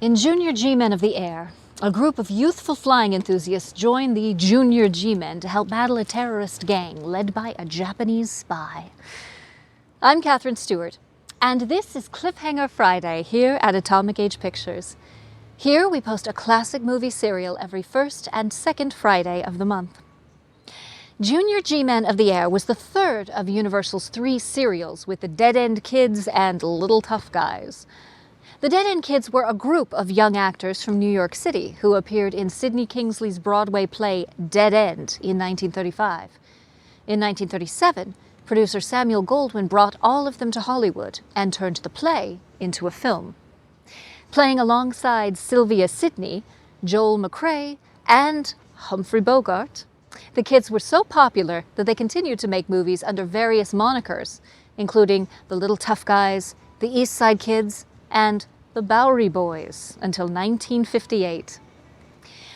In Junior G-Men of the Air, a group of youthful flying enthusiasts join the Junior G-Men to help battle a terrorist gang led by a Japanese spy. I'm Catherine Stewart, and this is Cliffhanger Friday here at Atomic Age Pictures. Here we post a classic movie serial every first and second Friday of the month. Junior G-Men of the Air was the third of Universal's 3 serials with the Dead End Kids and Little Tough Guys. The Dead End Kids were a group of young actors from New York City who appeared in Sidney Kingsley's Broadway play Dead End in 1935. In 1937, producer Samuel Goldwyn brought all of them to Hollywood and turned the play into a film. Playing alongside Sylvia Sidney, Joel McCrea, and Humphrey Bogart, the kids were so popular that they continued to make movies under various monikers, including The Little Tough Guys, The East Side Kids, and The Bowery Boys until 1958.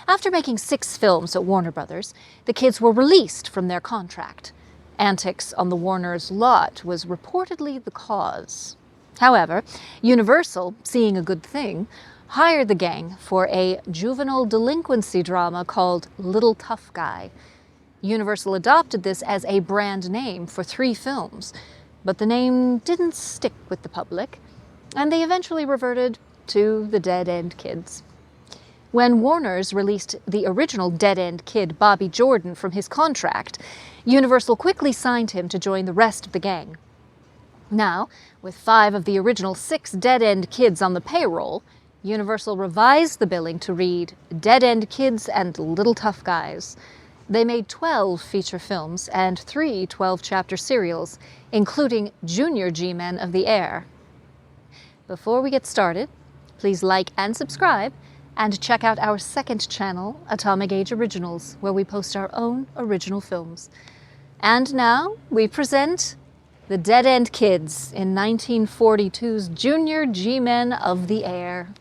After making 6 films at Warner Brothers, the kids were released from their contract. Antics on the Warner's lot was reportedly the cause. However, Universal, seeing a good thing, hired the gang for a juvenile delinquency drama called Little Tough Guy. Universal adopted this as a brand name for 3 films, but the name didn't stick with the public, and they eventually reverted to the Dead End Kids. When Warner's released the original Dead End Kid, Bobby Jordan, from his contract, Universal quickly signed him to join the rest of the gang. Now, with 5 of the original 6 Dead End Kids on the payroll, Universal revised the billing to read Dead End Kids and Little Tough Guys. They made 12 feature films and 3 12-chapter serials, including Junior G-Men of the Air. Before we get started, please like and subscribe, and check out our second channel, Atomic Age Originals, where we post our own original films. And now we present the Dead End Kids in 1942's Junior G-Men of the Air.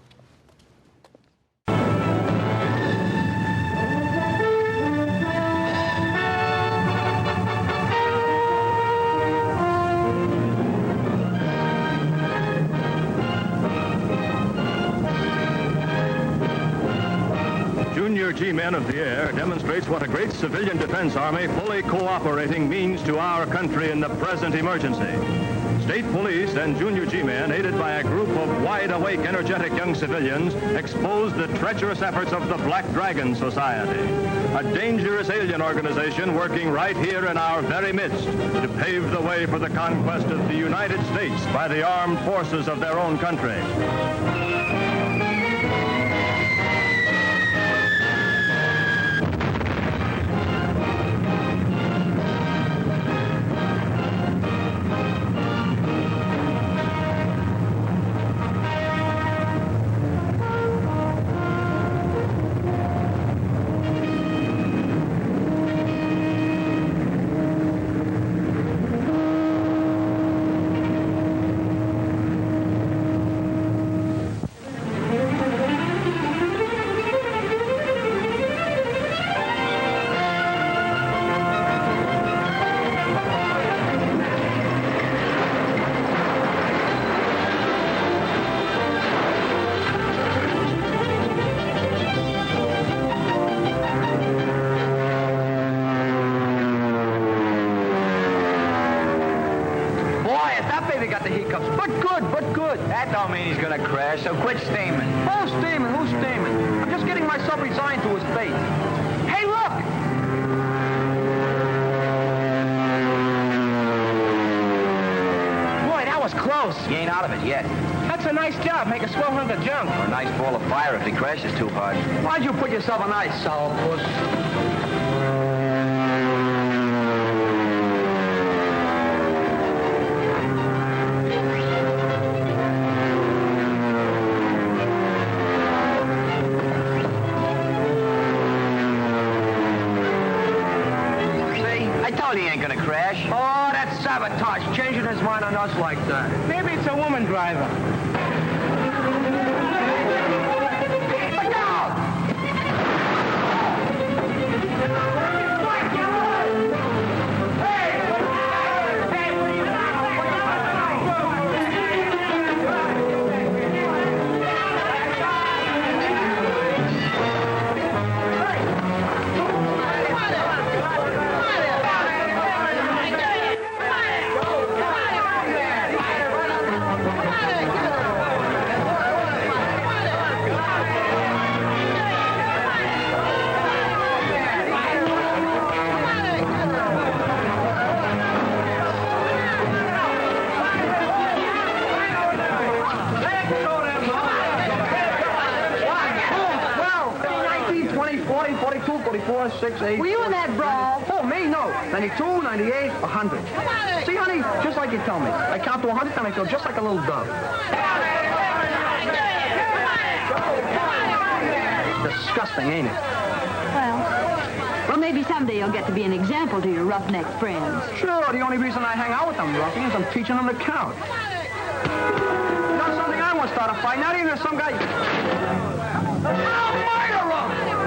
Junior G-Men of the Air demonstrates what a great civilian defense army fully cooperating means to our country in the present emergency. State police and Junior G-Men, aided by a group of wide-awake, energetic young civilians, expose the treacherous efforts of the Black Dragon Society, a dangerous alien organization working right here in our very midst to pave the way for the conquest of the United States by the armed forces of their own country. But good. That don't mean he's gonna crash, so quit steaming. Who's steaming? Who's steaming? I'm just getting myself resigned to his fate. Hey, look! Boy, that was close. He ain't out of it yet. That's a nice job. Make a swell hunk of junk. Or a nice ball of fire if he crashes too hard. Why'd you put yourself on ice, sourpuss? He ain't gonna crash. Oh, that's sabotage, changing his mind on us like that. Maybe it's a woman driver. Look out! Hey! 4, 6, 8. Were you in that brawl? Oh, me? No. 92, 98, 100. See, honey, just like you tell me. I count to 100 and I feel just like a little dove. Disgusting, ain't it? Well, maybe someday you'll get to be an example to your roughneck friends. Sure, the only reason I hang out with them ruffians is I'm teaching them to count. You know something? I won't start a fight. Not even if some guy... I'll murder him!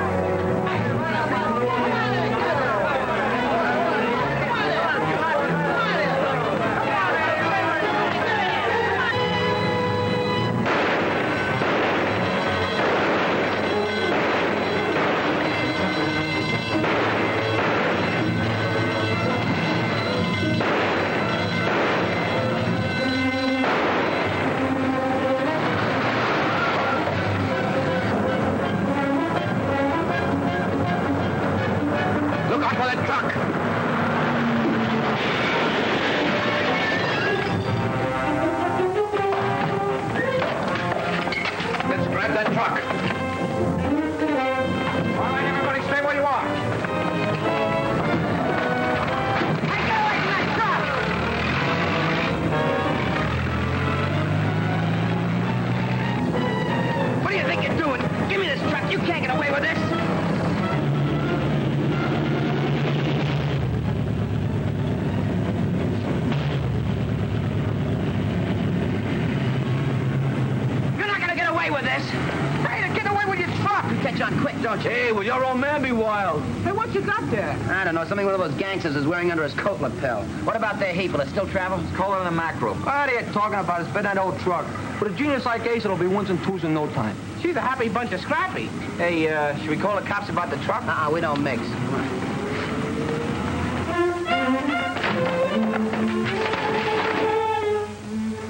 Hey, will your old man be wild? Hey, what you got there? I don't know. Something one of those gangsters is wearing under his coat lapel. What about their heap? Will it still travel? It's colder than a mackerel. What are you talking about? It's been that old truck. With a genius like Ace, it'll be ones and twos in no time. She's a happy bunch of scrappy. Hey, should we call the cops about the truck? We don't mix. Come on.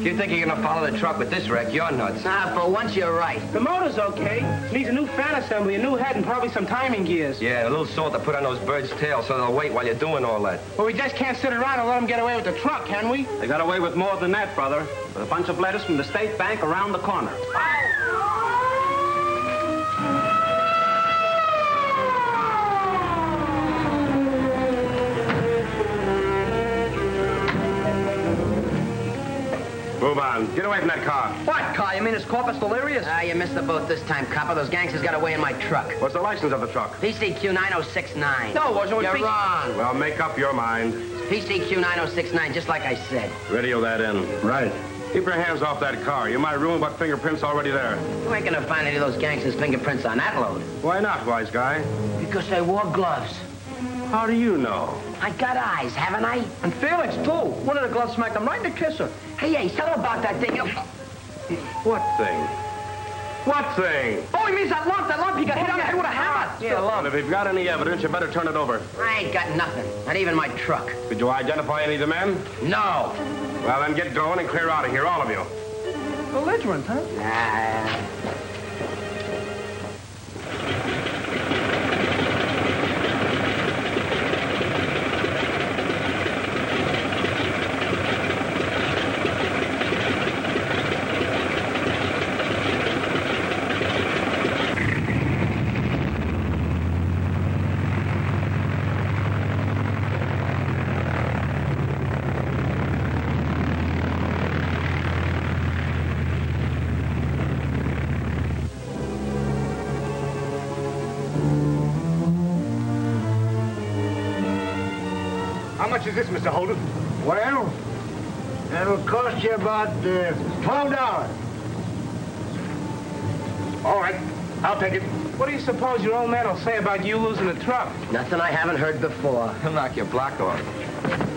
If you think you're gonna follow the truck with this wreck, you're nuts. For once you're right. The motor's okay. Needs a new fan assembly, a new head, and probably some timing gears. Yeah, a little salt to put on those birds' tails so they'll wait while you're doing all that. Well, we just can't sit around and let them get away with the truck, can we? They got away with more than that, brother. With a bunch of letters from the State Bank around the corner. Move on. Get away from that car. What car? You mean it's Corpus Delirious? You missed the boat this time, copper. Those gangsters got away in my truck. What's the license of the truck? PCQ 9069. No, it wasn't. You're wrong. Well, make up your mind. PCQ 9069, just like I said. Radio that in. Right. Keep your hands off that car. You might ruin what fingerprints already there. You ain't gonna find any of those gangsters' fingerprints on that load. Why not, wise guy? Because they wore gloves. How do you know? I got eyes, haven't I? And Felix, too. One of the gloves smacked him right in the kisser. Hey, tell him about that thing. What thing? What thing? Oh, he means that lump. That lump. He got hit on the head with a hammer. Yeah, Well, if you've got any evidence, you better turn it over. I ain't got nothing. Not even my truck. Did you identify any of the men? No. Well, then get going and clear out of here, all of you. Belligerent, huh? Nah. How much is this, Mr. Holden? Well, that'll cost you about $12. All right, I'll take it. What do you suppose your old man will say about you losing the truck? Nothing I haven't heard before. He'll knock your block off.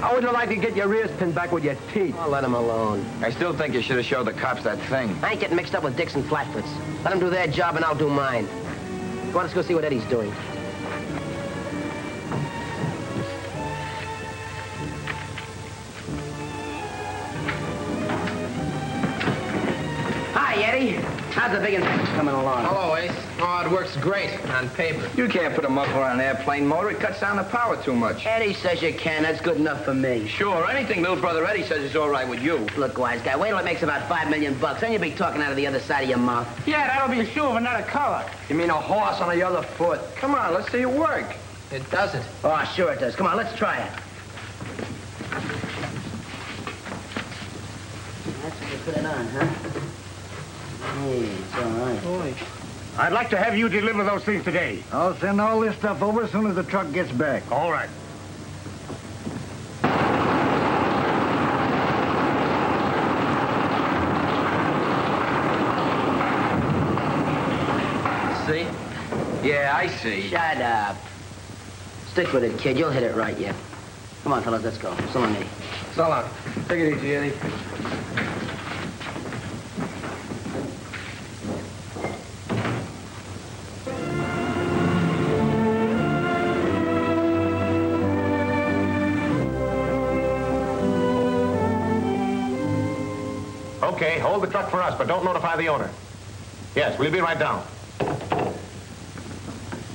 How would you like to get your ears pinned back with your teeth? I'll let him alone. I still think you should have showed the cops that thing. I ain't getting mixed up with Dixon Flatfoots. Let them do their job and I'll do mine. Go on, let's go see what Eddie's doing. Hi, Eddie. How's the big invention coming along? Hello, Ace. Oh, it works great on paper. You can't put a muffler on an airplane motor. It cuts down the power too much. Eddie says you can. That's good enough for me. Sure, anything little brother Eddie says is all right with you. Look, wise guy, wait till it makes about $5 million. Then you'll be talking out of the other side of your mouth. Yeah, that'll be a shoe of another color. You mean a horse on the other foot? Come on, let's see you work. It doesn't. Oh, sure it does. Come on, let's try it. That's how you put it on, huh? Hey, it's all right. Boy. I'd like to have you deliver those things today. I'll send all this stuff over as soon as the truck gets back. All right. See? Yeah, I see. Shut up. Stick with it, kid. You'll hit it right yet. Come on, fellas, let's go. So long, Eddie. So long. Take it easy, Eddie. Okay, hold the truck for us, but don't notify the owner. Yes, we'll be right down.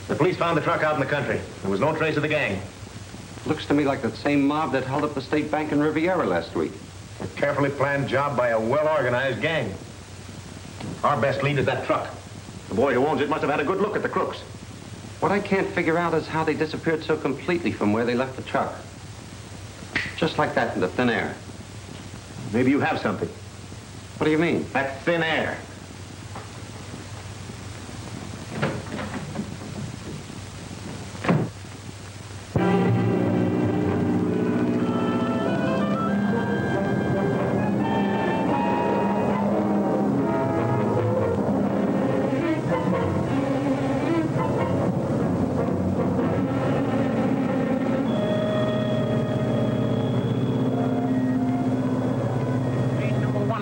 The police found the truck out in the country. There was no trace of the gang. Looks to me like that same mob that held up the State Bank in Riviera last week. A carefully planned job by a well-organized gang. Our best lead is that truck. The boy who owns it must have had a good look at the crooks. What I can't figure out is how they disappeared so completely from where they left the truck. Just like that in the thin air. Maybe you have something. What do you mean? That thin air.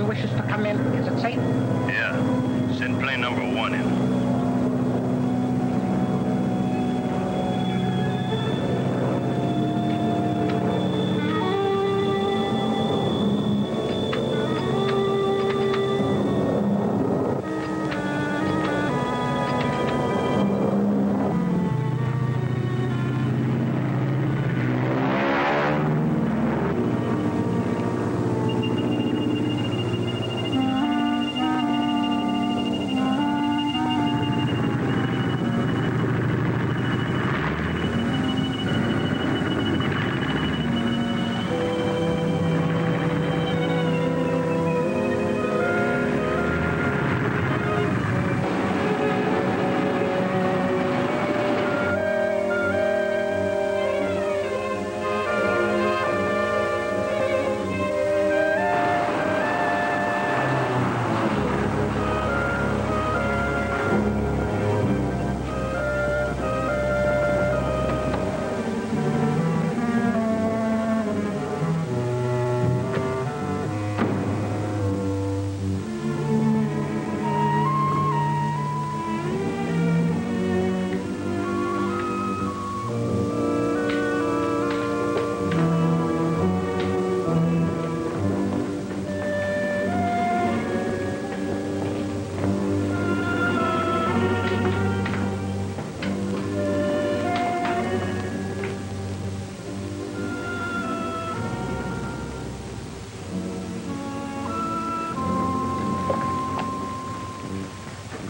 Wishes to come in. Is it safe? Yeah. Send plane number 1 in.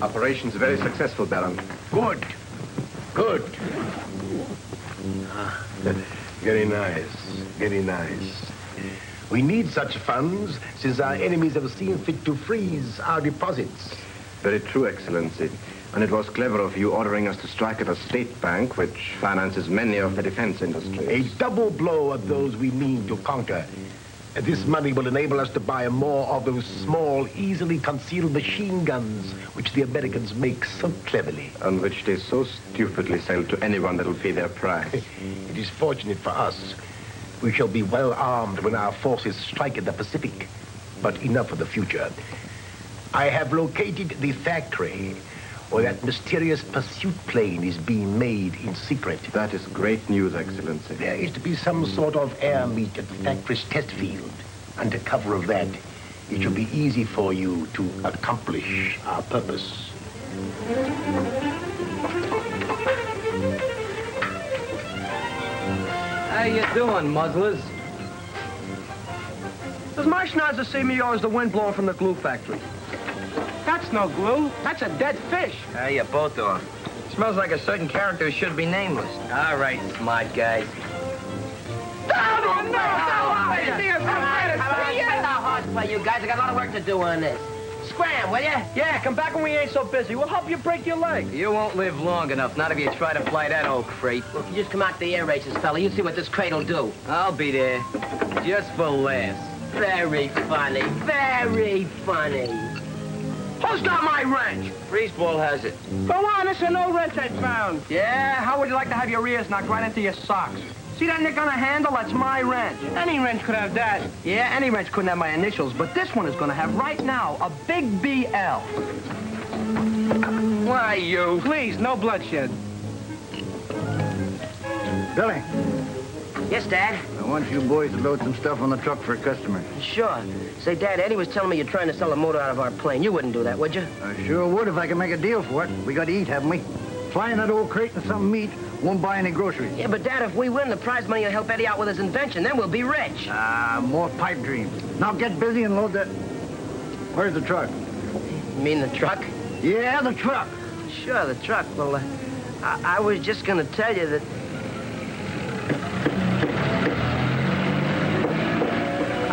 Operation's very successful, Baron. Good. Good. Very nice. Very nice. We need such funds since our enemies have seen fit to freeze our deposits. Very true, Excellency. And it was clever of you ordering us to strike at a state bank which finances many of the defense industries. A double blow at those we mean to conquer. This money will enable us to buy more of those small, easily concealed machine guns which the Americans make so cleverly. And which they so stupidly sell to anyone that'll pay their price. It is fortunate for us. We shall be well armed when our forces strike in the Pacific. But enough for the future. I have located the factory where that mysterious pursuit plane is being made in secret. That is great news, Excellency. There is to be some sort of air meet at the factory's test field. Under cover of that, it should be easy for you to accomplish our purpose. How you doing, muzzlers? Does my schnauzer see me or is the wind blowing from the glue factory? That's no glue. That's a dead fish. How you both doing? Smells like a certain character who should be nameless. All right, smart guys. Horseplay, you guys. I got a lot of work to do on this. Scram, will you? Yeah, come back when we ain't so busy. We'll help you break your leg. You won't live long enough, not if you try to fly that old crate. Well, if you just come out the air races, fella, you see what this crate'll do. I'll be there, just for laughs. Very funny. Very funny. Who's got my wrench? Freezeball has it. Go on, it's an old wrench I found. Yeah, how would you like to have your ears knocked right into your socks? See that nick on the handle? That's my wrench. Any wrench could have that. Yeah, any wrench couldn't have my initials, but this one is going to have right now a big BL. Why, you? Please, no bloodshed. Billy, Yes, Dad? I want you boys to load some stuff on the truck for a customer. Sure. Say, Dad, Eddie was telling me you're trying to sell a motor out of our plane. You wouldn't do that, would you? I sure would if I could make a deal for it. We got to eat, haven't we? Flying that old crate and some meat won't buy any groceries. Yeah, but, Dad, if we win, the prize money will help Eddie out with his invention. Then we'll be rich. More pipe dreams. Now get busy and load that... Where's the truck? You mean the truck? Yeah, the truck. Sure, the truck. Well, I was just going to tell you that...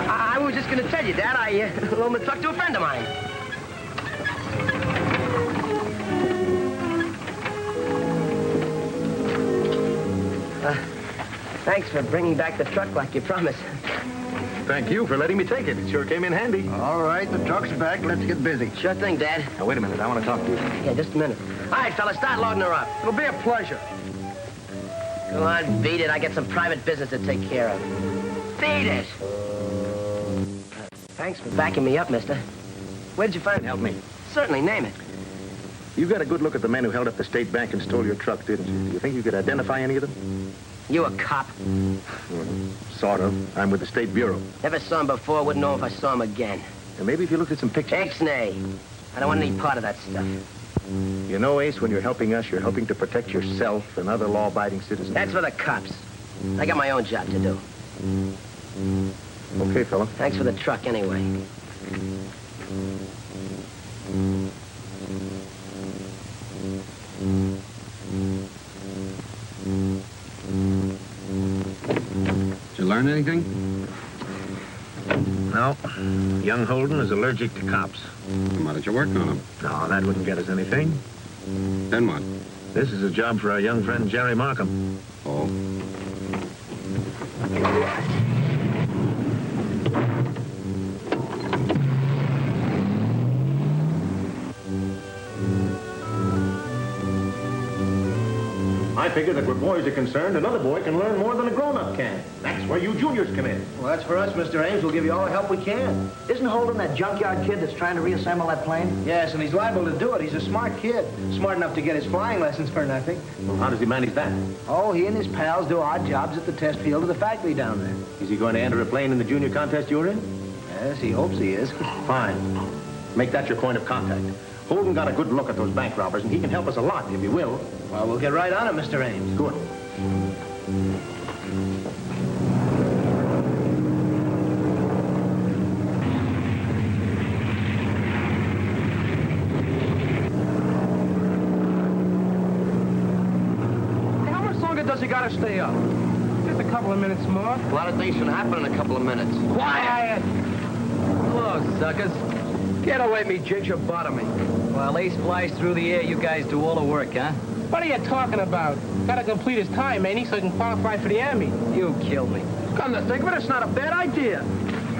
I was just going to tell you, Dad, I loaned the truck to a friend of mine. Thanks for bringing back the truck like you promised. Thank you for letting me take it. It sure came in handy. All right, the truck's back. Let's get busy. Sure thing, Dad. Now, wait a minute. I want to talk to you. Yeah, just a minute. All right, fellas, start loading her up. It'll be a pleasure. Go on, beat it. I got some private business to take care of. Beat it! Thanks for backing me up, mister. Where did you find... Help me. Certainly, name it. You got a good look at the men who held up the state bank and stole your truck, didn't you? Do you think you could identify any of them? You a cop? Sort of. I'm with the State Bureau. Never saw him before, wouldn't know if I saw him again. And maybe if you looked at some pictures... Ex-nay. I don't want any part of that stuff. You know, Ace, when you're helping us, you're helping to protect yourself and other law-abiding citizens. That's for the cops. I got my own job to do. Okay, fella. Thanks for the truck, anyway. Did you learn anything? No. Young Holden is allergic to cops. Why don't you work on him? No, that wouldn't get us anything. Then what? This is a job for our young friend Jerry Markham. Oh. I figure that where boys are concerned, another boy can learn more than a grown-up can. That's where you juniors come in. Well, that's for us, Mr. Ames. We'll give you all the help we can. Isn't Holden that junkyard kid that's trying to reassemble that plane? Yes, and he's liable to do it. He's a smart kid. Smart enough to get his flying lessons for nothing. Well, how does he manage that? Oh, he and his pals do odd jobs at the test field of the factory down there. Is he going to enter a plane in the junior contest you're in? Yes, he hopes he is. Fine. Make that your point of contact. Holden got a good look at those bank robbers, and he can help us a lot, if he will. Well, we'll get right on it, Mr. Ames. Good. How much longer does he got to stay up? Just a couple of minutes more. A lot of things can happen in a couple of minutes. Quiet! Hello, suckers. Get away, me ginger bottoming. While Ace flies through the air, you guys do all the work, huh? What are you talking about? Gotta complete his time, ain't he, so he can qualify for the Army. You killed me. Come to think of it, it's not a bad idea.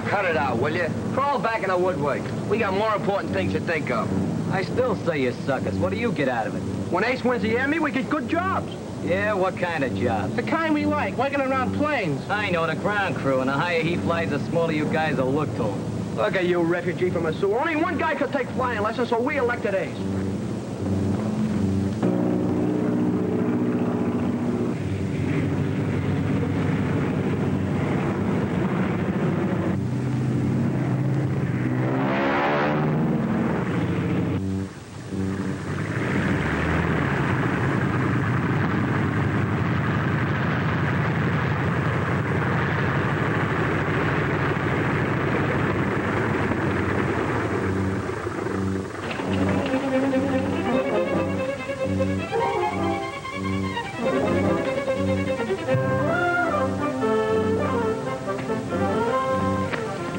Cut it out, will you? Crawl back in the woodwork. We got more important things to think of. I still say you suckers. What do you get out of it? When Ace wins the Army, we get good jobs. Yeah, what kind of job? The kind we like, working around planes. I know the ground crew, and the higher he flies, the smaller you guys will look to him. Look at you, refugee from a sewer. Only one guy could take flying lessons, so we elected Ace.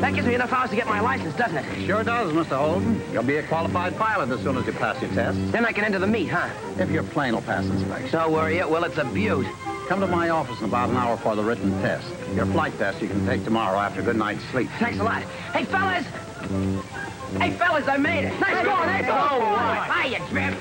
That gives me enough hours to get my license, doesn't it? Sure does, Mr. Holden. You'll be a qualified pilot as soon as you pass your test. Then I can enter the meet, huh? If your plane will pass inspection. Don't worry, it will. It's a beaut. Come to my office in about an hour for the written test. Your flight test you can take tomorrow after a good night's sleep. Thanks a lot. Hey, fellas! Hey, fellas, I made it. Nice going, nice going. Hi, you drip.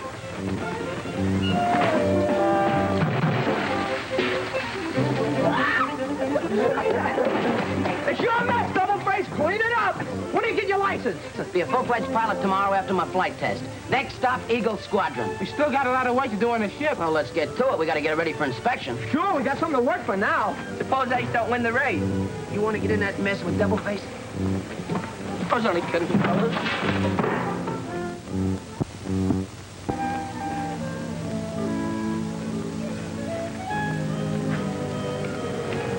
It's your mess, double-face. Clean it up. When do you get your license? Be a full-fledged pilot tomorrow after my flight test. Next stop, Eagle Squadron. We still got a lot of work to do on the ship. Well, let's get to it. We got to get it ready for inspection. Sure, we got something to work for now. Suppose Ace don't win the race. You want to get in that mess with double-face? I was only kidding, fellas.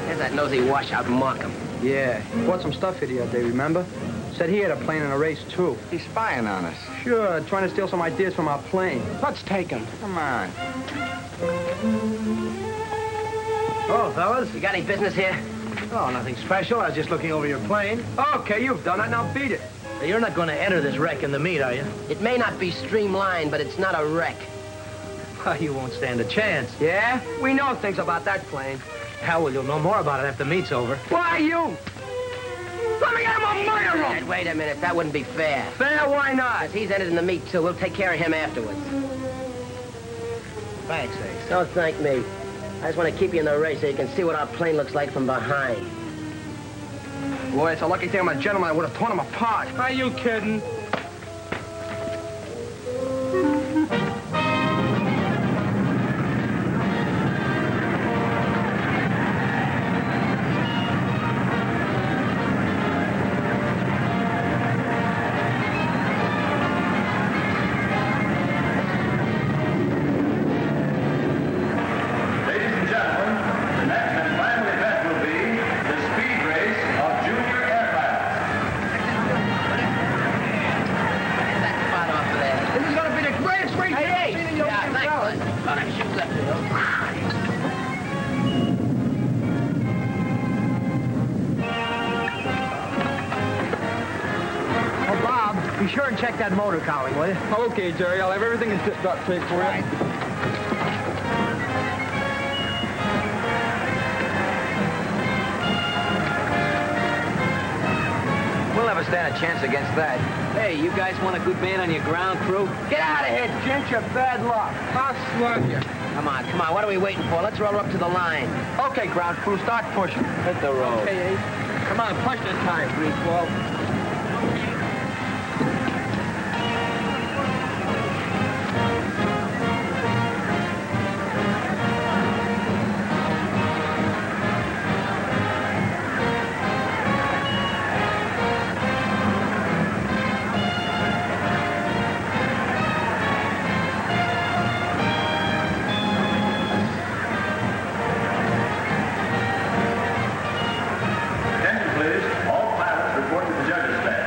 There's that nosy washout Markham. Yeah, bought some stuff here the other day, remember? Said he had a plane in a race, too. He's spying on us. Sure, trying to steal some ideas from our plane. Let's take him. Come on. Oh, fellas. You got any business here? Oh, nothing special. I was just looking over your plane. Okay, you've done it. Now beat it. You're not going to enter this wreck in the meet, are you? It may not be streamlined, but it's not a wreck. Well, you won't stand a chance. Yeah? We know things about that plane. How will you'll know more about it after the meet's over? Why, you? Let me get him a murder room! Wait a minute. That wouldn't be fair. Fair? Why not? Because he's entered in the meet, too. We'll take care of him afterwards. Thanks, Ace. Don't thank me. I just want to keep you in the race so you can see what our plane looks like from behind. Boy, it's a lucky thing I'm a gentleman. I would have torn him apart. Are you kidding? Ladies and gentlemen, the next and final event will be the speed race of junior air pilots. That spot off there. This is going to be the greatest race you've ever seen in your Yeah, life, thanks, fellas. bud. Oh, that shoots up there. Oh, Bob, be sure and check that motor cowling, will you? Okay, Jerry. I'll have everything in step tape for you. We'll never stand a chance against that. Hey, you guys want a good man on your ground crew? Get out of here, Gent, you're bad luck. I'll slug you. Come on, come on. What are we waiting for? Let's roll up to the line. Okay, ground crew, start pushing. Hit the road. Okay, Ace. Come on, push this time, 312. Attention, please. All pilots report to the judges' stand.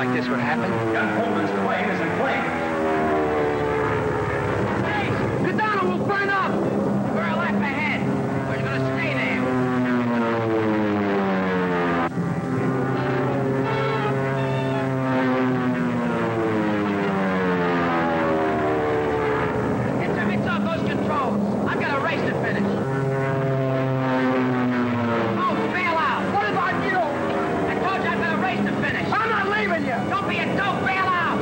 like this would happen. Young Coleman's the way innocent flame. Hey, get down or we'll burn up! We're a lap ahead. We're gonna stay there. It's off those controls. I've got a race to finish. Oh, bail out. What about you? I told you I've got a race to finish. I'm not leaving you. Don't be a dope, bail out.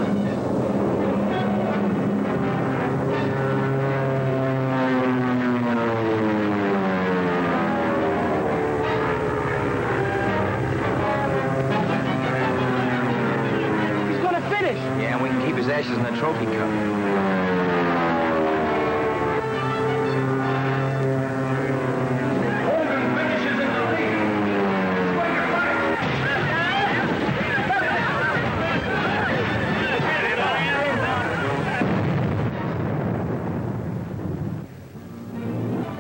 He's gonna finish. Yeah, and we can keep his ashes in the trophy cup.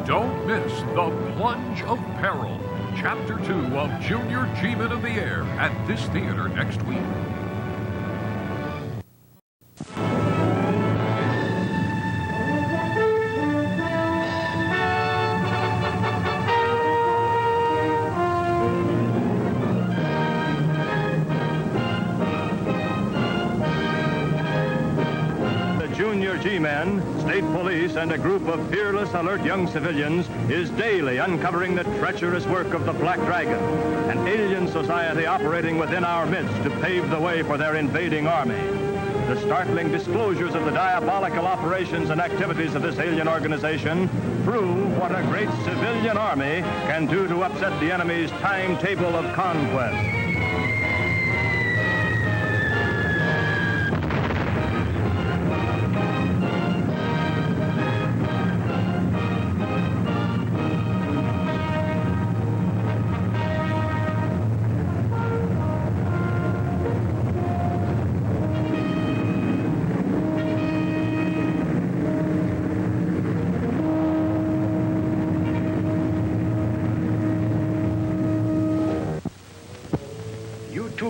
Don't miss The Plunge of Peril, Chapter 2 of Junior G-Men of the Air at this theater next week. Junior G-Men, state police, and a group of fearless, alert young civilians is daily uncovering the treacherous work of the Black Dragon, an alien society operating within our midst to pave the way for their invading army. The startling disclosures of the diabolical operations and activities of this alien organization prove what a great civilian army can do to upset the enemy's timetable of conquest.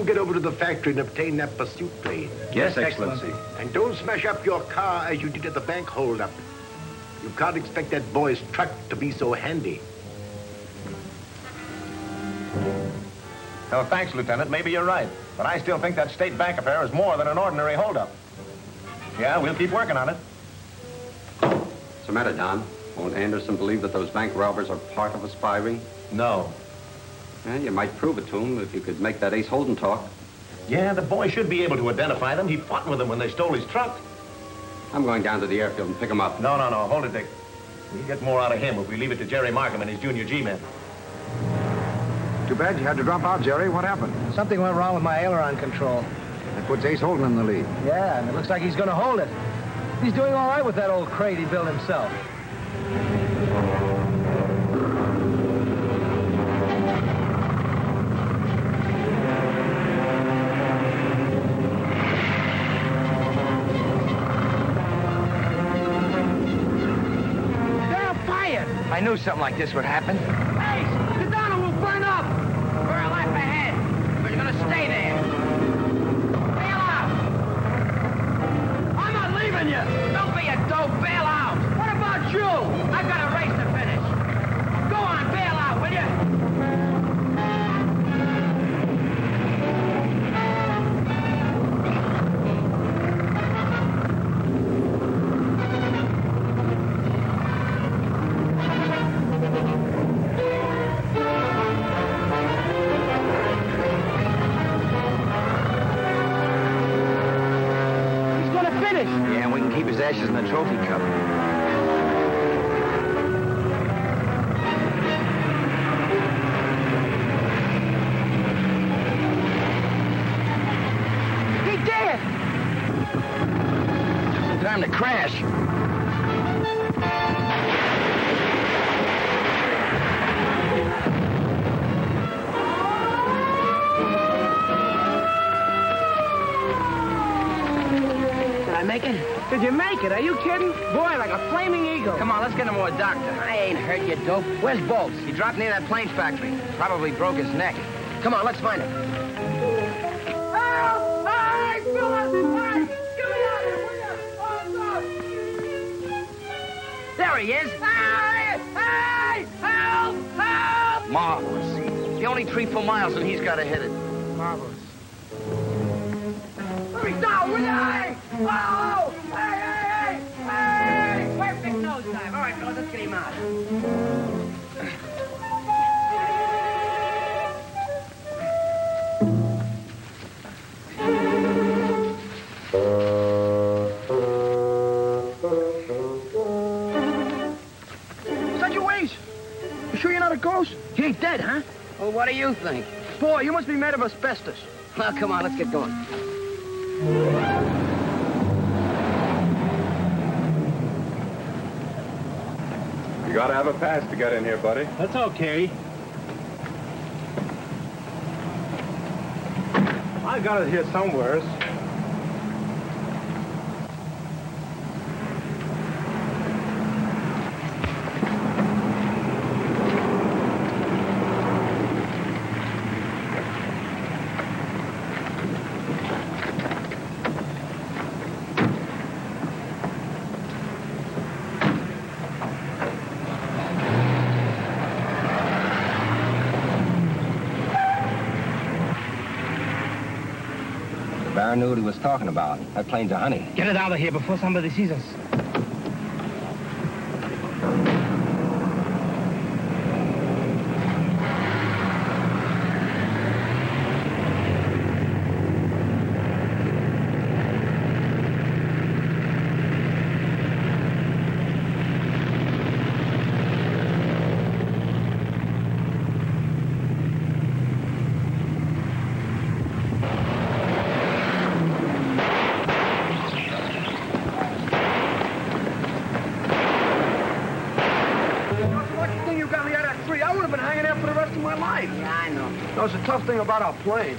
Get over to the factory and obtain that pursuit plane. Yes, Excellency. And don't smash up your car as you did at the bank holdup. You can't expect that boy's truck to be so handy. Oh, thanks, Lieutenant. Maybe you're right. But I still think that state bank affair is more than an ordinary holdup. Yeah, we'll keep working on it. What's the matter, Don? Won't Anderson believe that those bank robbers are part of a spy ring? No. Well, you might prove it to him if you could make that Ace Holden talk. Yeah, the boy should be able to identify them. He fought with them when they stole his truck. I'm going down to the airfield and pick him up. No. Hold it, Dick. We'll get more out of him if we leave it to Jerry Markham and his Junior G-Men. Too bad you had to drop out, Jerry. What happened? Something went wrong with my aileron control. That puts Ace Holden in the lead. Yeah, and it looks like he's gonna hold it. He's doing all right with that old crate he built himself. I knew something like this would happen. Hey, get down or we'll burn up! We're a lap ahead. We're gonna stay there. Bail out! I'm not leaving you! Don't be a dope, bail out! What about you? I've got a race to finish. Go on, bail out, will you? Yeah, and we can keep his ashes in the trophy cup. He did! Time to crash. Make it? Did you make it? Are you kidding? Boy, like a flaming eagle. Come on, let's get him to a doctor. I ain't hurt you, dope. Where's Bolts? He dropped near that plane factory. Probably broke his neck. Come on, let's find him. Help! Help! tree for miles, and he's got to hit it. Marvelous. Let me down, will you? Hey! Oh! Hey, hey, hey! Hey! Perfect nose dive. All right, fellas, let's get him out. Is that your waist? You sure you're not a ghost? You ain't dead, huh? Well, what do you think? Boy, you must be made of asbestos. Well, come on, let's get going. You gotta have a pass to get in here, buddy. That's okay. I got it here somewhere. Baron knew what he was talking about. That plane's a honey. Get it out of here before somebody sees us. Yeah, I know. That's the tough thing about our plane.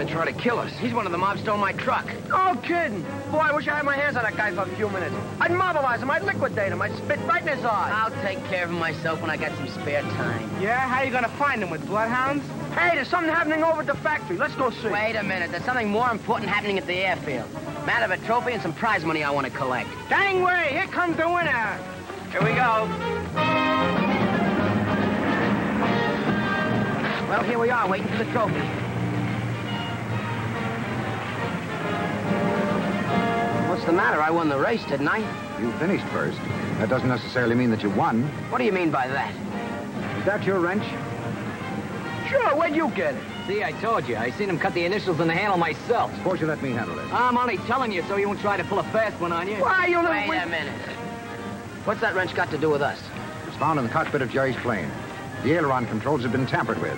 Try to kill us. He's one of the mob stole my truck. No kidding. Boy, I wish I had my hands on that guy for a few minutes. I'd mobilize him. I'd liquidate him. I'd spit right in his eye. I'll take care of him myself when I got some spare time. Yeah? How you gonna find him? With bloodhounds? Hey, there's something happening over at the factory. Let's go see. Wait a minute. There's something more important happening at the airfield. Man of a trophy and some prize money I want to collect. Dang way! Here comes the winner. Here we go. Well, here we are, waiting for the trophy. What's the matter? I won the race, didn't I? You finished first. That doesn't necessarily mean that you won. What do you mean by that? Is that your wrench? Sure, where'd you get it? See, I told you. I seen him cut the initials in the handle myself. Suppose you let me handle it. I'm only telling you so you won't try to pull a fast one on you. Why, you little... Wait a minute. What's that wrench got to do with us? It was found in the cockpit of Jerry's plane. The aileron controls had been tampered with.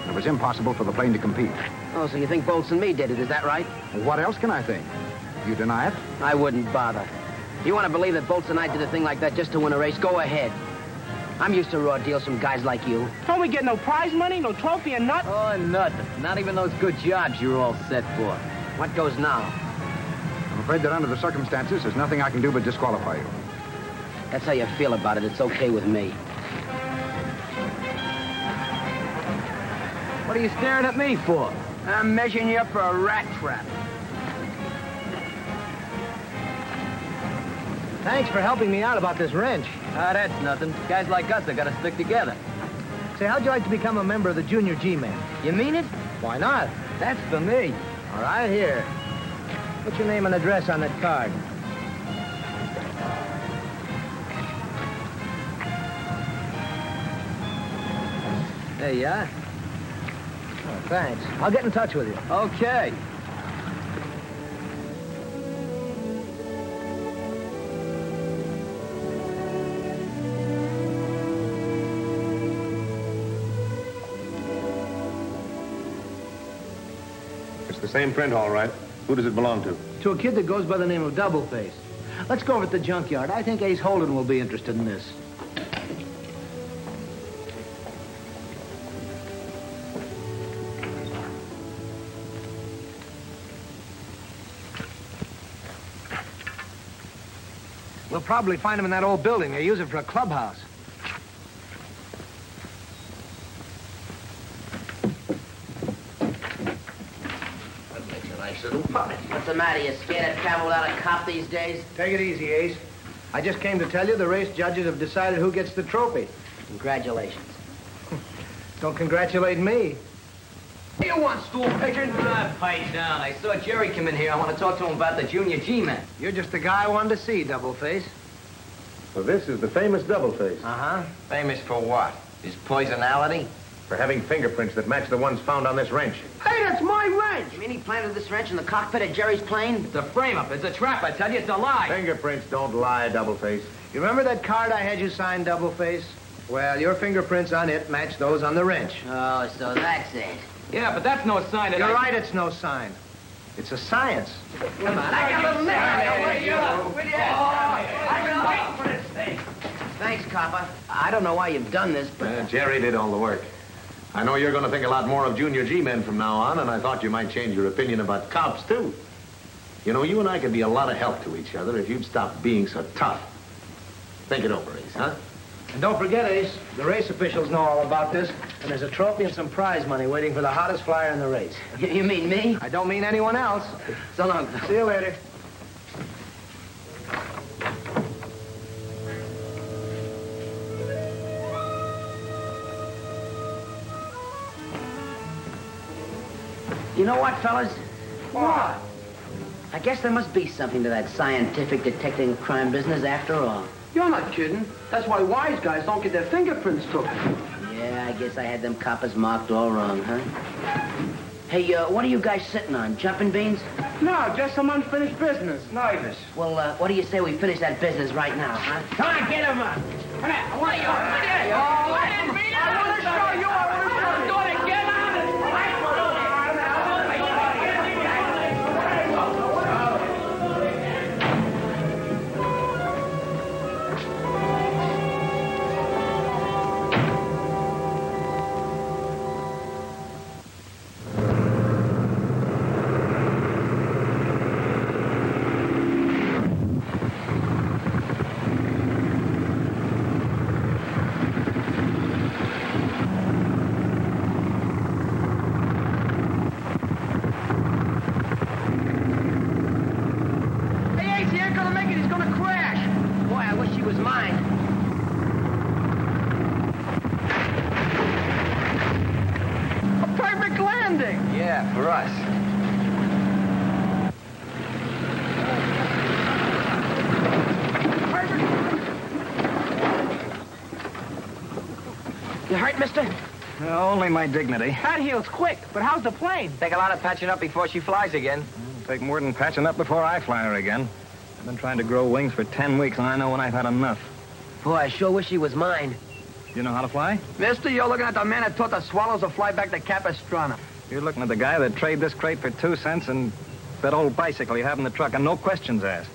It was impossible for the plane to compete. Oh, so you think Bolts and me did it, is that right? What else can I think? You deny it? I wouldn't bother. You want to believe that Bolts and I did a thing like that just to win a race? Go ahead. I'm used to raw deals from guys like you. Don't we get no prize money, no trophy, and nothing? Oh, nothing. Not even those good jobs you're all set for. What goes now? I'm afraid that under the circumstances, there's nothing I can do but disqualify you. That's how you feel about it. It's okay with me. What are you staring at me for? I'm measuring you up for a rat trap. Thanks for helping me out about this wrench. Ah, that's nothing. Guys like us have got to stick together. Say, how'd you like to become a member of the Junior G-Men? You mean it? Why not? That's for me. All right, here. Put your name and address on that card. There you are. Oh, thanks. I'll get in touch with you. Okay. It's the same print, all right. Who does it belong to? To a kid that goes by the name of Doubleface. Let's go over at the junkyard. I think Ace Holden will be interested in this. We'll probably find them in that old building. They use it for a clubhouse. That makes a nice little pie. What's the matter? You scared to travel without a cop these days? Take it easy, Ace. I just came to tell you the race judges have decided who gets the trophy. Congratulations. Don't congratulate me. You want stool pigeon? Pipe down. I saw Jerry come in here. I want to talk to him about the Junior G-Men. You're just the guy I wanted to see, Doubleface. So this is the famous Doubleface. Uh-huh. Famous for what? His poisonality? For having fingerprints that match the ones found on this wrench. Hey, that's my wrench! You mean he planted this wrench in the cockpit of Jerry's plane? It's a frame-up. It's a trap. I tell you, it's a lie. Fingerprints don't lie, Doubleface. You remember that card I had you sign, Doubleface? Well, your fingerprints on it match those on the wrench. Oh, so that's it. Yeah, but that's no sign that You're right, it's no sign. It's a science. Come on. I got a little neck. I've been waiting for this thing. Thanks, Copper. I don't know why you've done this, but... Jerry did all the work. I know you're going to think a lot more of Junior G-Men from now on, and I thought you might change your opinion about cops, too. You know, you and I could be a lot of help to each other if you'd stop being so tough. Think it over, Ace, huh? And don't forget, Ace, the race officials know all about this, and there's a trophy and some prize money waiting for the hottest flyer in the race. You mean me? I don't mean anyone else. So long. See you later. You know what, fellas? What? I guess there must be something to that scientific detecting crime business after all. You're not kidding. That's why wise guys don't get their fingerprints took. Yeah, I guess I had them coppers marked all wrong, huh? Hey, what are you guys sitting on? Jumping beans? No, just some unfinished business. Nervous. Well, what do you say we finish that business right now, huh? Come on, get him up. Come here. I want you. I didn't mean it. I want to show you. I want to show you. Go ahead, get on it. Yeah, for us. You hurt, mister? Only my dignity. That heals quick, but how's the plane? Take a lot of patching up before she flies again. Take more than patching up before I fly her again. I've been trying to grow wings for 10 weeks, and I know when I've had enough. Boy, I sure wish he was mine. You know how to fly? Mister, you're looking at the man that taught the swallows to fly back to Capistrano. You're looking at the guy that traded this crate for 2 cents and that old bicycle you have in the truck, and no questions asked.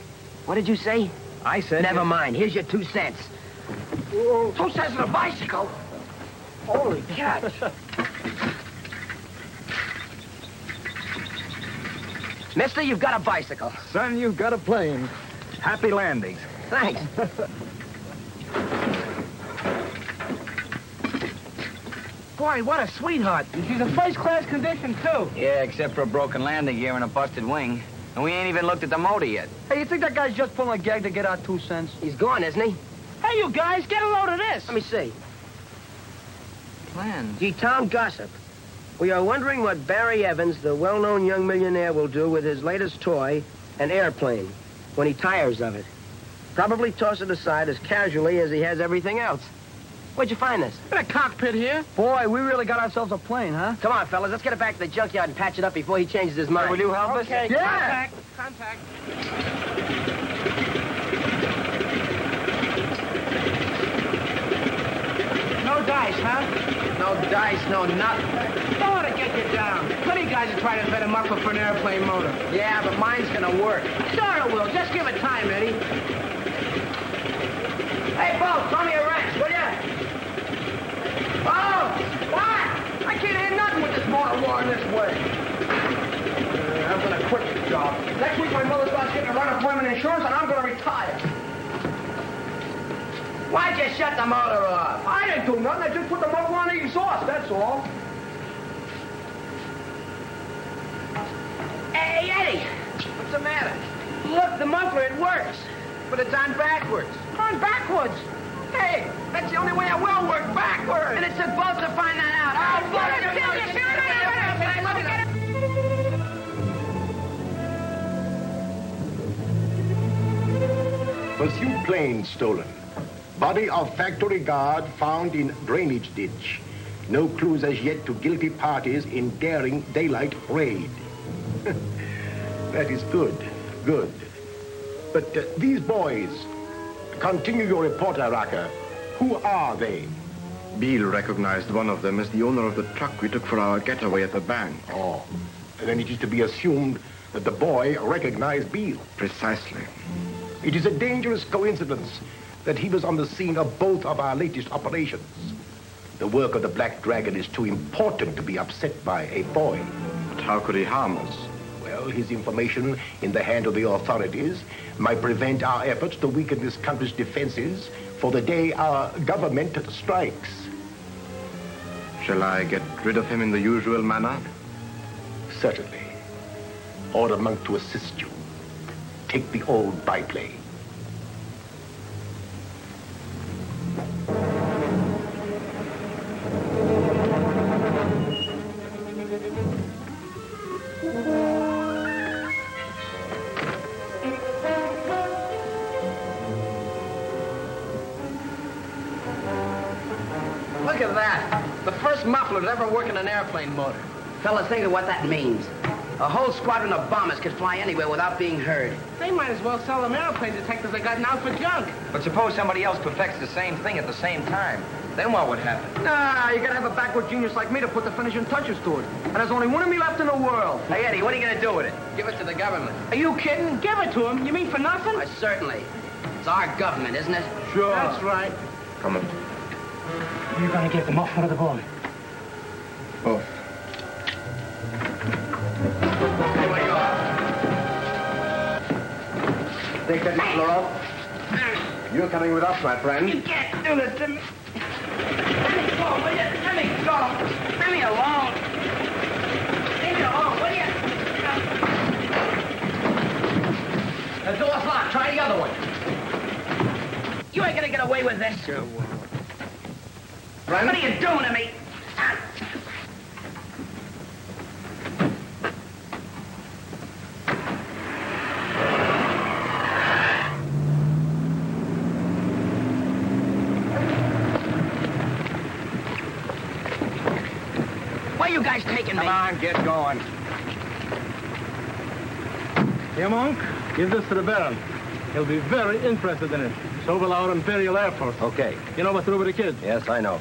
What did you say? I said... Never mind. Here's your 2 cents. 2 cents on a bicycle? Holy catch. Mister, you've got a bicycle. Son, you've got a plane. Happy landings. Thanks. Boy, what a sweetheart. She's in first-class condition, too. Yeah, except for a broken landing gear and a busted wing. And we ain't even looked at the motor yet. Hey, you think that guy's just pulling a gag to get our 2 cents? He's gone, isn't he? Hey, you guys, get a load of this. Let me see. Plans. Gee, town gossip. We are wondering what Barry Evans, the well-known young millionaire, will do with his latest toy, an airplane, when he tires of it. Probably toss it aside as casually as he has everything else. Where'd you find this? In a cockpit here. Boy, we really got ourselves a plane, huh? Come on, fellas, let's get it back to the junkyard and patch it up before he changes his mind. Will you help us? Okay, Yeah. Contact. No dice, huh? No dice, no nothing. Don't let it get you down. Plenty of guys are trying to bet him up for an airplane motor. Yeah, but mine's gonna work. Sure it will. Just give it time, Eddie. Hey, Bo, throw me a wrench, will ya? Oh! What? I can't hear nothing with this motor roaring this way. I'm gonna quit the job. Next week my mother starts getting a run of employment insurance and I'm gonna retire. Why'd you shut the motor off? I didn't do nothing. I just put the motor on the exhaust, that's all. Hey, Eddie! What's the matter? Look, the muffler, it works. But it's on backwards. On backwards. Hey, that's the only way I will work backwards. And it's supposed to find that out. Oh, Pursuit plane stolen. Body of factory guard found in drainage ditch. No clues as yet to guilty parties in daring daylight raid. That is good, good. But these boys, continue your report, Araka. Who are they? Beale recognized one of them as the owner of the truck we took for our getaway at the bank. Oh, and then it is to be assumed that the boy recognized Beale. Precisely. It is a dangerous coincidence that he was on the scene of both of our latest operations. The work of the Black Dragon is too important to be upset by a boy. But how could he harm us? Well, his information in the hand of the authorities might prevent our efforts to weaken this country's defenses for the day our government strikes. Shall I get rid of him in the usual manner? Certainly. Order Monk to assist you. Take the old biplane. Look at that. The first muffler to ever work in an airplane motor. Fellas, think of what that means. A whole squadron of bombers could fly anywhere without being heard. They might as well sell them airplane detectors they got now for junk. But suppose somebody else perfects the same thing at the same time. Then what would happen? Nah, you gotta have a backward genius like me to put the finishing touches to it. And there's only one of me left in the world. Hey, Eddie, what are you going to do with it? Give it to the government. Are you kidding? Give it to him? You mean for nothing? Why, certainly. It's our government, isn't it? Sure. That's right. Come on. You're going to give the muffler to the boy. Both. Take that muffler off. You're coming with us, my friend. You can't do this to me. Let me go, will you? Let me go. Leave me alone. Leave me alone, will you? The door's locked. Try the other one. You ain't going to get away with this. Friend? What are you doing to me? Where you guys taking me? Come on, get going. Here, Monk. Give this to the Baron. He'll be very interested in it. So will our Imperial Air Force. Okay. You know what's through with the kids? Yes, I know.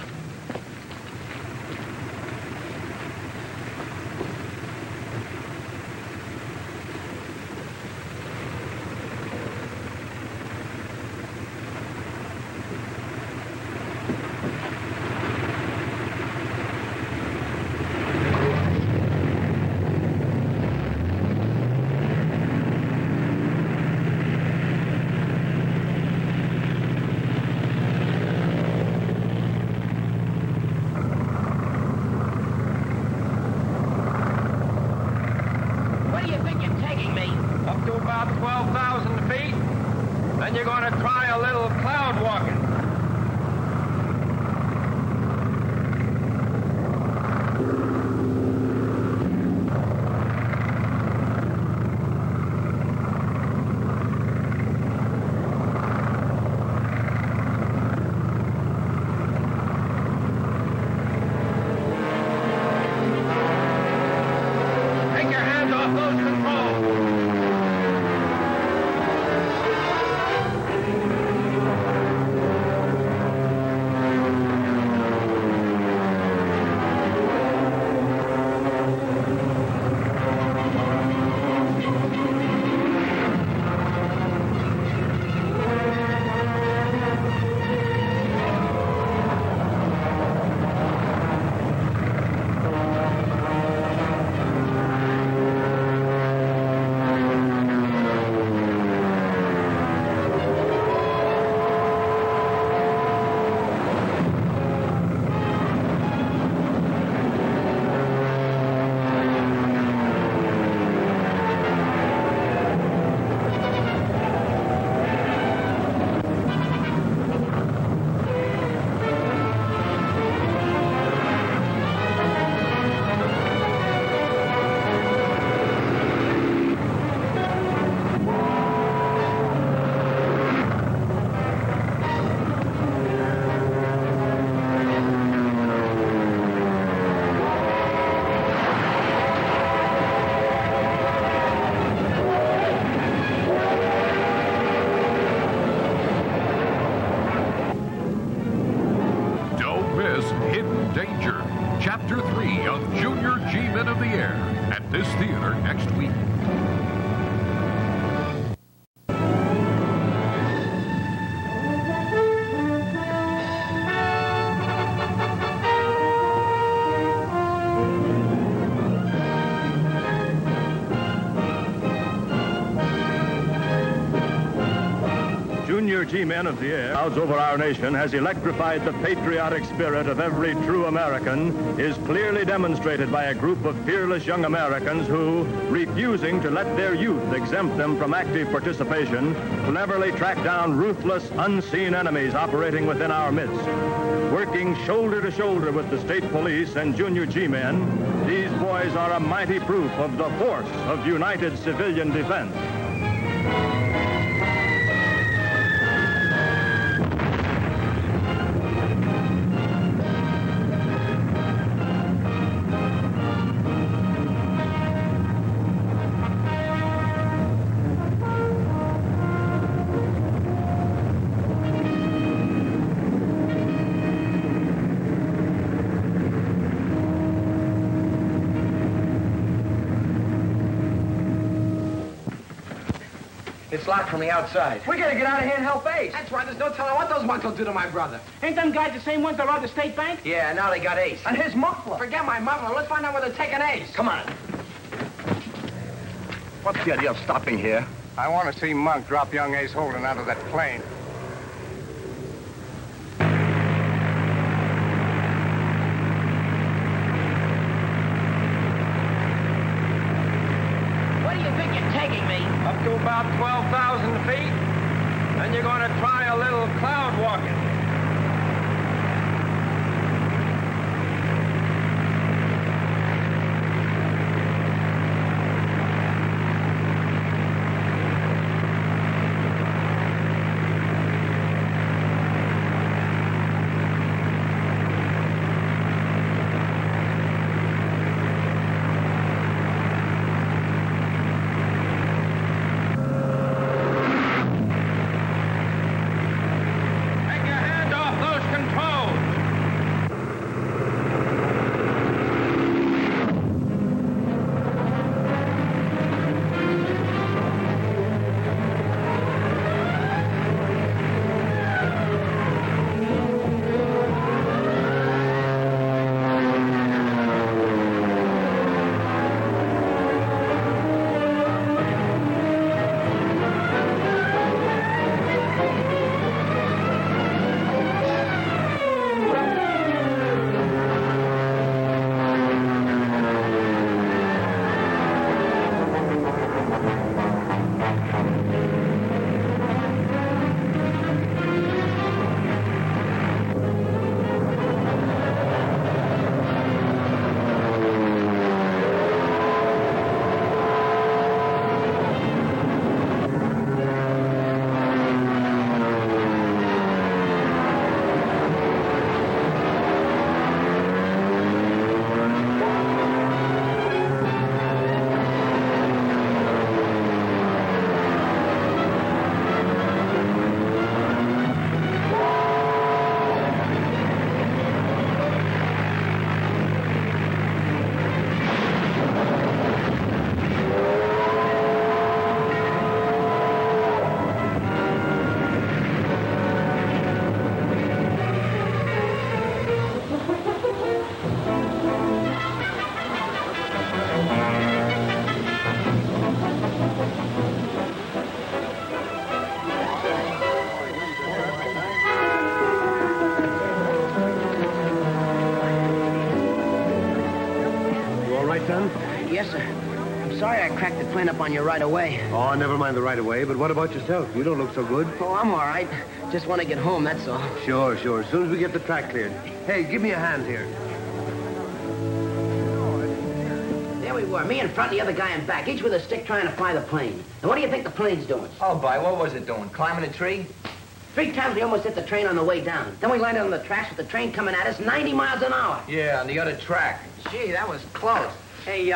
Hidden Danger, Chapter 3 of Junior G-Men of the Air, at this theater next week. Junior G-Men of the Air, clouds over our nation, has electrified the patriotic spirit of every true American, is clearly demonstrated by a group of fearless young Americans who, refusing to let their youth exempt them from active participation, cleverly track down ruthless, unseen enemies operating within our midst. Working shoulder to shoulder with the state police and Junior G-Men, these boys are a mighty proof of the force of united civilian defense. It's locked from the outside. We gotta get out of here and help Ace. That's right. There's no telling what those monks will do to my brother. Ain't them guys the same ones that robbed the state bank? Yeah, now they got Ace. And his muffler. Forget my muffler. Let's find out where they're taking Ace. Come on. What's the idea of stopping here? I want to see Monk drop young Ace Holden out of that plane. Where do you think you're taking me? Up to about 12,000 feet. Then you're going to try a little cloud walking. Yes, sir. I'm sorry I cracked the plane up on you right away. Oh, never mind the right of way, but what about yourself? You don't look so good. Oh, I'm all right. Just want to get home, that's all. Sure. As soon as we get the track cleared. Hey, give me a hand here. There we were, me in front and the other guy in back, each with a stick trying to fly the plane. And what do you think the plane's doing? Oh, boy, what was it doing? Climbing a tree? 3 times we almost hit the train on the way down. Then we landed on the tracks with the train coming at us 90 miles an hour. Yeah, on the other track. Gee, that was close. Hey,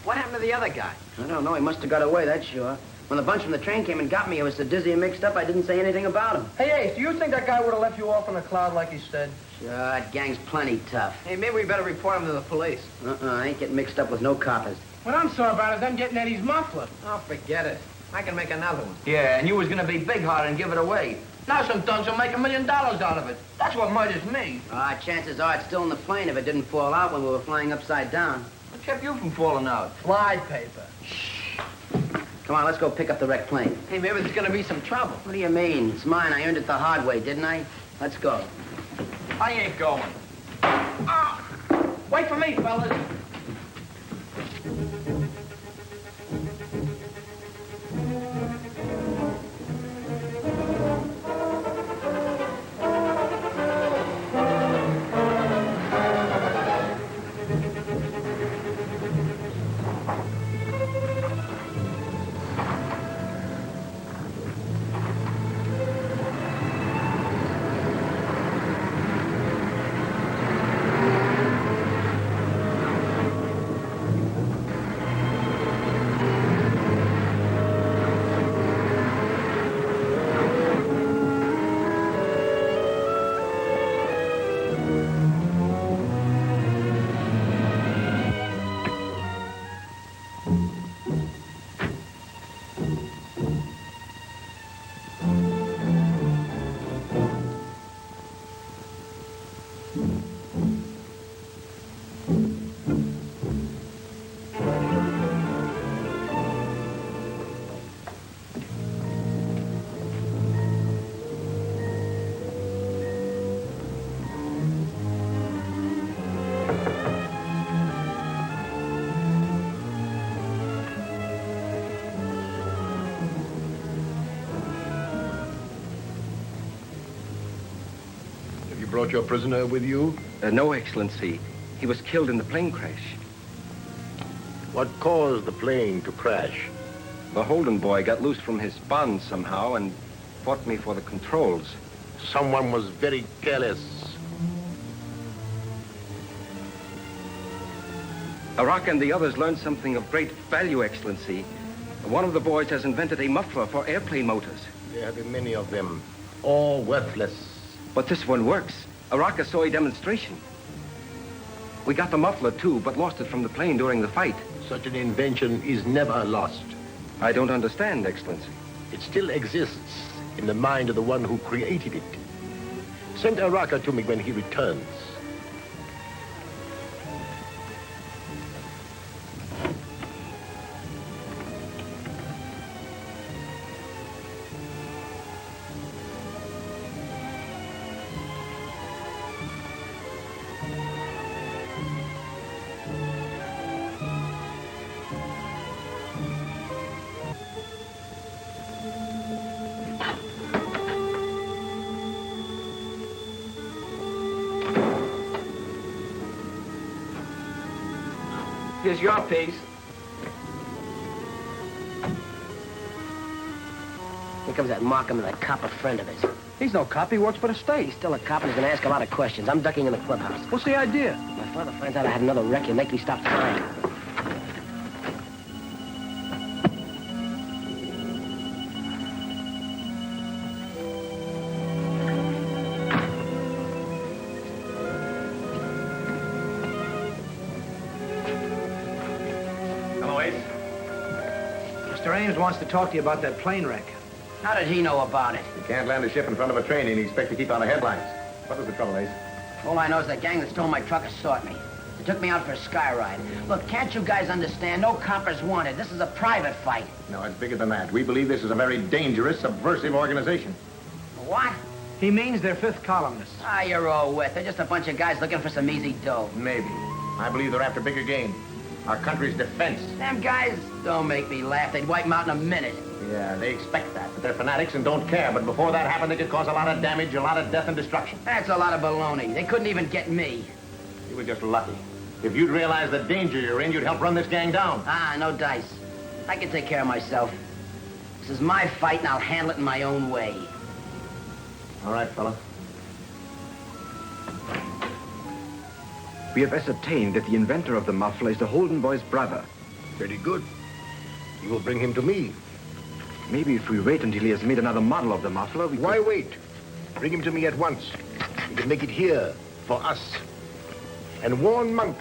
what happened to the other guy? I don't know. He must have got away, that's sure. When the bunch from the train came and got me, I was so dizzy and mixed up, I didn't say anything about him. Hey, Ace, do you think that guy would have left you off in a cloud like he said? Sure, that gang's plenty tough. Hey, maybe we better report him to the police. I ain't getting mixed up with no coppers. What I'm sore about is them getting Eddie's muffler. Oh, forget it. I can make another one. Yeah, and you was gonna be big-hearted and give it away. Now some dunce will make $1 million out of it. That's what murders me. Chances are it's still in the plane if it didn't fall out when we were flying upside down. What kept you from falling out? Slide paper. Come on, let's go pick up the wrecked plane. Hey, maybe there's gonna be some trouble. What do you mean? It's mine. I earned it the hard way, didn't I? Let's go. I ain't going. Ah! Wait for me, fellas. Brought your prisoner with you? No, Excellency. He was killed in the plane crash. What caused the plane to crash? The Holden boy got loose from his bonds somehow and fought me for the controls. Someone was very careless. Arak and the others learned something of great value, Excellency. One of the boys has invented a muffler for airplane motors. There have been many of them, all worthless. But this one works. Araka saw a demonstration. We got the muffler, too, but lost it from the plane during the fight. Such an invention is never lost. I don't understand, Excellency. It still exists in the mind of the one who created it. Send Araka to me when he returns. Here's your piece. Here comes that Markham and that cop, a friend of his. He's no cop. He works for the state. He's still a cop and he's gonna ask a lot of questions. I'm ducking in the clubhouse. What's the idea? My father finds out I had another wreck, he'll make me stop trying. Mr. Ames wants to talk to you about that plane wreck. How did he know about it? You can't land a ship in front of a train and expect to keep on the headlines. What was the trouble, Ace? All I know is the gang that stole my truck assaulted me. They took me out for a sky ride. Look, can't you guys understand? No coppers wanted. This is a private fight. No, it's bigger than that. We believe this is a very dangerous, subversive organization. What? He means they're fifth columnists. Ah, you're all wet. They're just a bunch of guys looking for some easy dough. Maybe. I believe they're after bigger game. Our country's defense. Them guys don't make me laugh. They'd wipe them out in a minute. Yeah, they expect that, but they're fanatics and don't care. But before that happened, they could cause a lot of damage, a lot of death and destruction. That's a lot of baloney. They couldn't even get me. You were just lucky. If you'd realize the danger you're in, you'd help run this gang down. Ah, no dice. I can take care of myself. This is my fight, and I'll handle it in my own way. All right, fella. We have ascertained that the inventor of the muffler is the Holden boy's brother. Very good. You will bring him to me. Maybe if we wait until he has made another model of the muffler, we Why wait? Bring him to me at once. We can make it here for us. And warn Monk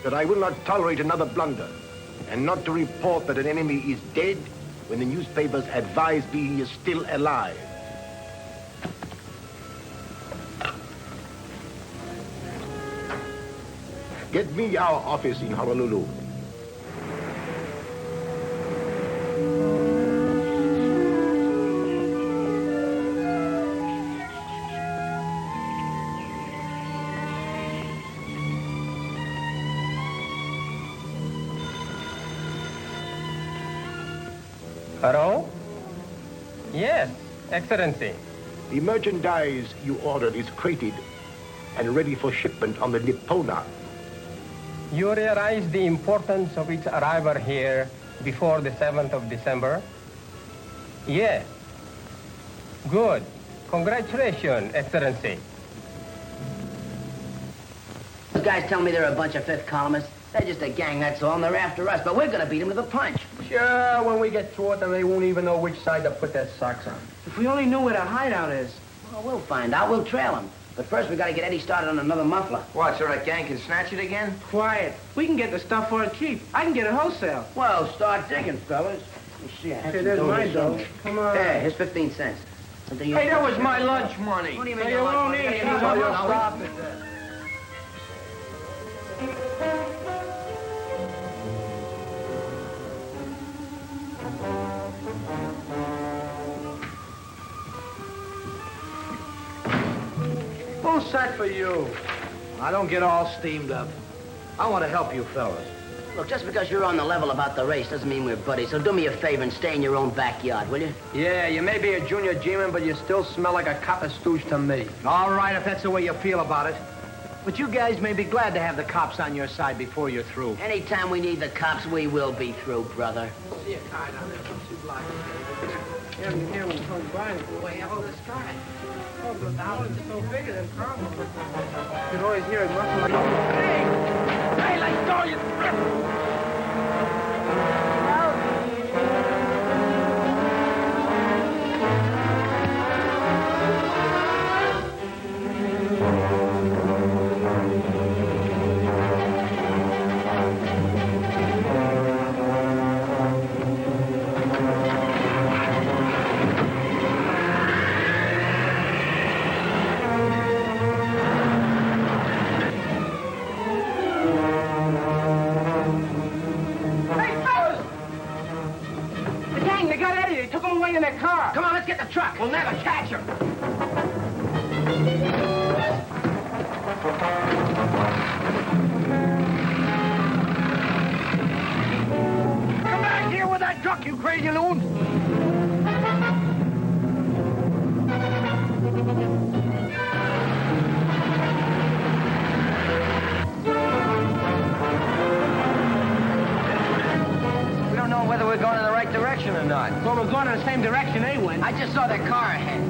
that I will not tolerate another blunder, and not to report that an enemy is dead when the newspapers advise me he is still alive. Get me our office in Honolulu. Hello? Yes, Excellency. The merchandise you ordered is crated and ready for shipment on the Nippona. You realize the importance of its arrival here before the 7th of December? Yes. Good. Congratulations, Excellency. Those guys tell me they're a bunch of fifth columnists. They're just a gang, that's all, and they're after us. But we're gonna beat them to the punch. Sure, when we get through with them, they won't even know which side to put their socks on. If we only knew where the hideout is. Well, we'll find out. We'll trail them. But first, we gotta get Eddie started on another muffler. What, so that gang can snatch it again? Quiet. We can get the stuff for it cheap. I can get it wholesale. Well, start digging, fellas. Let me see. I have Hey, some there's dough my here dough. somewhere. Come on. There, here's 15 cents. Hey, that was my lunch money. What do you mean Hey, your you lunch won't money? eat. You gotta use You all won't your stop stuff. it. Full set for you. I don't get all steamed up. I want to help you fellas. Look, just because you're on the level about the race doesn't mean we're buddies. So do me a favor and stay in your own backyard, will you? Yeah, you may be a junior G-man, but you still smell like a copper stooge to me. All right, if that's the way you feel about it. But you guys may be glad to have the cops on your side before you're through. Anytime we need the cops, we will be through, brother. See a car down there. Here when comes by, way out of the sky. Oh, but the house is so bigger than Carmel. You can always hear it muffled. Hey! Hey, let go, you... In that car. Come on, let's get the truck. We'll never catch him. Come back here with that truck, you crazy loon! We don't know whether we're going in the right direction or not. Well, we're going in the same direction they went. I just saw that car ahead.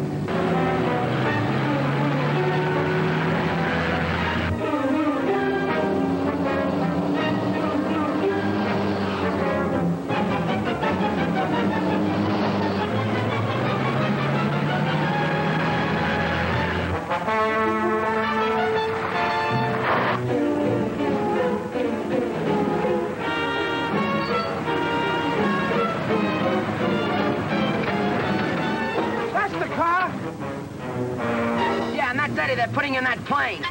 They're putting in that plane.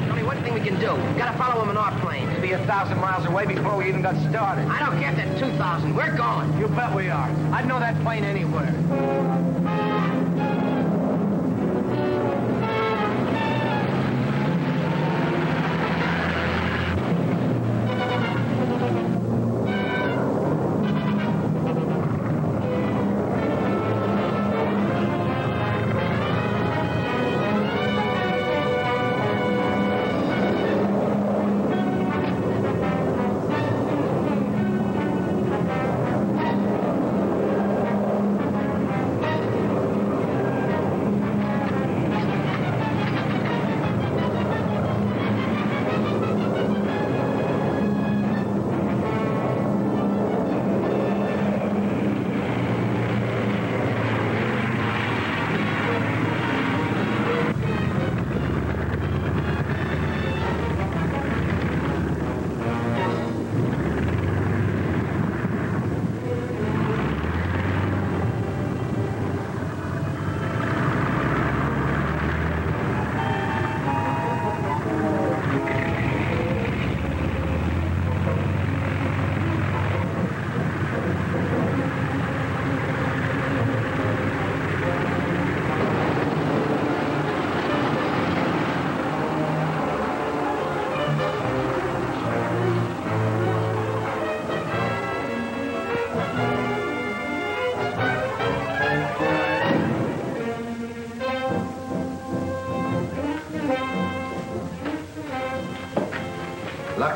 Only one thing we can do. We gotta follow them in our plane. We'll be 1,000 miles away before we even got started. I don't care if they're 2,000. We're going. You bet we are. I'd know that plane anywhere.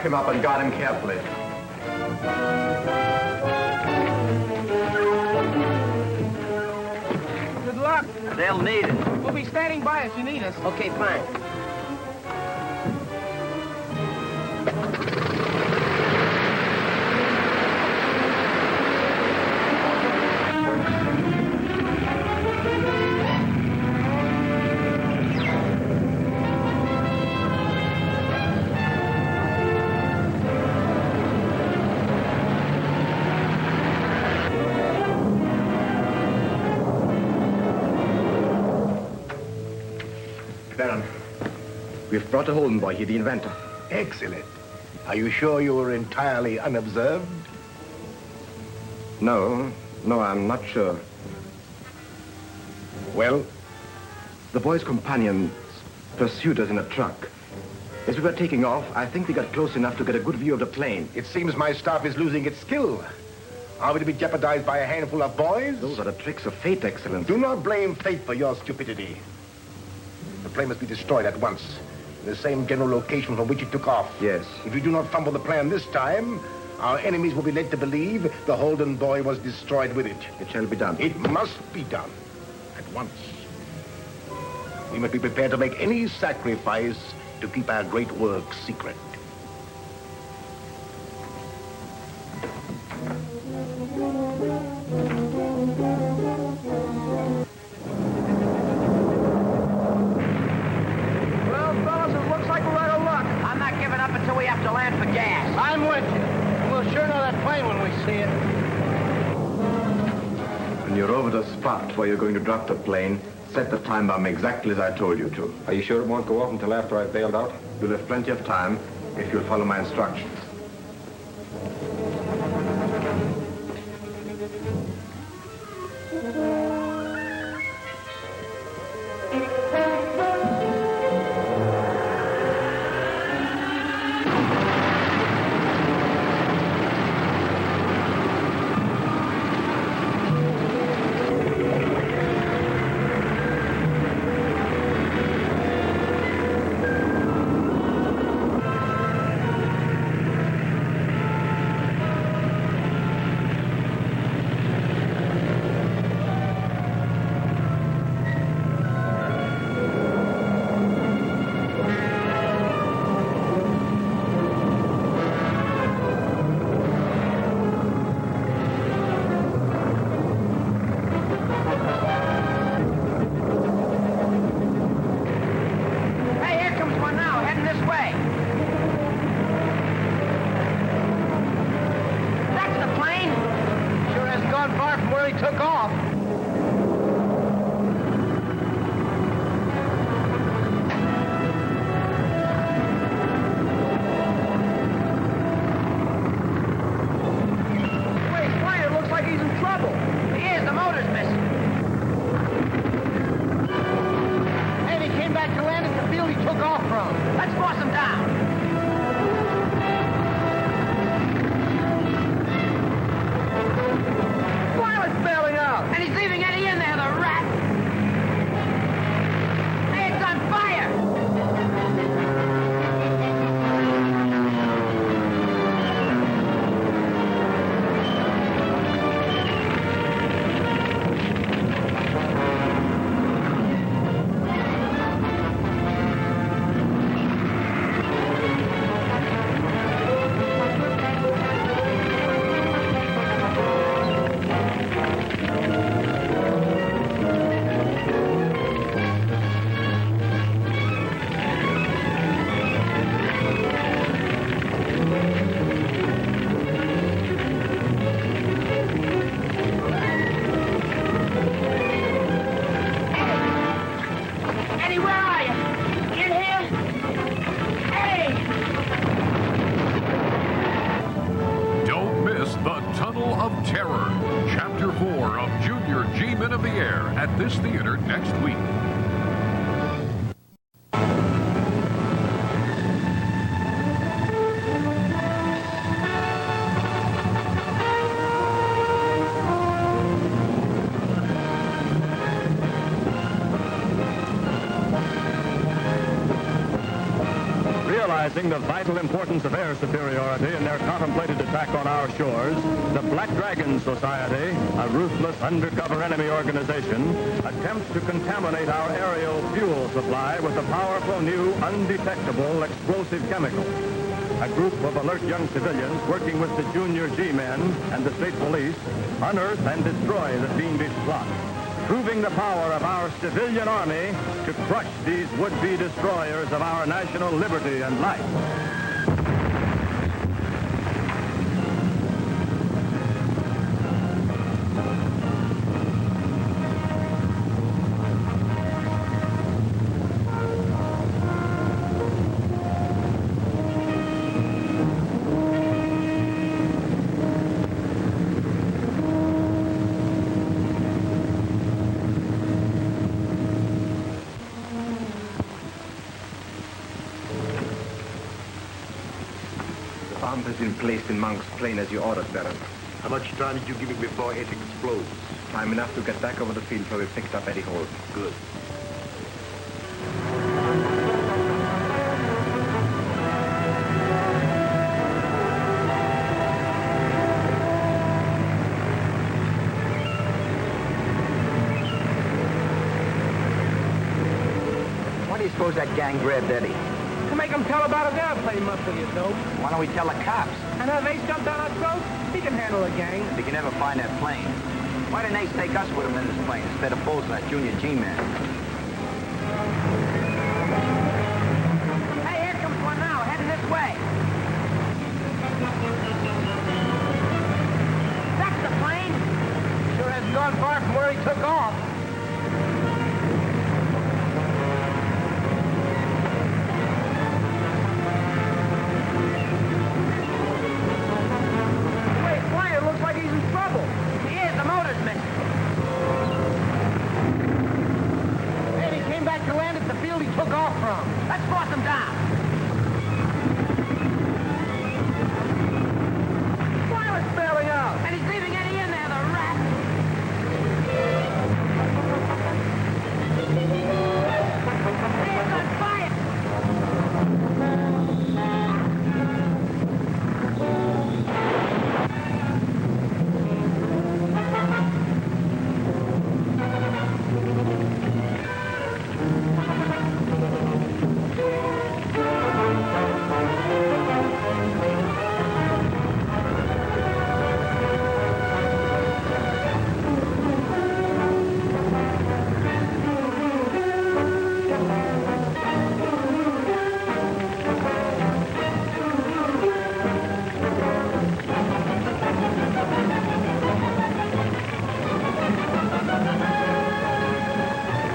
him up and guard him carefully. Good luck. They'll need it. We'll be standing by if you need us. Okay, fine. Baron, we've brought a Holden boy here, the inventor. Excellent. Are you sure you were entirely unobserved? No, I'm not sure. Well? The boy's companions pursued us in a truck. As we were taking off, I think we got close enough to get a good view of the plane. It seems my staff is losing its skill. Are we to be jeopardized by a handful of boys? Those are the tricks of fate, Excellency. Do not blame fate for your stupidity. The plane must be destroyed at once, in the same general location from which it took off. Yes. If you do not fumble the plan this time, our enemies will be led to believe the Holden boy was destroyed with it. It shall be done. It must be done. At once. We must be prepared to make any sacrifice to keep our great work secret. Well, fellas, it looks like we're out of luck. I'm not giving up until we have to land for gas. I'm with you. And we'll sure know that plane when we see it. When you're over the spot where you're going to drop the plane, set the time bomb exactly as I told you to. Are you sure it won't go off until after I've bailed out? You'll have plenty of time if you'll follow my instructions. Hey, here comes one now, heading this way. That's the plane. Sure hasn't gone far from where he took off. The way he's flying, it looks like he's in trouble. He is, the motor's missing. And he came back to land at the field he took off from. Let's force him down. Pilot's bailing out. And he's leaving Eddie in there, the rat. Hey, it's on fire. Eddie, where are you? In here? Eddie! Don't miss The Tunnel of Terror, Chapter 4 of Junior G-Men of the Air at this theater next week. Realizing the vital importance of air superiority in their contemplated attack on our shores, the Black Dragon Society, a ruthless undercover enemy organization, attempts to contaminate our aerial fuel supply with a powerful new undetectable explosive chemical. A group of alert young civilians working with the Junior G-men and the state police unearth and destroy the fiendish plot, proving the power of our civilian army to crush these would-be destroyers of our national liberty and life. The bomb has been placed in Monk's plane as you ordered, Baron. How much time did you give me before it explodes? Time enough to get back over the field where we picked up Eddie Holt. Good. Why do you suppose that gang grabbed Eddie? To make them tell about his airplane muscle, you know. Why don't we tell the cops? And have Ace jump down our throats? He can handle a gang. They can never find that plane. Why didn't Ace take us with him in his plane instead of posing that Junior G-man? Hey, here comes one now, heading this way. That's the plane. Sure hasn't gone far from where he took off. Wait, why? It looks like he's in trouble. He is, the motor's missing. And he came back to land at the field he took off from. Let's force him down. Pilot's bailing out. And he's leaving Eddie in there, the rat. He's on fire.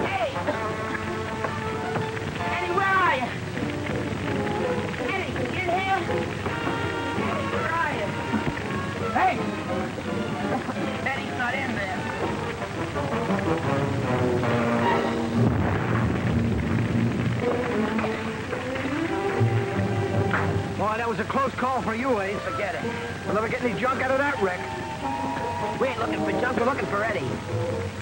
Eddie! Eddie, where are you? Eddie, you in here? Eddie, where are you? Hey! Eddie's not in there. Boy, that was a close call for you, Ace. Forget it. We'll never get any junk out of that wreck. We ain't looking for junk, we're looking for Eddie.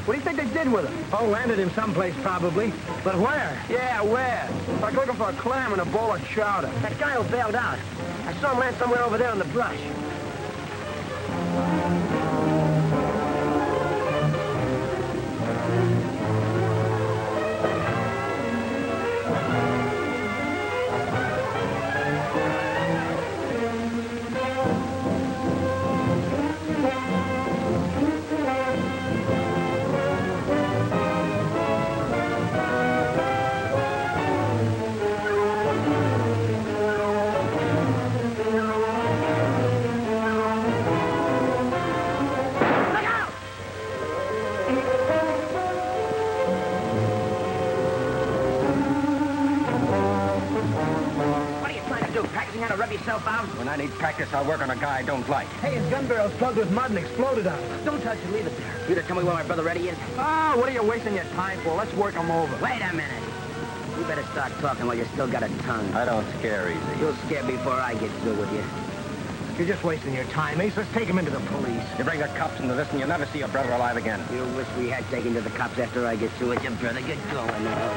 What do you think they did with him? Oh, landed him someplace, probably. But where? Yeah, where? It's like looking for a clam in a bowl of chowder. That guy who bailed out. I saw him land somewhere over there in the brush. Look out! What are you trying to do? Practicing how to rub yourself out? When I need practice, I'll work on a guy I don't like. Hey, his gun barrel's plugged with mud and exploded on it. Don't touch it, leave it there. You to tell me where my brother Eddie is? Ah, what are you wasting your time for? Let's work him over. Wait a minute. You better start talking while you still got a tongue. I don't scare easy. You'll scare before I get through with you. You're just wasting your time, Ace. Let's take him into the police. You bring the cops into this and you'll never see your brother alive again. You wish we had taken to the cops after I get through with you, brother. Get going now.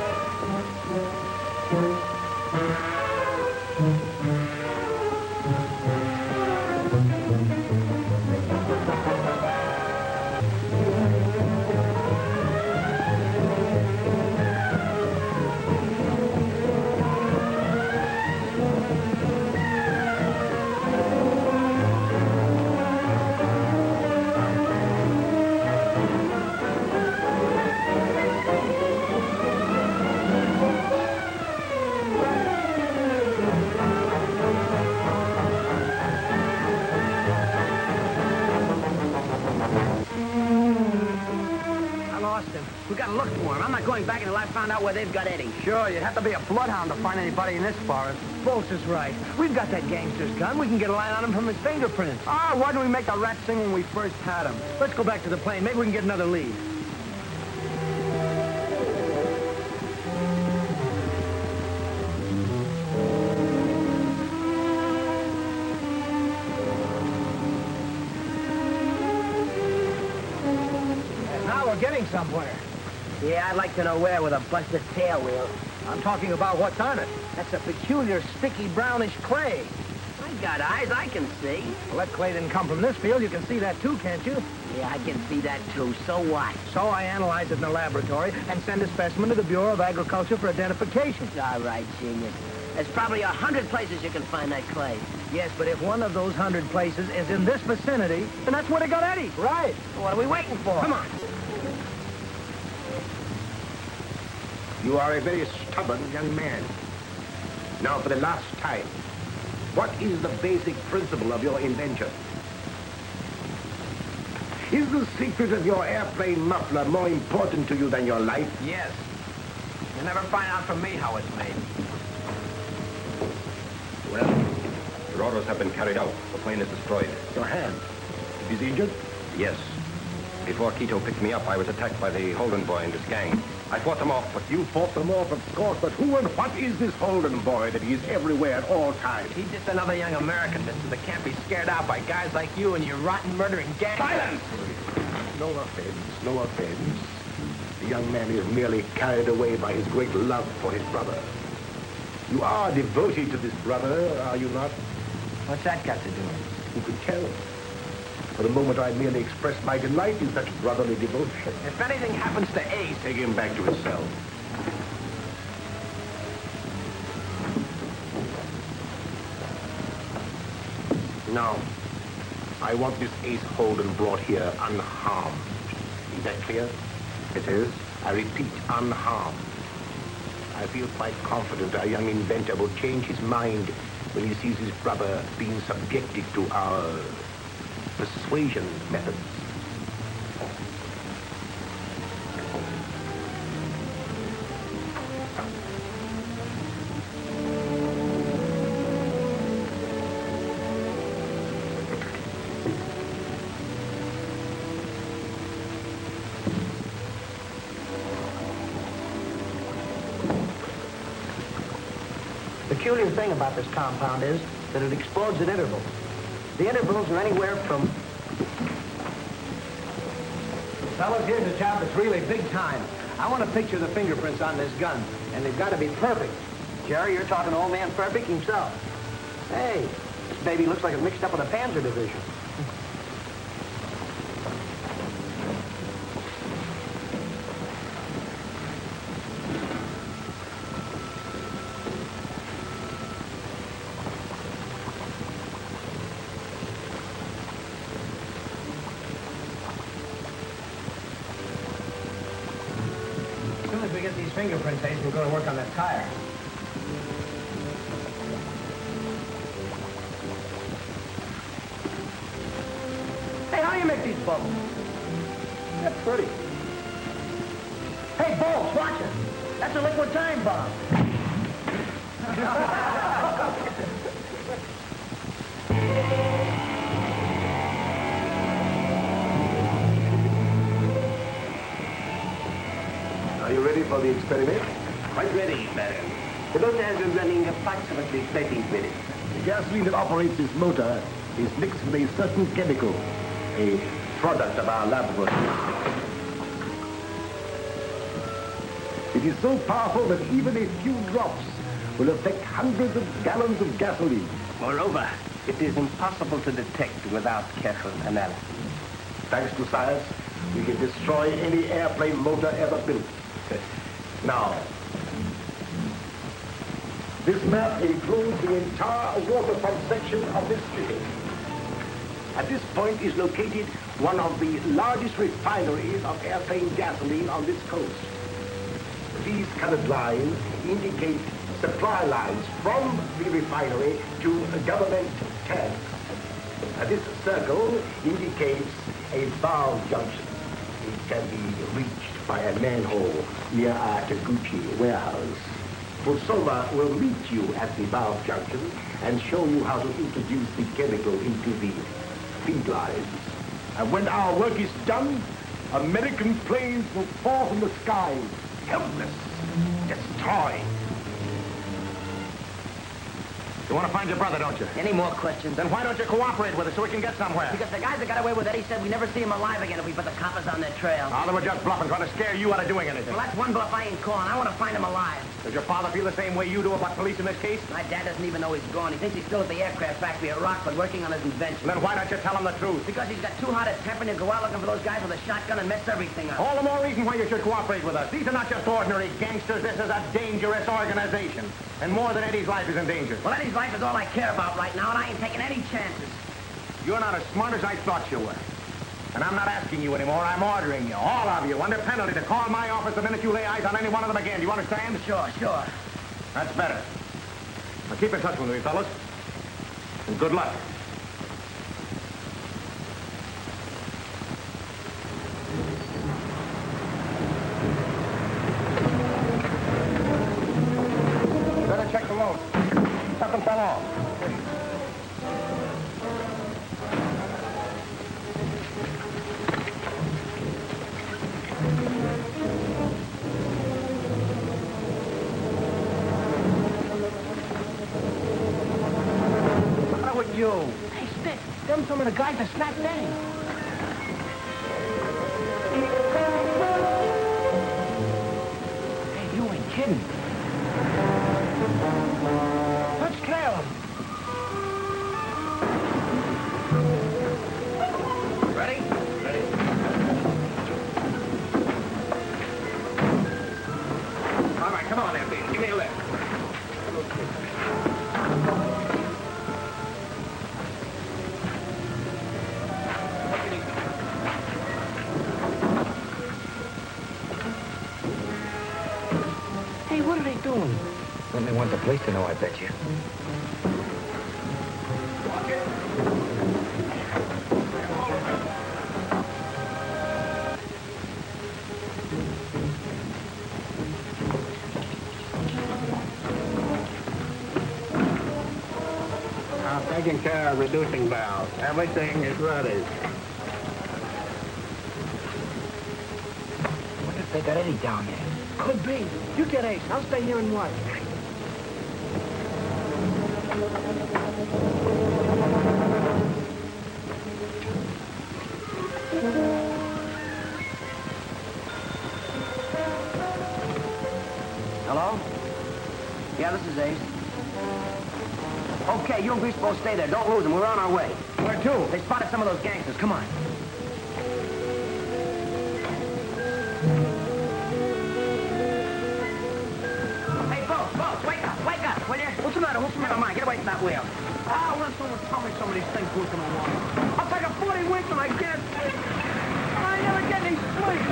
We gotta look for him. I'm not going back until I found out where they've got Eddie. Sure, you'd have to be a bloodhound to find anybody in this forest. Bolts is right. We've got that gangster's gun. We can get a line on him from his fingerprints. Ah, why didn't we make the rat sing when we first had him? Let's go back to the plane. Maybe we can get another lead. Now we're getting somewhere. Yeah, I'd like to know where with a busted tail wheel. I'm talking about what's on it. That's a peculiar, sticky, brownish clay. I got eyes, I can see. Well, that clay didn't come from this field. You can see that too, can't you? Yeah, I can see that too. So what? So I analyze it in the laboratory and send a specimen to the Bureau of Agriculture for identification. All right, genius. There's probably 100 places you can find that clay. Yes, but if one of those 100 places is in this vicinity, then that's where they got Eddie. Right. What are we waiting for? Come on. You are a very stubborn young man. Now, for the last time, what is the basic principle of your invention? Is the secret of your airplane muffler more important to you than your life? Yes. You'll never find out from me how it's made. Well, your orders have been carried out. The plane is destroyed. Your hand. Is he injured? Yes. Before Quito picked me up, I was attacked by the Holden boy and his gang. I fought them off, but You fought them off, of course, but who and what is this Holden boy that he is everywhere at all times? He's just another young American, mister, that can't be scared out by guys like you and your rotten, murdering gang. Silence! No offense, no offense. The young man is merely carried away by his great love for his brother. You are devoted to this brother, are you not? What's that got to do with it? Who could tell? For the moment, I merely expressed my delight in such brotherly devotion. If anything happens to Ace, Take him back to his cell. Now, I want this Ace Holden brought here unharmed. Is that clear? it is. I repeat, unharmed. I feel quite confident our young inventor will change his mind when he sees his brother being subjected to our persuasion methods. The peculiar thing about this compound is that it explodes at intervals. The intervals are anywhere from... Fellas, here's a job that's really big time. I want to picture the fingerprints on this gun, and they've got to be perfect. Jerry, you're talking old man perfect himself. Hey, this baby looks like it's mixed up with a Panzer division. As soon as we get these fingerprints, Ace, we're going to work on that tire. Hey, how do you make these bubbles? That's pretty. Hey, Balls, watch it. That's a liquid time bomb. Are you ready for the experiment? Quite ready, Baron. The motor has been running approximately 30 minutes. The gasoline that operates this motor is mixed with a certain chemical, a product of our laboratory. It is so powerful that even a few drops will affect hundreds of gallons of gasoline. Moreover, it is impossible to detect without careful analysis. Thanks to science, we can destroy any airplane motor ever built. Now, this map includes the entire waterfront section of this city. At this point is located one of the largest refineries of airplane gasoline on this coast. These colored lines indicate supply lines from the refinery to government tanks. This circle indicates a valve junction. It can be reached by a manhole near our Taguchi warehouse. Fusoma will meet you at the valve junction and show you how to introduce the chemical into the feed lines. And when our work is done, American planes will fall from the skies, helpless, destroyed. You want to find your brother, don't you? Any more questions? Then why don't you cooperate with us so we can get somewhere? Because the guys that got away with Eddie said we never see him alive again if we put the coppers on their trail. Oh, they were just bluffing, trying to scare you out of doing anything. Well, that's one bluff I ain't calling. I want to find him alive. Does your father feel the same way you do about police in this case? My dad doesn't even know he's gone. He thinks he's still at the aircraft factory at Rockford working on his invention. Then why don't you tell him the truth? Because he's got too hot a temper and he'll go out looking for those guys with a shotgun and mess everything up. All the more reason why you should cooperate with us. These are not just ordinary gangsters. This is a dangerous organization. And more than Eddie's life is in danger. Well, Eddie's life is all I care about right now, and I ain't taking any chances. You're not as smart as I thought you were. And I'm not asking you anymore. I'm ordering you, all of you, under penalty, to call my office the minute you lay eyes on any one of them again. Do you understand? Sure. That's better. Now keep in touch with me, fellas. And good luck. Better check the load. Something fell off. How would you? Hey, Stick, them some of the guys that snapped Eddie. Hey, you ain't kidding. Let's trail him. Ready? All right, come on there, Pete. Give me a lift. Hey, what are they doing? Don't they want the police to know, I bet you. I'm taking care of reducing valves. Everything is ready. What if they got Eddie down there? Could be. You get Ace. I'll stay here and watch. Hello? Yeah, this is Ace. Okay, you and Grease both stay there. Don't lose them. We're on our way. Where to? They spotted some of those gangsters. Come on. Hey, folks, wake up, will you? What's the matter? Never mind, get away from that wheel. Ah, when someone tell me some of these things working along. I'll take a 40 winks and I can't sleep. I never get any sleep.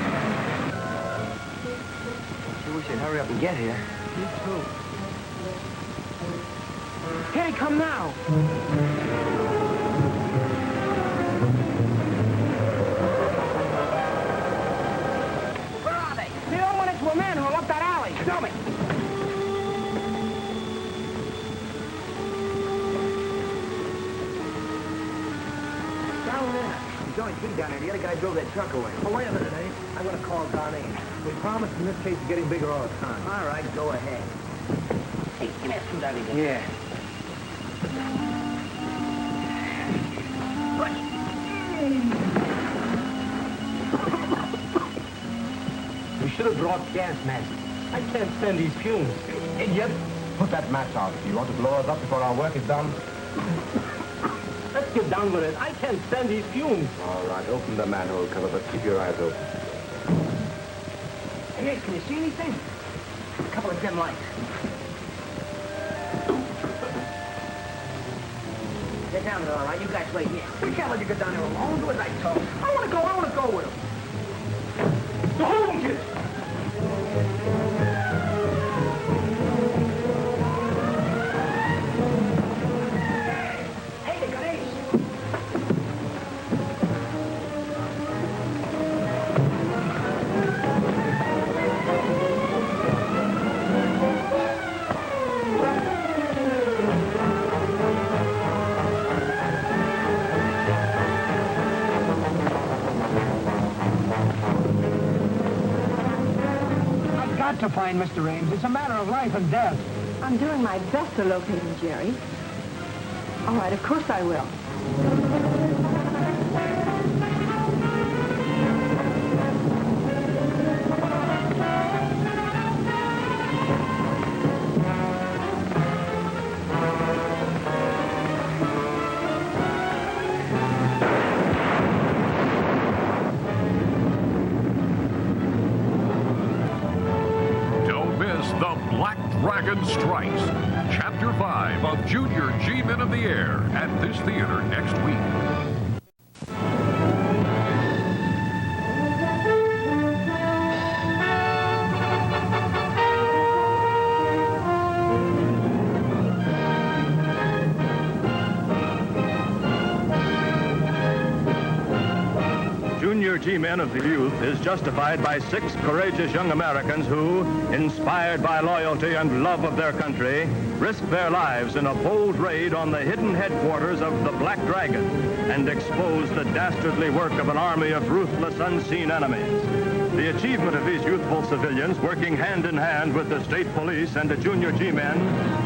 Sure wish you'd hurry up and get here. Me too. Here they come now. Where are they? They all went into a manhole up that alley. Show me. Down there. There's only three down there. The other guy drove that truck away. Oh, wait a minute, Ace. I'm going to call Darlene. We promised in this case is getting bigger all the time. All right, go ahead. Hey, give me a screwdriver again. Yeah. We should have brought gas masks. I can't stand these fumes. Idiot! Put that match out. You want to blow us up before our work is done? Let's get down with it. I can't stand these fumes. All right, open the manhole cover, but keep your eyes open. Hey, Ace, can you see anything? A couple of dim lights. Get down there, all right? You guys wait here. We can't let you get down there alone. Do as I told. I want to go with him. Hold him, kid! Hey, they got Ace. got to find Mr. Ames. It's a matter of life and death. I'm doing my best to locate him, Jerry. All right, of course I will. The Black Dragon Strikes, Chapter 5 of Junior G-Men of the Air at this theater next week. Junior G-Men of the Youth is justified by 6 courageous young Americans who, inspired by loyalty and love of their country, risked their lives in a bold raid on the hidden headquarters of the Black Dragon and exposed the dastardly work of an army of ruthless, unseen enemies. The achievement of these youthful civilians, working hand in hand with the state police and the Junior G-Men,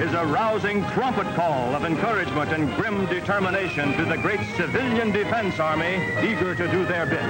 is a rousing trumpet call of encouragement and grim determination to the great civilian defense army eager to do their bit.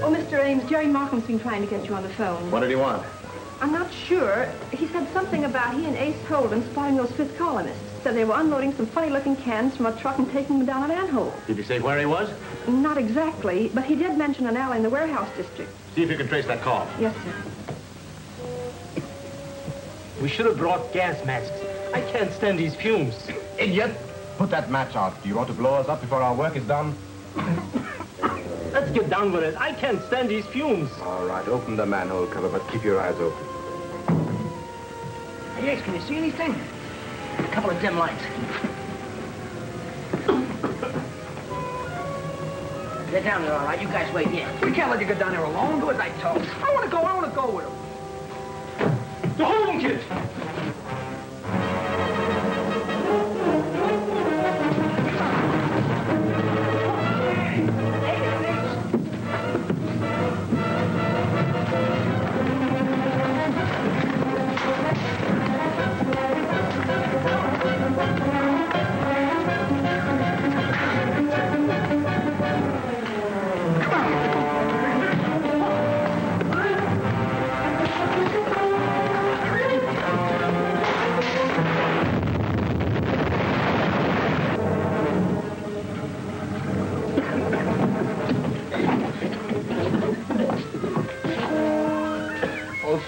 Oh, Mr. Ames, Jerry Markham's been trying to get you on the phone. What did he want? I'm not sure. He said something about he and Ace Holden spotting those 5th colonists. Said they were unloading some funny-looking cans from a truck and taking them down a manhole. Did he say where he was? Not exactly, but he did mention an alley in the warehouse district. See if you can trace that call. Yes, sir. We should have brought gas masks. I can't stand these fumes. Idiot! Put that match out. Do you want to blow us up before our work is done? Let's get down with it. I can't stand these fumes. All right, open the manhole cover, but keep your eyes open. Hey, Ace, can you see anything? A couple of dim lights. They're down there, all right. You guys wait here. We can't let you go down there alone. Do as I told. I want to go with him. The Holden kid!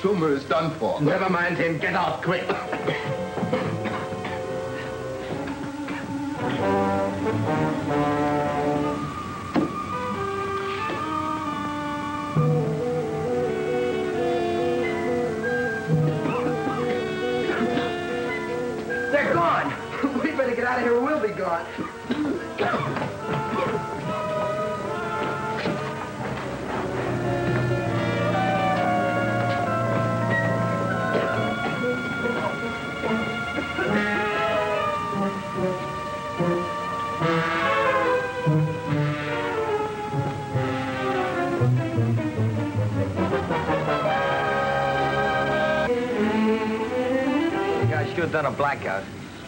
Sumer is done for. Never mind him. Get out, quick. They're gone. We better get out of here or we'll be gone. Should have done a blackout.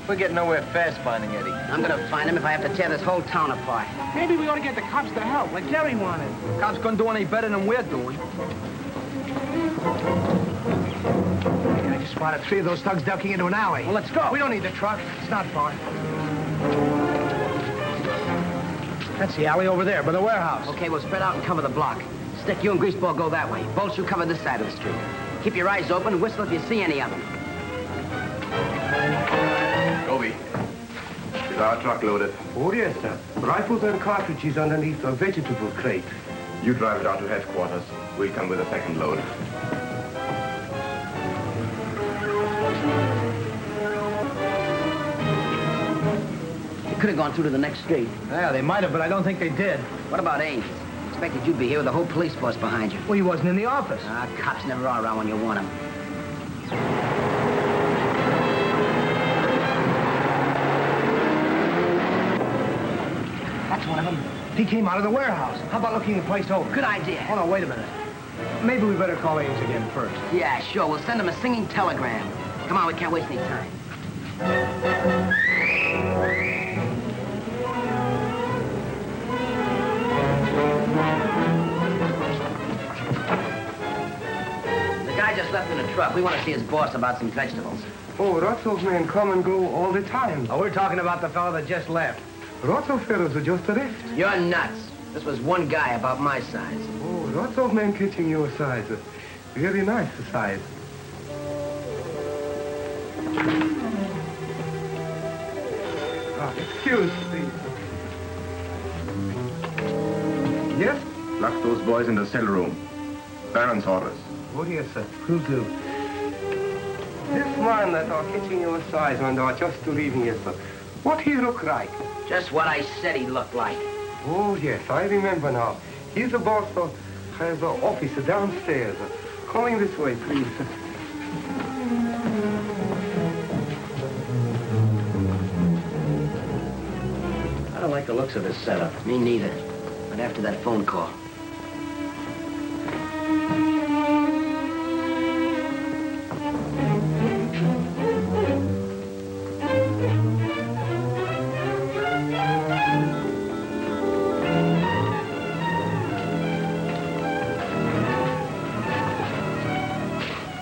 We're getting nowhere fast finding Eddie. I'm gonna find him if I have to tear this whole town apart. Maybe we ought to get the cops to help, like Jerry wanted. Cops couldn't do any better than we're doing. I just spotted 3 of those thugs ducking into an alley. Well, let's go. We don't need the truck. It's not far. That's the alley over there, by the warehouse. Okay, we'll spread out and cover the block. Stick, you and Greaseball go that way. Bolts, you cover this side of the street. Keep your eyes open and whistle if you see any of them. Gobi, is our truck loaded? Oh, yes, sir. Rifles and cartridges underneath a vegetable crate. You drive it out to headquarters. We'll come with a second load. could have gone through to the next street. Yeah, they might have, but I don't think they did. What about Ames? Expected you'd be here with the whole police force behind you. Well, he wasn't in the office. Cops never are around when you want them. That's one of them. He came out of the warehouse. How about looking the place over? Good idea. Hold on, wait a minute. Maybe we better call Ames again first. Yeah, sure. We'll send him a singing telegram. Come on, we can't waste any time. The guy just left in a truck. We want to see his boss about some vegetables. Oh, Rotzov's men come and go all the time. Oh, we're talking about the fellow that just left. Rotzov fellows are just left. You're nuts. This was one guy about my size. Oh, Rotzov men catching your size. Very nice size. Excuse me. Yes? Lock those boys in the cell room. Baron's orders. Oh, yes, sir. Will do. This man that are catching your size when they are just leaving you, sir. What he look like? Just what I said he looked like. Oh, yes, I remember now. He's the boss of has an office downstairs. Coming this way, please. I don't like the looks of this setup. Me neither. But after that phone call.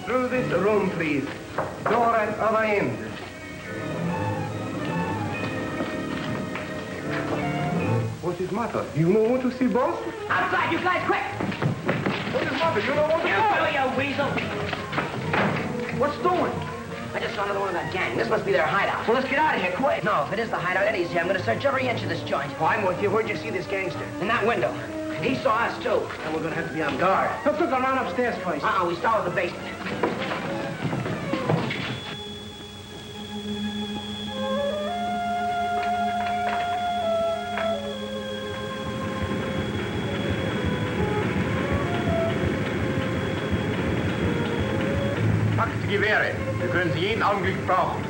Through this room, please. Door at other end. What is matter? You know what to see, boss? Outside, you guys, quick! What is matter? You know what to You weasel! What's doing? I just saw another one of that gang. This must be their hideout. Well, let's get out of here, quick. No, if it is the hideout, Eddie's here. I'm going to search every inch of this joint. Oh, I'm with you. Where'd you see this gangster? In that window. He saw us, too. And we're going to have to be on guard. Let's look around upstairs first. We start with the basement. Packt Gewehre. Wir können sie jeden Augenblick brauchen.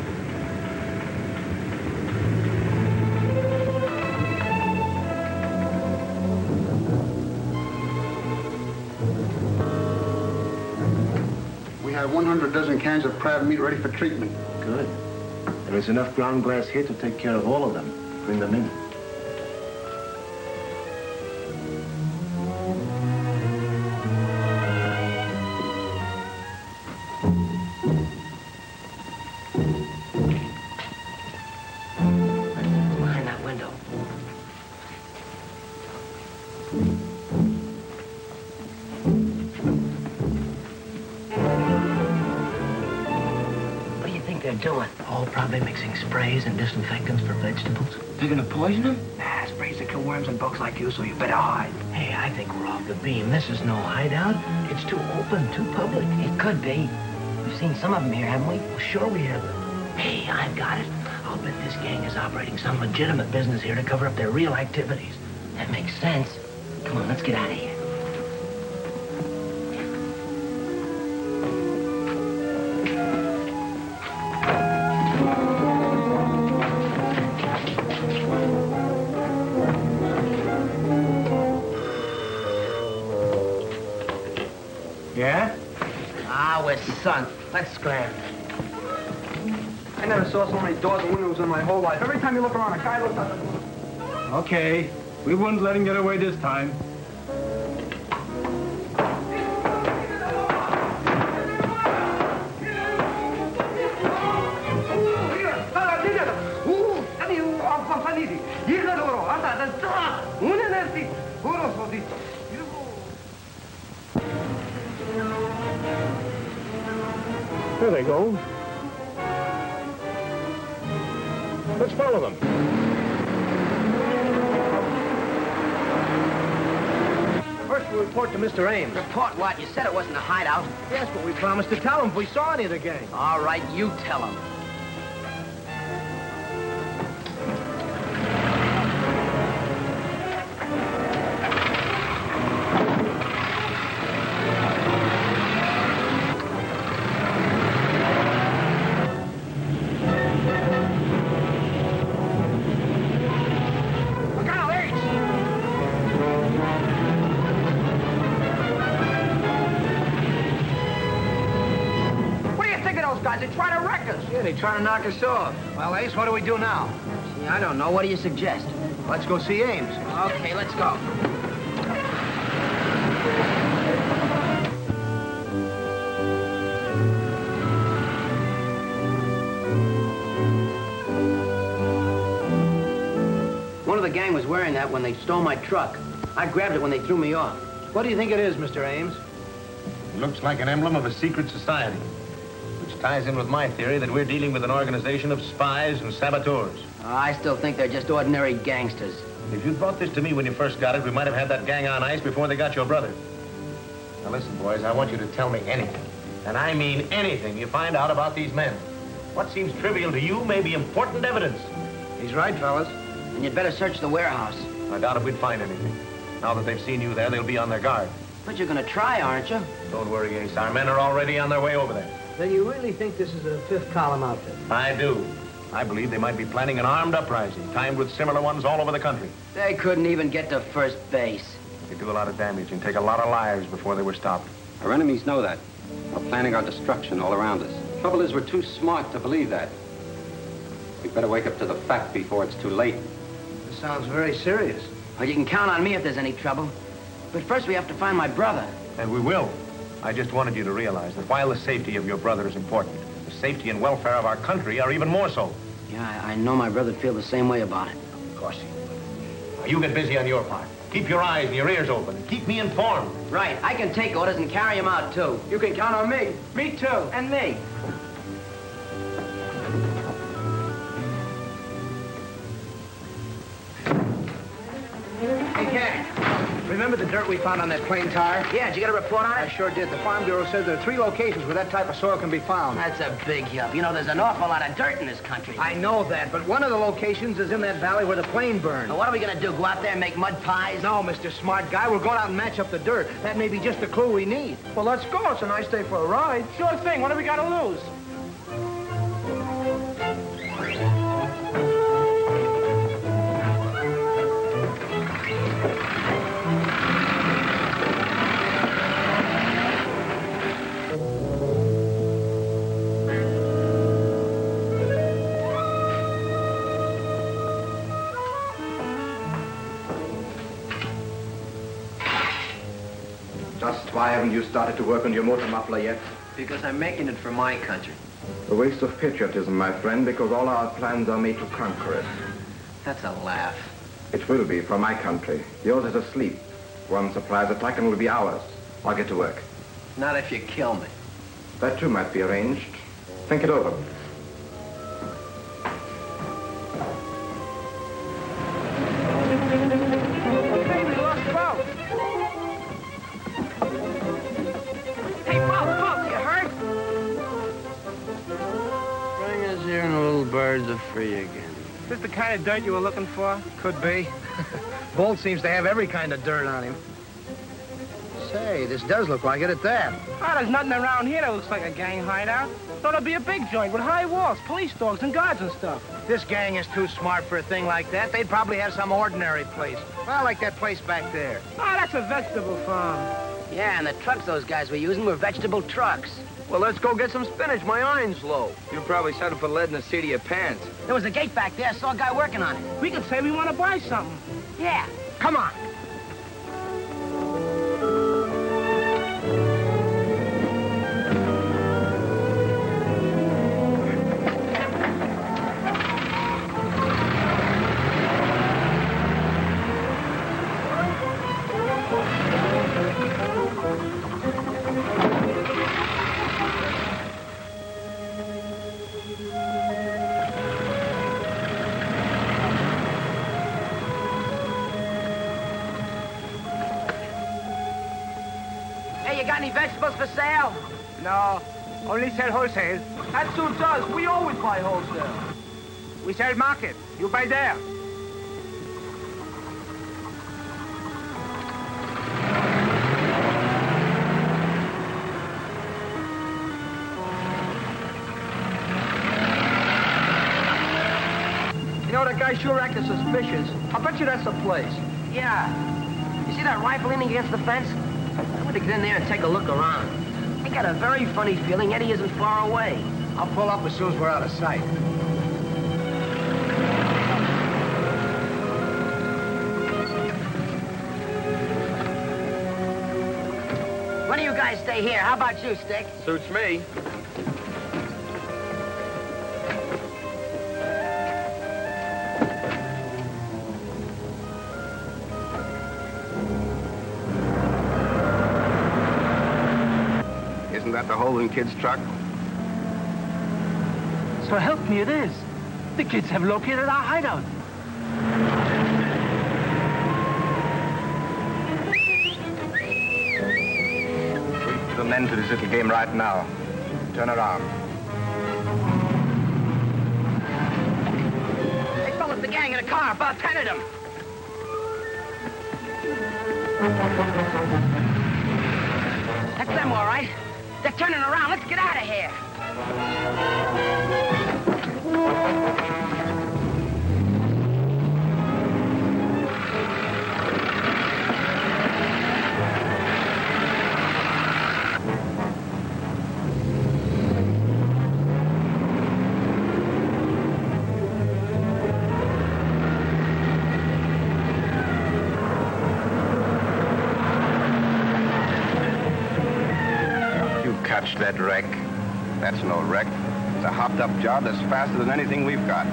We have 100 dozen cans of crab meat ready for treatment. Good. There is enough ground glass here to take care of all of them. Bring them in. Behind that window. What do you think they're doing? Oh, probably mixing sprays and disinfectants for vegetables. They're going to poison them? Nah, sprays that kill worms and bugs like you, so you better hide. Hey, I think we're off the beam. This is no hideout. It's too open, too public. It could be. We've seen some of them here, haven't we? Well, sure we have. Hey, I've got it. I'll bet this gang is operating some legitimate business here to cover up their real activities. That makes sense. Come on, let's get out of here. Yeah? We're sunk. Let's scram. I never saw so many doors and windows in my whole life. Every time you look around, a guy looks up. Okay. We wouldn't let him get away this time. There they go. Let's follow them. First, we'll report to Mr. Ames. Report what? You said it wasn't a hideout. Yes, but we promised to tell him if we saw any of the gang. All right, you tell him. guys. They try to wreck us. Yeah, they try to knock us off. Well, Ace, what do we do now? See, I don't know. What do you suggest? Let's go see Ames. Okay, let's go. One of the gang was wearing that when they stole my truck. I grabbed it when they threw me off. What do you think it is, Mr. Ames? It looks like an emblem of a secret society, which ties in with my theory that we're dealing with an organization of spies and saboteurs. I still think they're just ordinary gangsters. If you'd brought this to me when you first got it, we might have had that gang on ice before they got your brother. Now listen, boys, I want you to tell me anything, and I mean anything you find out about these men. What seems trivial to you may be important evidence. He's right, fellas. And you'd better search the warehouse. I doubt if we'd find anything. Now that they've seen you there, they'll be on their guard. But you're gonna try, aren't you? Don't worry, Ace. Our men are already on their way over there. Then you really think this is a fifth column outfit? I do. I believe they might be planning an armed uprising, timed with similar ones all over the country. They couldn't even get to first base. They do a lot of damage and take a lot of lives before they were stopped. Our enemies know that. They're planning our destruction all around us. Trouble is, we're too smart to believe that. We'd better wake up to the fact before it's too late. This sounds very serious. Well, you can count on me if there's any trouble. But first we have to find my brother. And we will. I just wanted you to realize that while the safety of your brother is important, the safety and welfare of our country are even more so. Yeah, I know my brother'd feel the same way about it. Of course he would. Now, you get busy on your part. Keep your eyes and your ears open and keep me informed. Right. I can take orders and carry them out, too. You can count on me. Me, too. And me. Hey, Ken. Remember the dirt we found on that plane tire? Yeah, did you get a report on it? I sure did. The Farm Bureau says there are 3 locations where that type of soil can be found. That's a big help. You know, there's an awful lot of dirt in this country. I know that, but one of the locations is in that valley where the plane burned. Now, what are we gonna do, go out there and make mud pies? No, Mr. Smart Guy, we're going out and match up the dirt. That may be just the clue we need. Well, let's go. It's a nice day for a ride. Sure thing. What do we got to lose? Just why haven't you started to work on your motor muffler yet? Because I'm making it for my country. A waste of patriotism, my friend, because all our plans are made to conquer it. That's a laugh. It will be for my country. Yours is asleep. One surprise attack and it will be ours. I'll get to work. Not if you kill me. That too might be arranged. Think it over. Hey, we lost Bo. Hey, Bo, you hurt? Bring us here and the little birds are free again. Is this the kind of dirt you were looking for? Could be. Bolt seems to have every kind of dirt on him. Say, this does look like it at that. Oh, there's nothing around here that looks like a gang hideout. Thought it'd be a big joint with high walls, police dogs, and guards and stuff. This gang is too smart for a thing like that. They'd probably have some ordinary place. Well, like that place back there. Oh, that's a vegetable farm. Yeah, and the trucks those guys were using were vegetable trucks. Well, let's go get some spinach. My iron's low. You probably set up for lead in the seat of your pants. There was a gate back there. I saw a guy working on it. We could say we want to buy something. Yeah. Come on. Hey, you got any vegetables for sale? No, only sell wholesale. That suits us. We always buy wholesale. We sell market. You buy there. You know, that guy sure acted suspicious. I bet you that's the place. Yeah. You see that rifle leaning against the fence? I want to get in there and take a look around. I got a very funny feeling Eddie isn't far away. I'll pull up as soon as we're out of sight. One of you guys stay here. How about you, Stick? Suits me. Isn't that the Holden kids' truck? So help me, it is. The kids have located our hideout. We'll put an end to this little game right now. Turn around. Hey, fellas, the gang in a car. About 10 of them. That's them, all right. They're turning around. Let's get out of here. Catch that wreck. That's no wreck. It's a hopped-up job that's faster than anything we've got.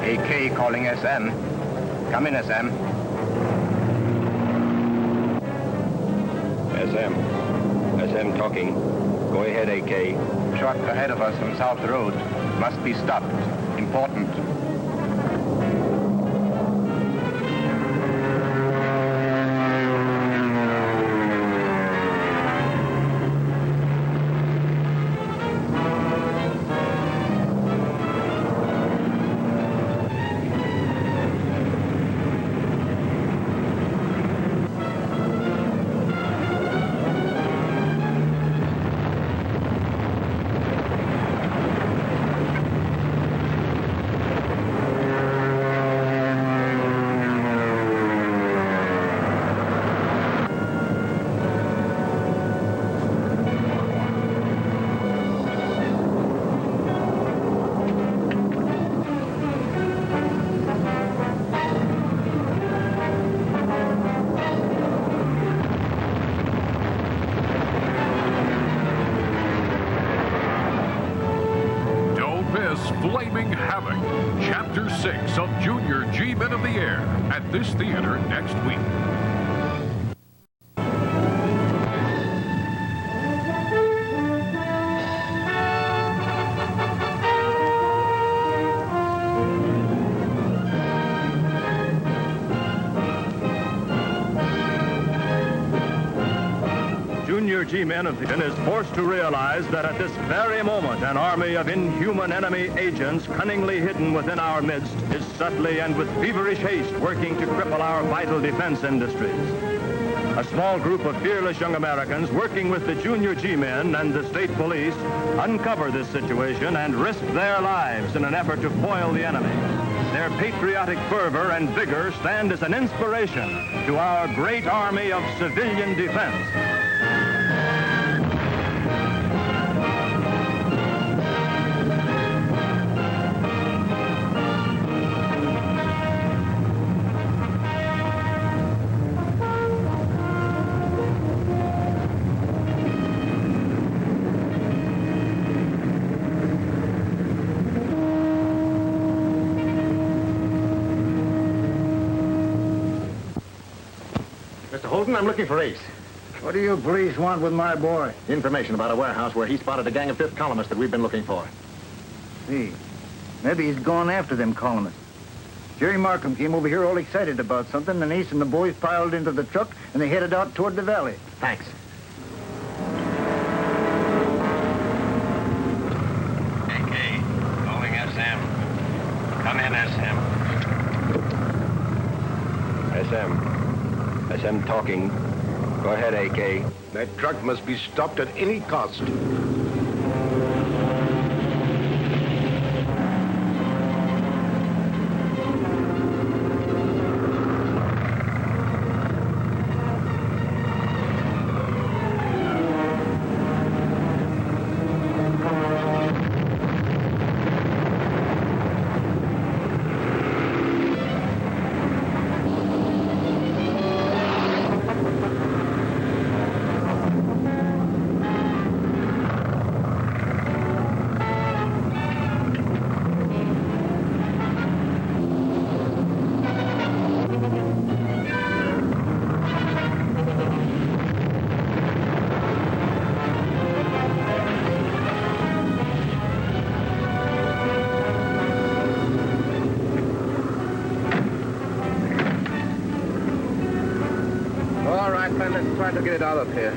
AK calling SM. Come in, SM. SM talking. Go ahead, AK. Truck ahead of us on South Road. Must be stopped. Important. Flaming Havoc, Chapter 6 of Junior G-Men of the Air, at this theater next week. Junior G-Men of the Air is forced to realize that at this very moment, an army of inhuman enemy agents cunningly hidden within our midst is subtly and with feverish haste working to cripple our vital defense industries. A small group of fearless young Americans working with the Junior G-Men and the state police uncover this situation and risk their lives in an effort to foil the enemy. Their patriotic fervor and vigor stand as an inspiration to our great army of civilian defense. Mr. Holden, I'm looking for Ace. What do you police want with my boy? Information about a warehouse where he spotted a gang of fifth columnists that we've been looking for. See, maybe he's gone after them columnists. Jerry Markham came over here all excited about something, and Ace and the boys piled into the truck, and they headed out toward the valley. Thanks. AK, calling SM. Come in, SM. SM talking. Go ahead, AK. That truck must be stopped at any cost. try to get it out of here.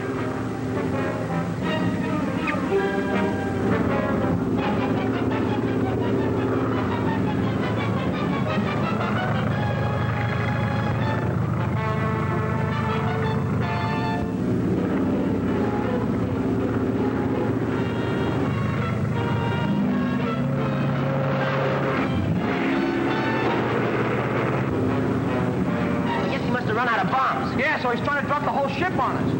Yeah, so he's trying to drop the whole ship on us.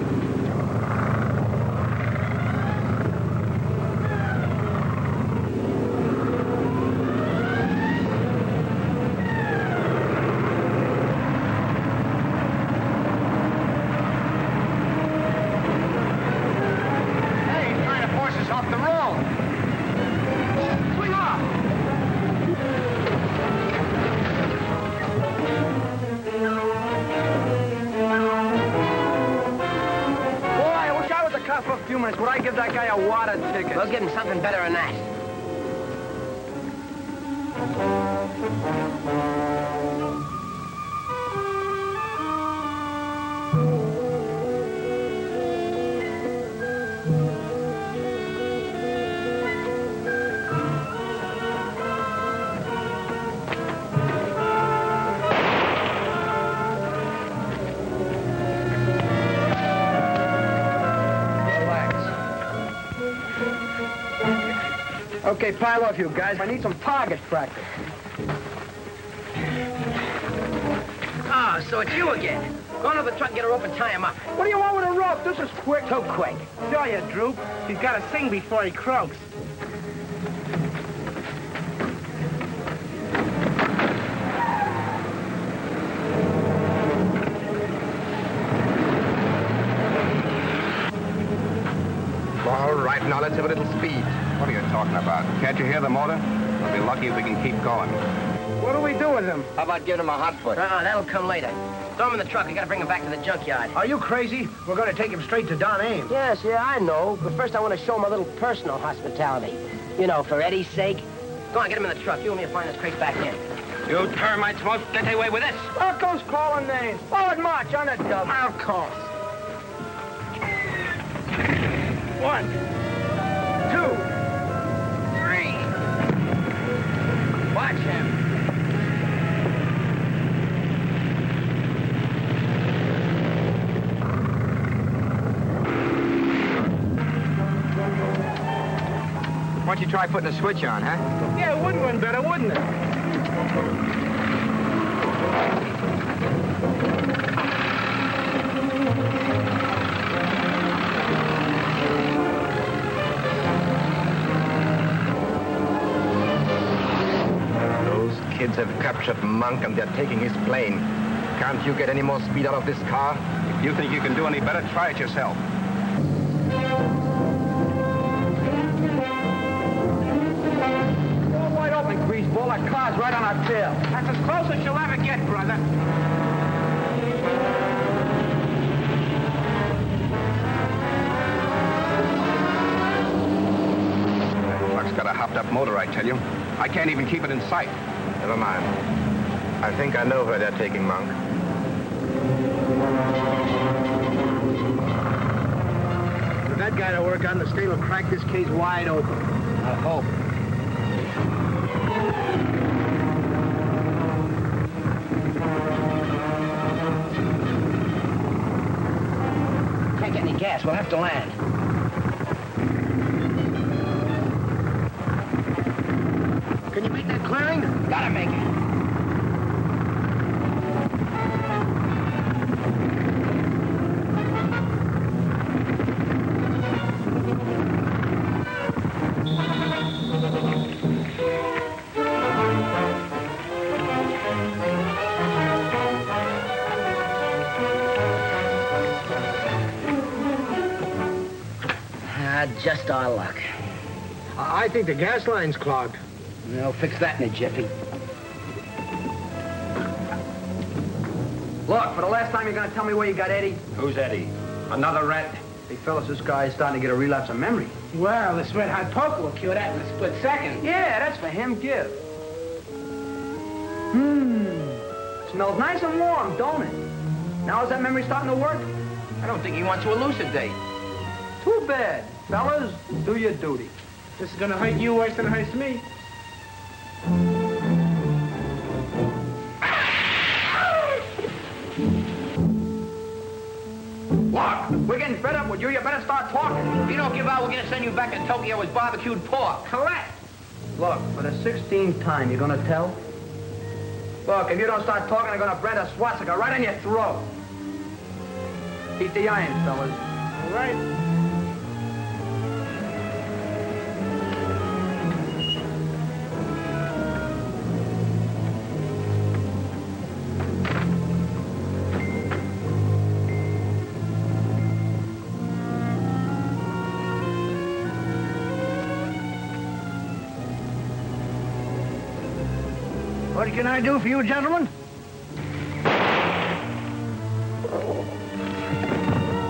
Hey, he's trying to force us off the road. Swing off. For a few minutes, would I give that guy a water ticket? We'll give him something better than that. Okay, pile off, you guys. I need some target practice. Ah, so it's you again. Go into the truck and get a rope and tie him up. What do you want with a rope? This is quick. Too quick. Sure you, Droop. He's got to sing before he croaks. All right, now let's have a little speed. What are you talking about? Can't you hear the motor? We'll be lucky if we can keep going. What do we do with him? How about giving him a hot foot? That'll come later. Throw him in the truck. We gotta bring him back to the junkyard. Are you crazy? We're going to take him straight to Don Ames. Yes, yeah, I know. But first I want to show him a little personal hospitality. You know, for Eddie's sake. Go on, get him in the truck. You and me will find this crate back in. You termites won't get away with this. What goes calling names? Forward march on the dub. Of course. 1, 2, 3. Watch him. Why don't you try putting a switch on, huh? Yeah, it would run better, wouldn't it? Those kids have captured Monk and they're taking his plane. Can't you get any more speed out of this car? If you think you can do any better, try it yourself. All wide open, greaseball. That car's right on our tail. That's as close as you'll ever get, brother. Truck's got a hopped-up motor, I tell you. I can't even keep it in sight. Never mind. I think I know where they're taking Monk. With that guy to work on, the state will crack this case wide open. I hope. Can't get any gas. We'll have to land. Can you make that clearing? Gotta make it. Just our luck. I think the gas line's clogged. They'll fix that in a jiffy. Look, for the last time, you're going to tell me where you got Eddie? Who's Eddie? Another rat? Hey, fellas, this guy is starting to get a relapse of memory. Well, this red-hot poker will cure that in a split second. Yeah, that's for him. Give. Smells nice and warm, don't it? Now is that memory starting to work? I don't think he wants to elucidate. Too bad. Fellas, do your duty. This is gonna hurt you worse than it hurts me. What? We're getting fed up with you. You better start talking. If you don't give out, we're gonna send you back to Tokyo with barbecued pork. Correct. Look, for the 16th time, you're gonna tell? Look, if you don't start talking, I'm gonna brand a swastika right on your throat. Keep the iron, fellas. All right. What can I do for you, gentlemen?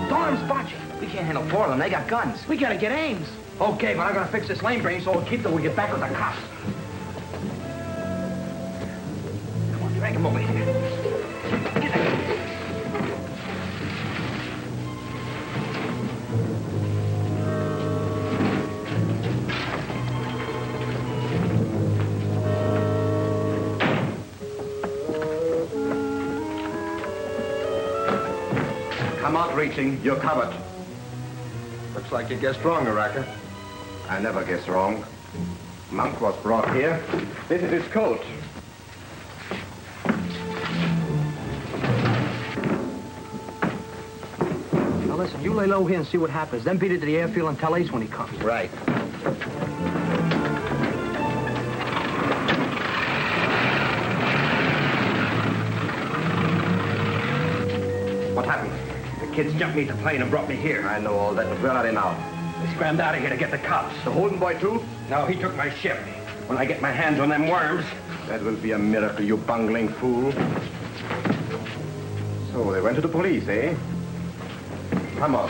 Don't let them spot you. We can't handle 4 of them. They got guns. We gotta get Ames. Okay, but I'm gonna fix this lane brain so we'll keep them when we get back with the cops. Come on, drag him over here. Get that. Come out reaching. You're covered. Looks like you guessed wrong, Araka. I never guess wrong. Monk was brought here. This is his coat. Now listen, you lay low here and see what happens. Then beat it to the airfield and tell Ace when he comes. Right. What happened? The kids jumped me at the plane and brought me here. I know all that, but where are they now? They scrammed out of here to get the cops. The Holden boy, too? No, he took my ship. When I get my hands on them worms... That will be a miracle, you bungling fool. So they went to the police, eh? Come on.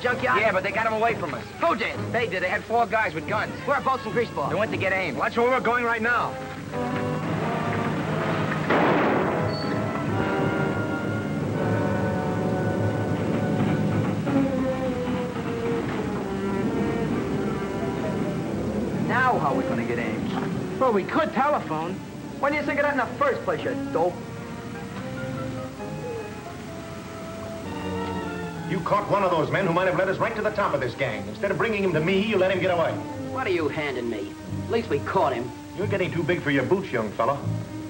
Junkyard? Yeah, but they got him away from us. Who did? They did. They had 4 guys with guns. Where are boats and greaseballs? They went to get Ames. Well, that's where we're going right now. Now how are we going to get Ames? Well, we could telephone. When do you think of that in the first place, you dope? You caught one of those men who might have led us right to the top of this gang. Instead of bringing him to me, you let him get away. What are you handing me? At least we caught him. You're getting too big for your boots, young fella.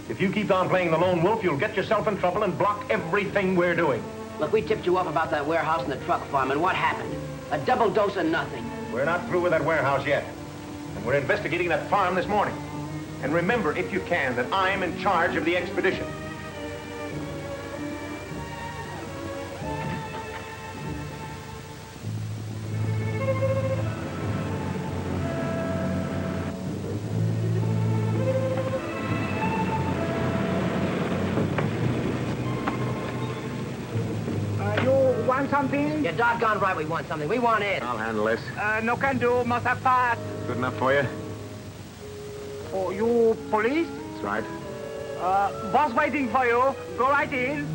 If you keep on playing the lone wolf, you'll get yourself in trouble and block everything we're doing. Look, we tipped you off about that warehouse and the truck farm, and what happened? A double dose of nothing. We're not through with that warehouse yet. And we're investigating that farm this morning. And remember, if you can, that I'm in charge of the expedition. You want something? You're doggone right we want something. We want it. I'll handle this. No can do. Must have pass. Good enough for you? Oh, you police? That's right. Boss waiting for you. Go right in.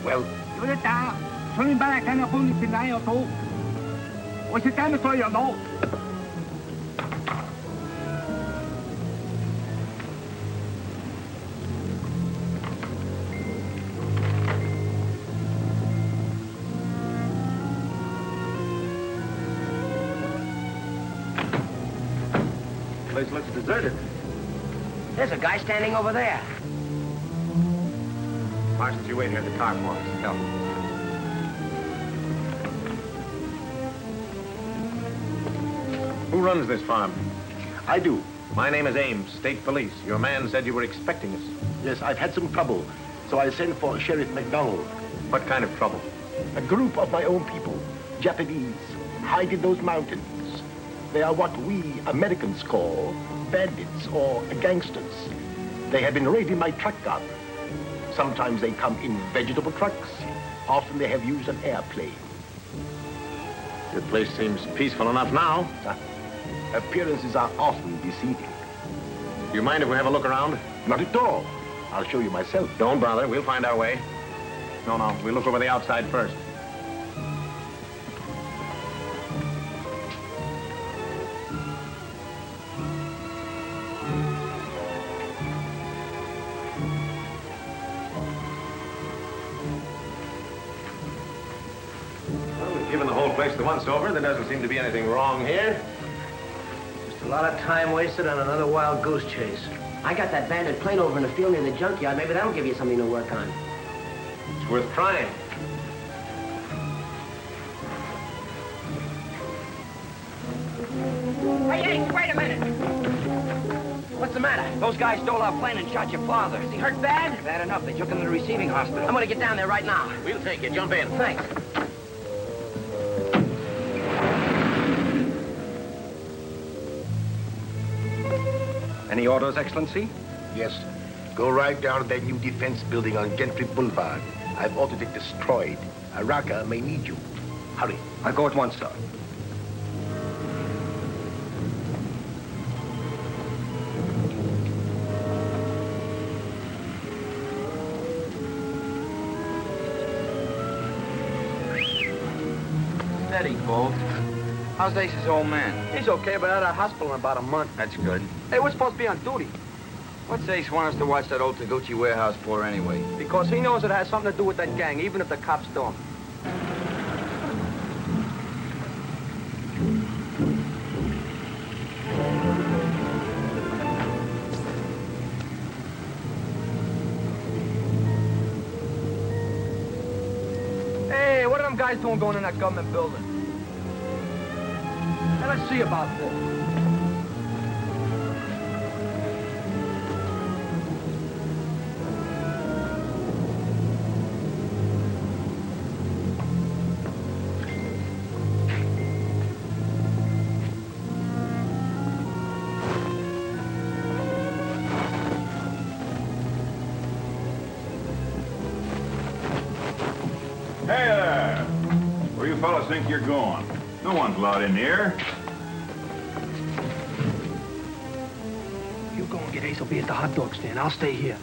Well, Tôi đã số liên bang cái nó không đi xin ai ở phố. Ôi sẽ cái nó tôi ở đâu? place looks deserted. There's a guy standing over there. Parsons, you wait here at the car for us. No. Who runs this farm? I do. My name is Ames, State Police. Your man said you were expecting us. Yes, I've had some trouble, so I sent for Sheriff McDonald. What kind of trouble? A group of my own people, Japanese, hide in those mountains. They are what we Americans call bandits or gangsters. They have been raiding my truck garden. Sometimes they come in vegetable trucks. Often they have used an airplane. Your place seems peaceful enough now. Appearances are often deceiving. Do you mind if we have a look around? Not at all. I'll show you myself. Don't bother. We'll find our way. No, we'll look over the outside first. Well, we've given the whole place the once over. There doesn't seem to be anything wrong here. Just a lot of time wasted on another wild goose chase. I got that bandit plane over in the field near the junkyard. Maybe that'll give you something to work on. It's worth trying. Hey, Ace, wait a minute. What's the matter? Those guys stole our plane and shot your father. Is he hurt bad? Bad enough. They took him to the receiving hospital. I'm gonna get down there right now. We'll take you. Jump in. Thanks. Any orders, Excellency? Yes. Go right down to that new defense building on Gentry Boulevard. I've ordered it destroyed. Araka may need you. Hurry. I'll go at once, sir. Steady, Bolt. How's Ace's old man? He's okay, but out of hospital in about a month. That's good. Hey, we're supposed to be on duty. What's Ace want us to watch that old Taguchi warehouse for anyway? Because he knows it has something to do with that gang, even if the cops don't. Hey, what are them guys doing going in that government building? Hey, let's see about this. Hey there! Where you fellas think you're going? No one's allowed in here. You go and get Ace. He'll be at the hot dog stand. I'll stay here.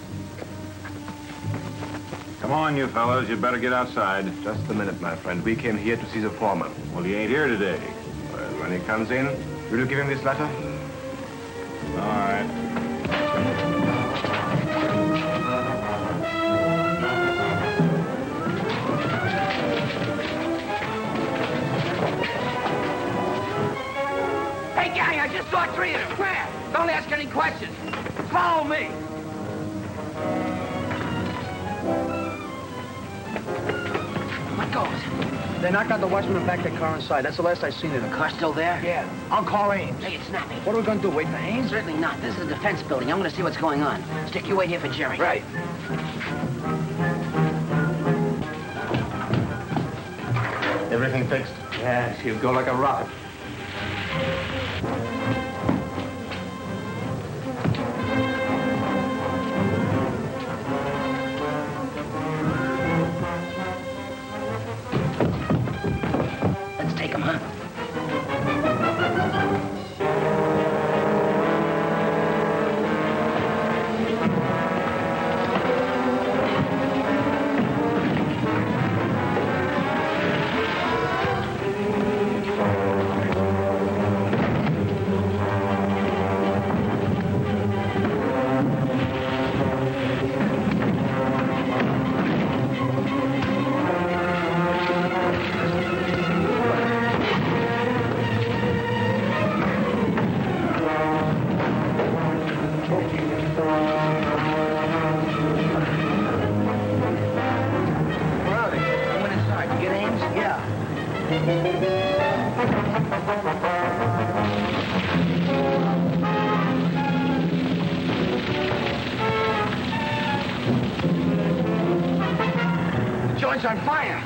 Come on, you fellas. You better get outside. Just a minute, my friend. We came here to see the foreman. Well, he ain't here today. Well, when he comes in, will you give him this letter? All right. Hey, gang, I just saw three of them. Where? Don't ask any questions. Follow me. What goes? They knocked out the watchman and backed their car inside. That's the last I seen of them. The car's still there? Yeah. I'll call Ames. Make it snappy. What are we gonna do, wait for Ames? Certainly not. This is a defense building. I'm gonna see what's going on. Stick, you wait here for Jerry. Right. Everything fixed? Yeah, she'll go like a rocket. Let's take him, huh? joint's on fire.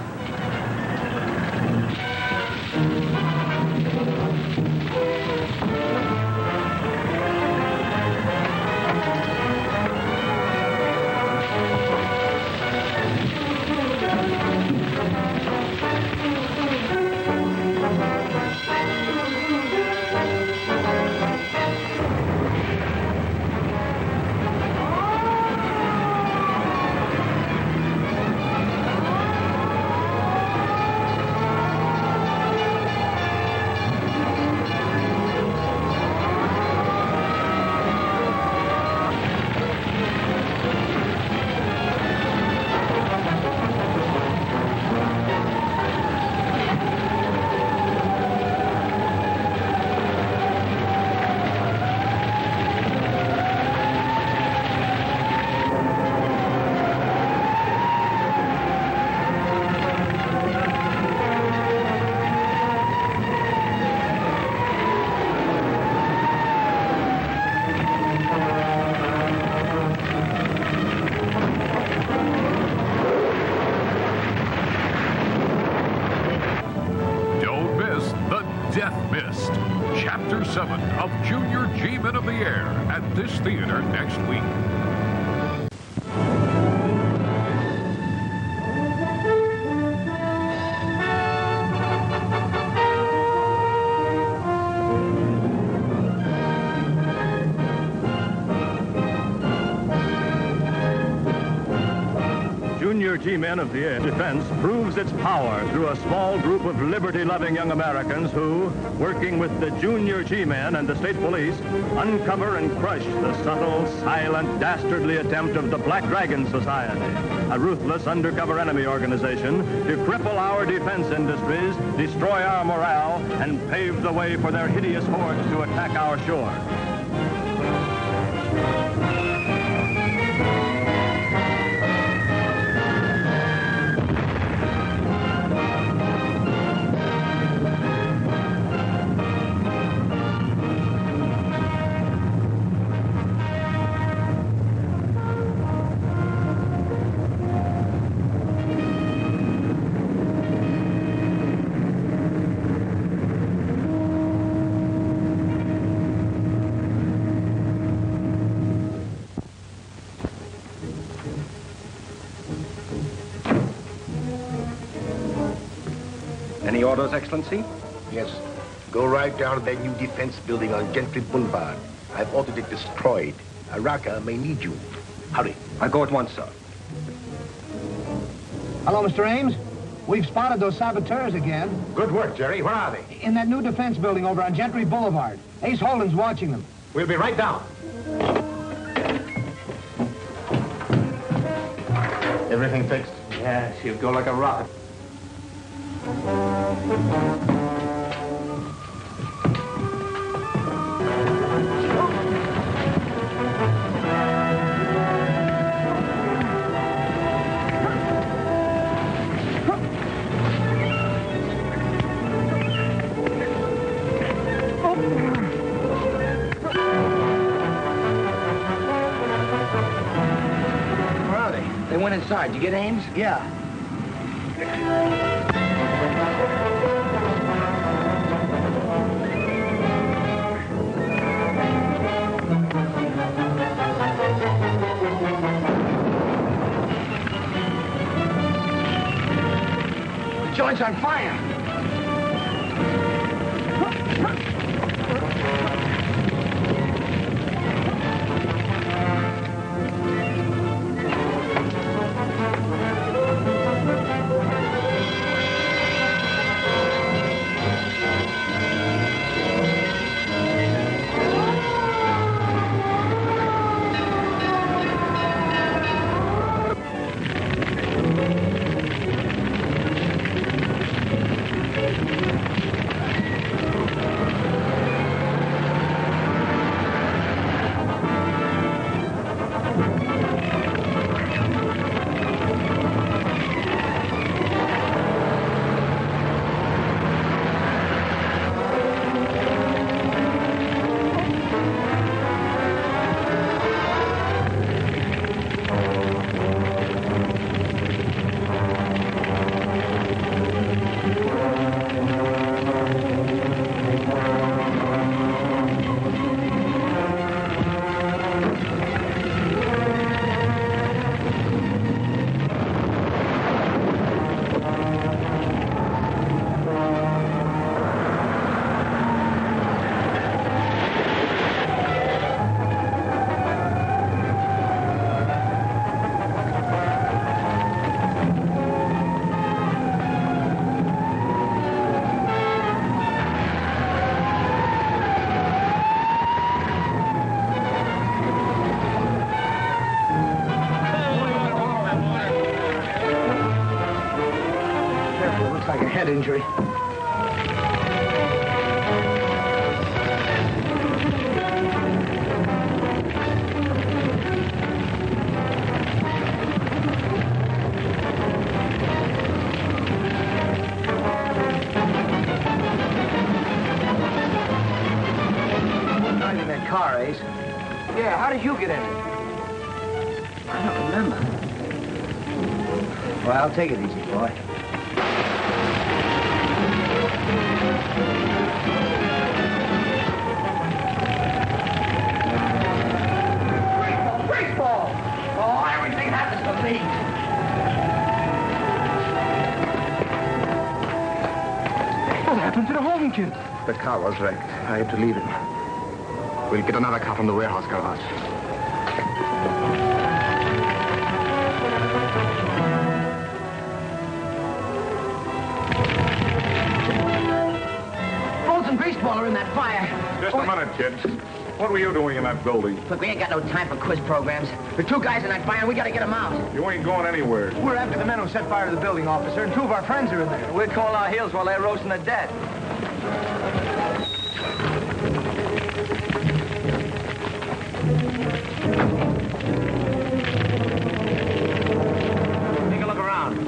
Death Mist, Chapter 7 of Junior G-Men of the Air at this theater next week. Junior G-Men of the Air Defense proves its power through a small group of liberty-loving young Americans who, working with the Junior G-Men and the state police, uncover and crush the subtle, silent, dastardly attempt of the Black Dragon Society, a ruthless undercover enemy organization to cripple our defense industries, destroy our morale, and pave the way for their hideous hordes to attack our shore. Any orders, Excellency? Yes. Go right down to that new defense building on Gentry Boulevard. I've ordered it destroyed. Araka may need you. Hurry. I'll go at once, sir. Hello, Mr. Ames. We've spotted those saboteurs again. Good work, Jerry. Where are they? In that new defense building over on Gentry Boulevard. Ace Holden's watching them. We'll be right down. Everything fixed? Yeah, she'll go like a rocket. Where are they? They went inside. Did you get Ames? Yeah. The joint's on fire. head injury. Driving that car, Ace. Yeah, how did you get in it? I don't remember. Well, I'll take it easy, boy. Baseball! Oh, everything happens to me. What happened to the holding kid? The car was wrecked. I had to leave him. We'll get another car from the warehouse garage. Bolts and greaseball are in that fire. Just a minute, kid. What were you doing in that building? Look, we ain't got no time for quiz programs. There are 2 guys in that fire, and we gotta get them out. You ain't going anywhere. We're after the men who set fire to the building, officer, and 2 of our friends are in there. We're calling our heels while they're roasting the dead. Take a look around.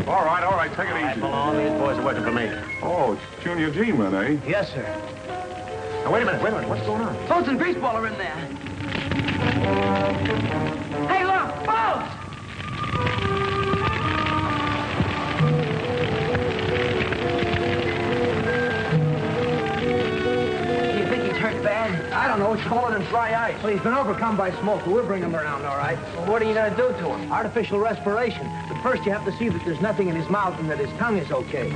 All right, take it easy. Along, these boys are working for me. Oh, it's Junior G-Man, eh? Yes, sir. Now, wait a minute. What's going on? Bolts and greaseball are in there. Hey, look! Bolts! Do you think he's hurt bad? I don't know. It's colder than dry ice. Well, he's been overcome by smoke, but we'll bring him around, all right? Well, what are you gonna do to him? Artificial respiration. But first you have to see that there's nothing in his mouth and that his tongue is okay.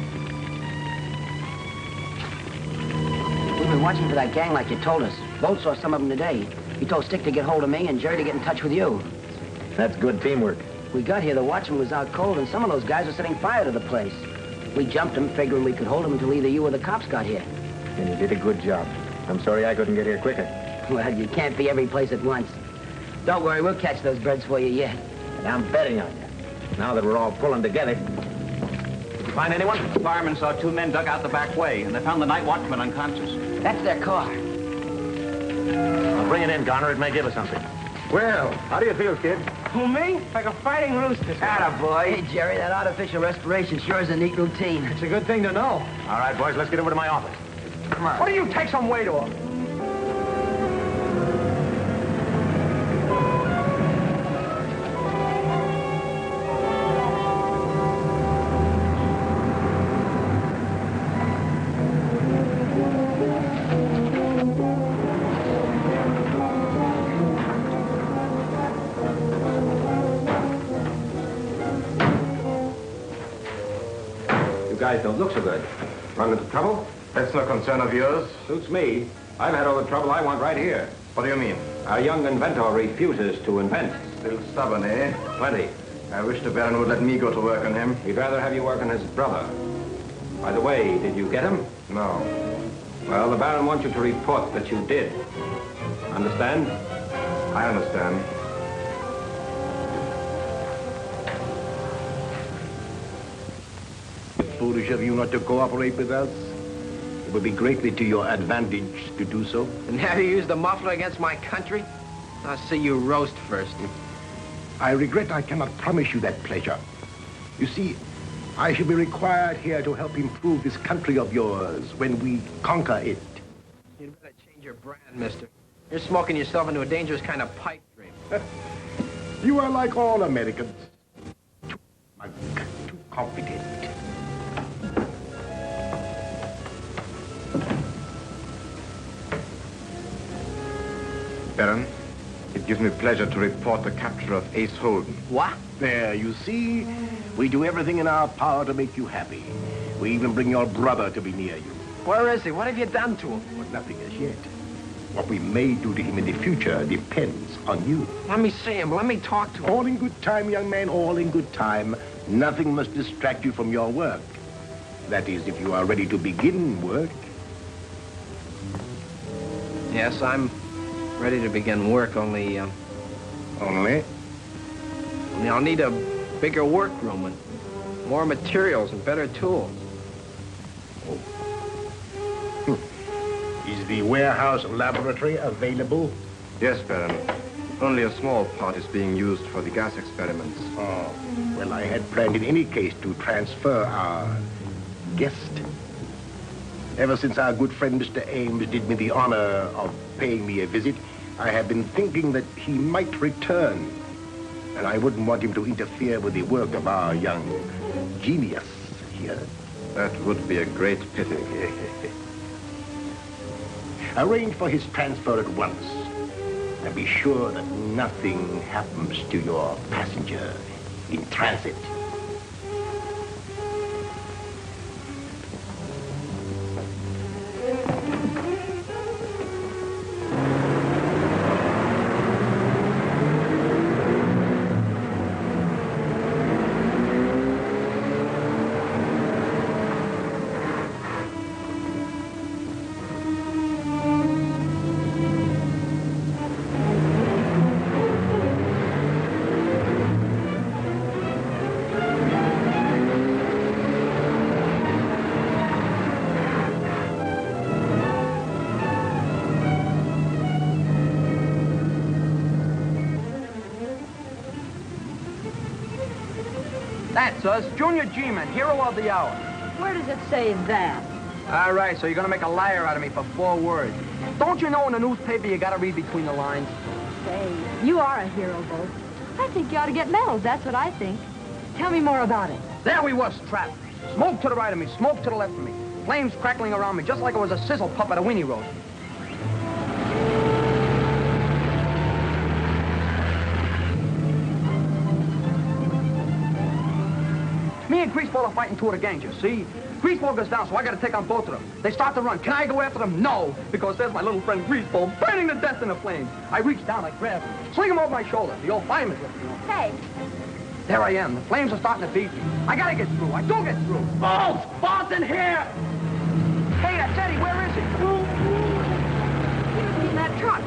We've been watching for that gang like you told us. Bolt saw some of them today. He told Stick to get hold of me and Jerry to get in touch with you. That's good teamwork. We got here, the watchman was out cold, and some of those guys were setting fire to the place. We jumped him, figuring we could hold him until either you or the cops got here. And you did a good job. I'm sorry I couldn't get here quicker. Well, you can't be every place at once. Don't worry, we'll catch those birds for you yet. And I'm betting on you. Now that we're all pulling together. Did you find anyone? The firemen saw 2 men dug out the back way, and they found the night watchman unconscious. That's their car. I'll bring it in, Garner. It may give us something. Well, how do you feel, kid? Who, me? Like a fighting rooster. Attaboy. Hey, Jerry, that artificial respiration sure is a neat routine. It's a good thing to know. All right, boys, let's get over to my office. Come on. What do you take some weight off? Guys don't look so good. Run into trouble? That's no concern of yours. Suits me. I've had all the trouble I want right here. What do you mean? Our young inventor refuses to invent. Still stubborn, eh? Plenty. I wish the Baron would let me go to work on him. He'd rather have you work on his brother. By the way, did you get him? No. Well, the Baron wants you to report that you did. Understand? I understand. Foolish of you not to cooperate with us. It would be greatly to your advantage to do so. And have you used the muffler against my country? I'll see you roast first. I regret I cannot promise you that pleasure. You see, I shall be required here to help improve this country of yours when we conquer it. You'd better change your brand, mister. You're smoking yourself into a dangerous kind of pipe dream. You are like all Americans. Too smug, too confident. Baron, it gives me pleasure to report the capture of Ace Holden. What? There, you see, we do everything in our power to make you happy. We even bring your brother to be near you. Where is he? What have you done to him? But nothing as yet. What we may do to him in the future depends on you. Let me see him. Let me talk to him. All in good time, young man, all in good time. Nothing must distract you from your work. That is, if you are ready to begin work. Yes, I'm ready to begin work, only Only? I'll need a bigger workroom and more materials and better tools. Is the warehouse laboratory available? Yes, Baron. Only a small part is being used for the gas experiments. Oh, well, I had planned in any case to transfer our guest. Ever since our good friend Mr. Ames did me the honor of paying me a visit, I have been thinking that he might return. And I wouldn't want him to interfere with the work of our young genius here. That would be a great pity. Arrange for his transfer at once. And be sure that nothing happens to your passenger in transit. That's us, Junior G-Men, hero of the hour. Where does it say that? All right, so you're gonna make a liar out of me for 4 words. Don't you know in the newspaper you gotta read between the lines? Say, you are a hero, Bo. I think you ought to get medals, that's what I think. Tell me more about it. There we was, trapped. Smoke to the right of me, smoke to the left of me. Flames crackling around me, just like it was a sizzle pup at a weenie roast. Me and Greaseball are fighting two of the gangs, you see? Greaseball goes down, so I gotta take on both of them. They start to run. Can I go after them? No, because there's my little friend Greaseball burning to death in the flames. I reach down, I grab him, sling him over my shoulder. The old fireman's with me. Hey. There I am. The flames are starting to beat me. I gotta get through. I do get through. Balls! Balls in here! Hey, that's Eddie. Where is he? He was in that truck.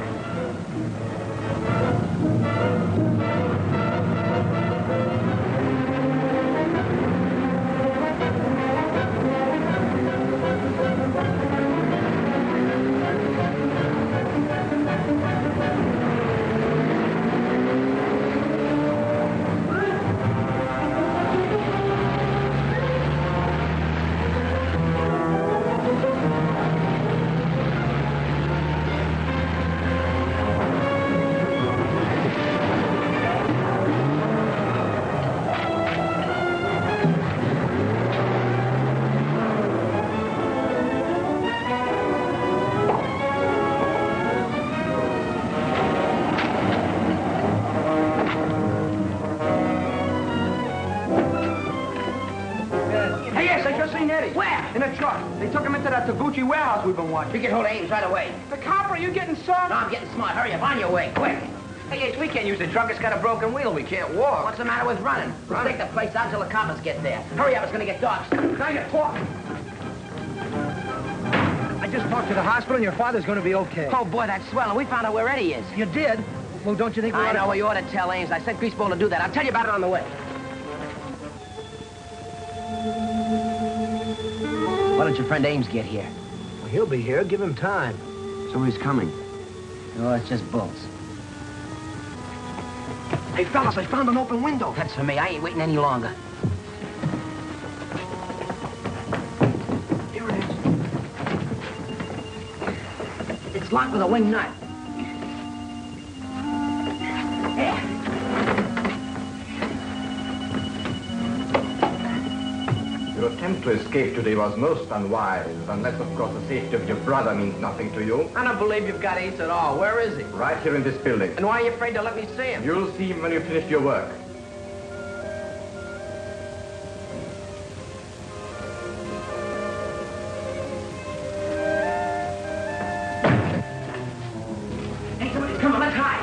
In a truck. They took him into that Taguchi warehouse we've been watching. We get hold of Ames right away. The copper, you getting soft? No, I'm getting smart. Hurry up, on your way, quick. Hey, Ace, we can't use the truck. It's got a broken wheel. We can't walk. What's the matter with running? Let's take the place out till the coppers get there. Hurry up, it's gonna get dark. Now you're talking. I just talked to the hospital, and your father's going to be okay. Oh, boy, that's swell. And we found out where Eddie is. You did? Well, don't you think we I ought to... know, well, you ought to tell Ames. I sent Greaseball to do that. I'll tell you about it on the way. Why don't your friend Ames get here? Well, he'll be here. Give him time. So he's coming. No, it's just bolts. Hey, fellas, I found an open window. That's for me. I ain't waiting any longer. Here it is. It's locked with a wing nut. Here. Your attempt to escape today was most unwise, unless, of course, the safety of your brother means nothing to you. I don't believe you've got Ace at all. Where is he? Right here in this building. And why are you afraid to let me see him? You'll see him when you finish your work. Hey, somebody's coming. Let's hide.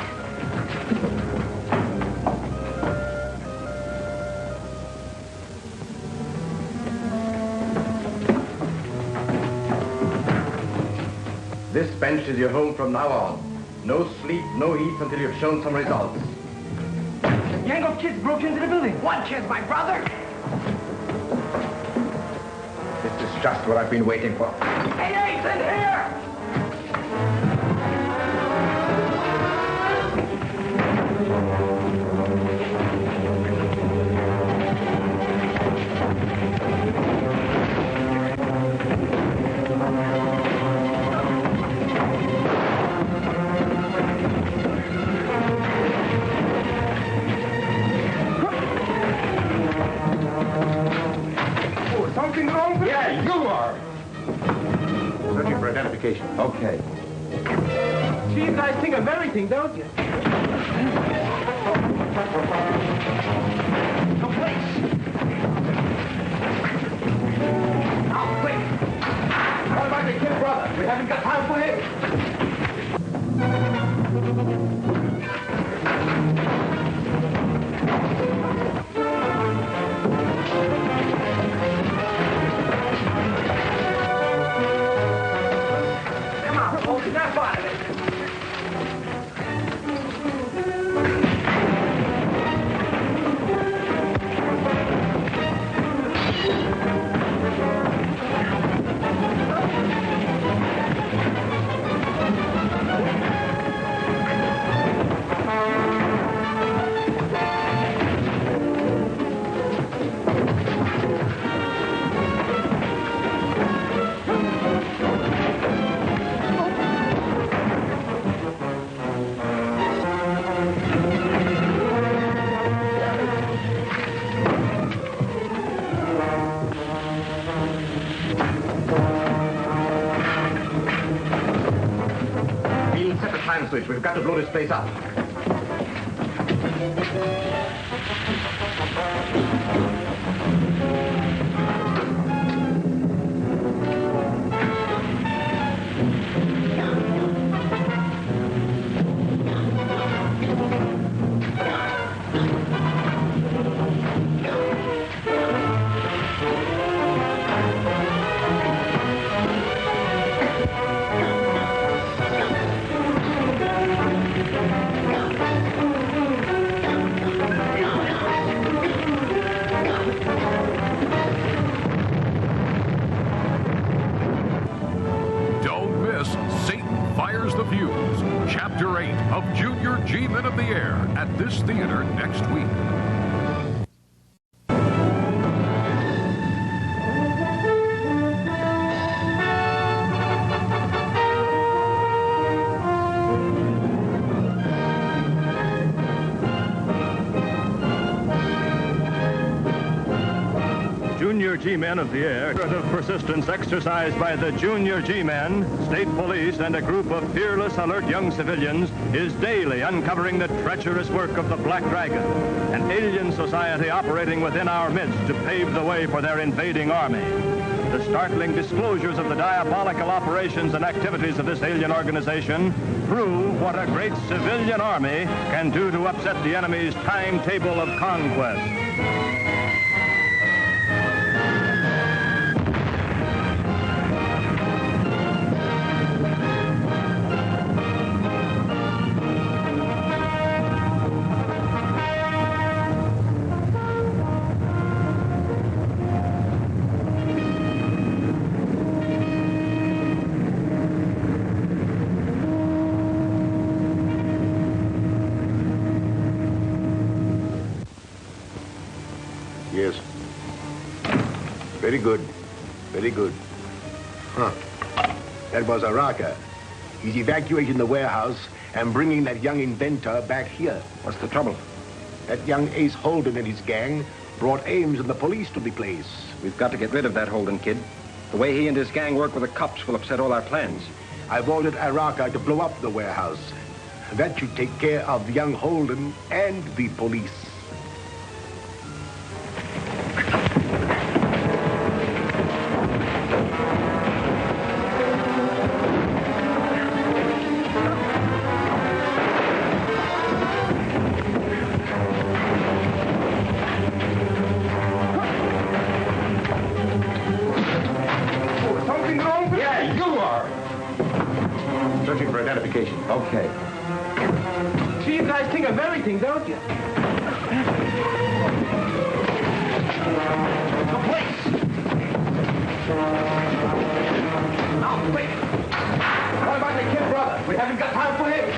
This bench is your home from now on. No sleep, no eat until you've shown some results. Gang of kids broke into the building. What kid's my brother? This is just what I've been waiting for. Hey, Ace, in here! Something wrong with Yeah, you are. Searching for identification. Okay. See, you guys think of everything, don't you? The police! Now, quick! What about the kid brother? We haven't got time for him. Come on, folks, snap out of it. We'll set the time switch. We've got to blow this place up. Don't miss Satan Fires the Fuse, Chapter 8 of Junior G-Men of the Air at this theater next week. Junior G-Men of the Air, of persistence exercised by the Junior G-Men, state police, and a group of fearless, alert young civilians is daily uncovering the treacherous work of the Black Dragon, an alien society operating within our midst to pave the way for their invading army. The startling disclosures of the diabolical operations and activities of this alien organization prove what a great civilian army can do to upset the enemy's timetable of conquest. Yes. Very good. Very good. Huh. That was Araka. He's evacuating the warehouse and bringing that young inventor back here. What's the trouble? That young Ace Holden and his gang brought Ames and the police to the place. We've got to get rid of that Holden kid. The way he and his gang work with the cops will upset all our plans. I've ordered Araka to blow up the warehouse. That should take care of young Holden and the police. Something wrong? Yeah, you are. Searching for identification. Okay. See, you guys think of everything, don't you? The police! Now, wait! What about the kid brother? We haven't got time for him.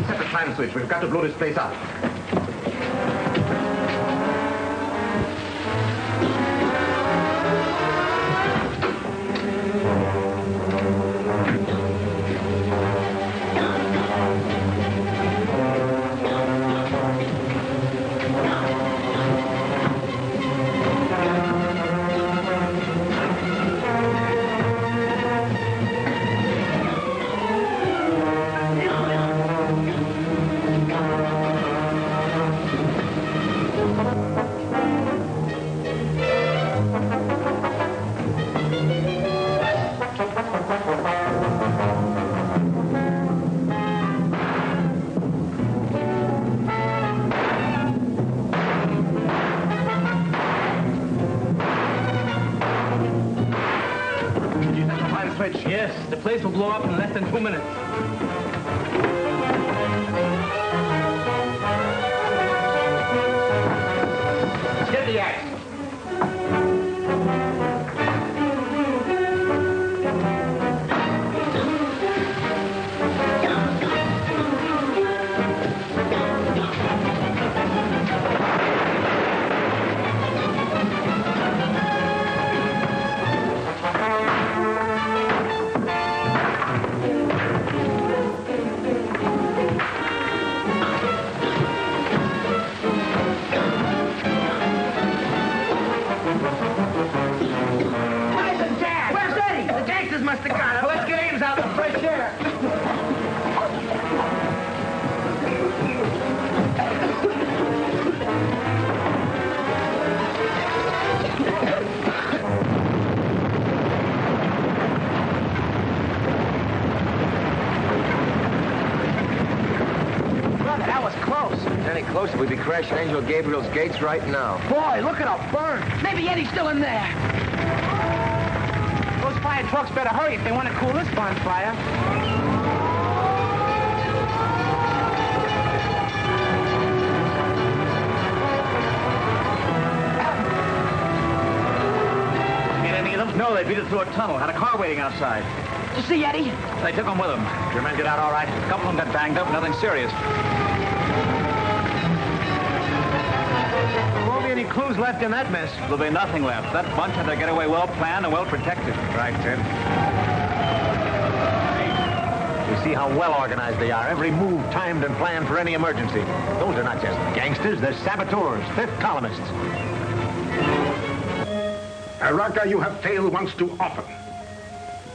Set the time switch. We've got to blow this place up. Yes, the place will blow up in less than 2 minutes. Get the axe. Must have got it. Let's get Ames out in the fresh air. Brother, that was close. Any closer, we'd be crashing Angel Gabriel's gates right now. Boy, look at her burn. Maybe Eddie's still in there. Those fire trucks better hurry if they want to cool this bonfire. Get any of them? No, they beat it through a tunnel. Had a car waiting outside. Did you see Eddie? They took them with them. Your men get out all right. A couple of them got banged up, nothing serious. There won't be any clues left in that mess. There'll be nothing left. That bunch had their getaway well planned and well protected. Right, Ted. You see how well organized they are. Every move timed and planned for any emergency. Those are not just gangsters, they're saboteurs, fifth columnists. Araka, you have failed once too often.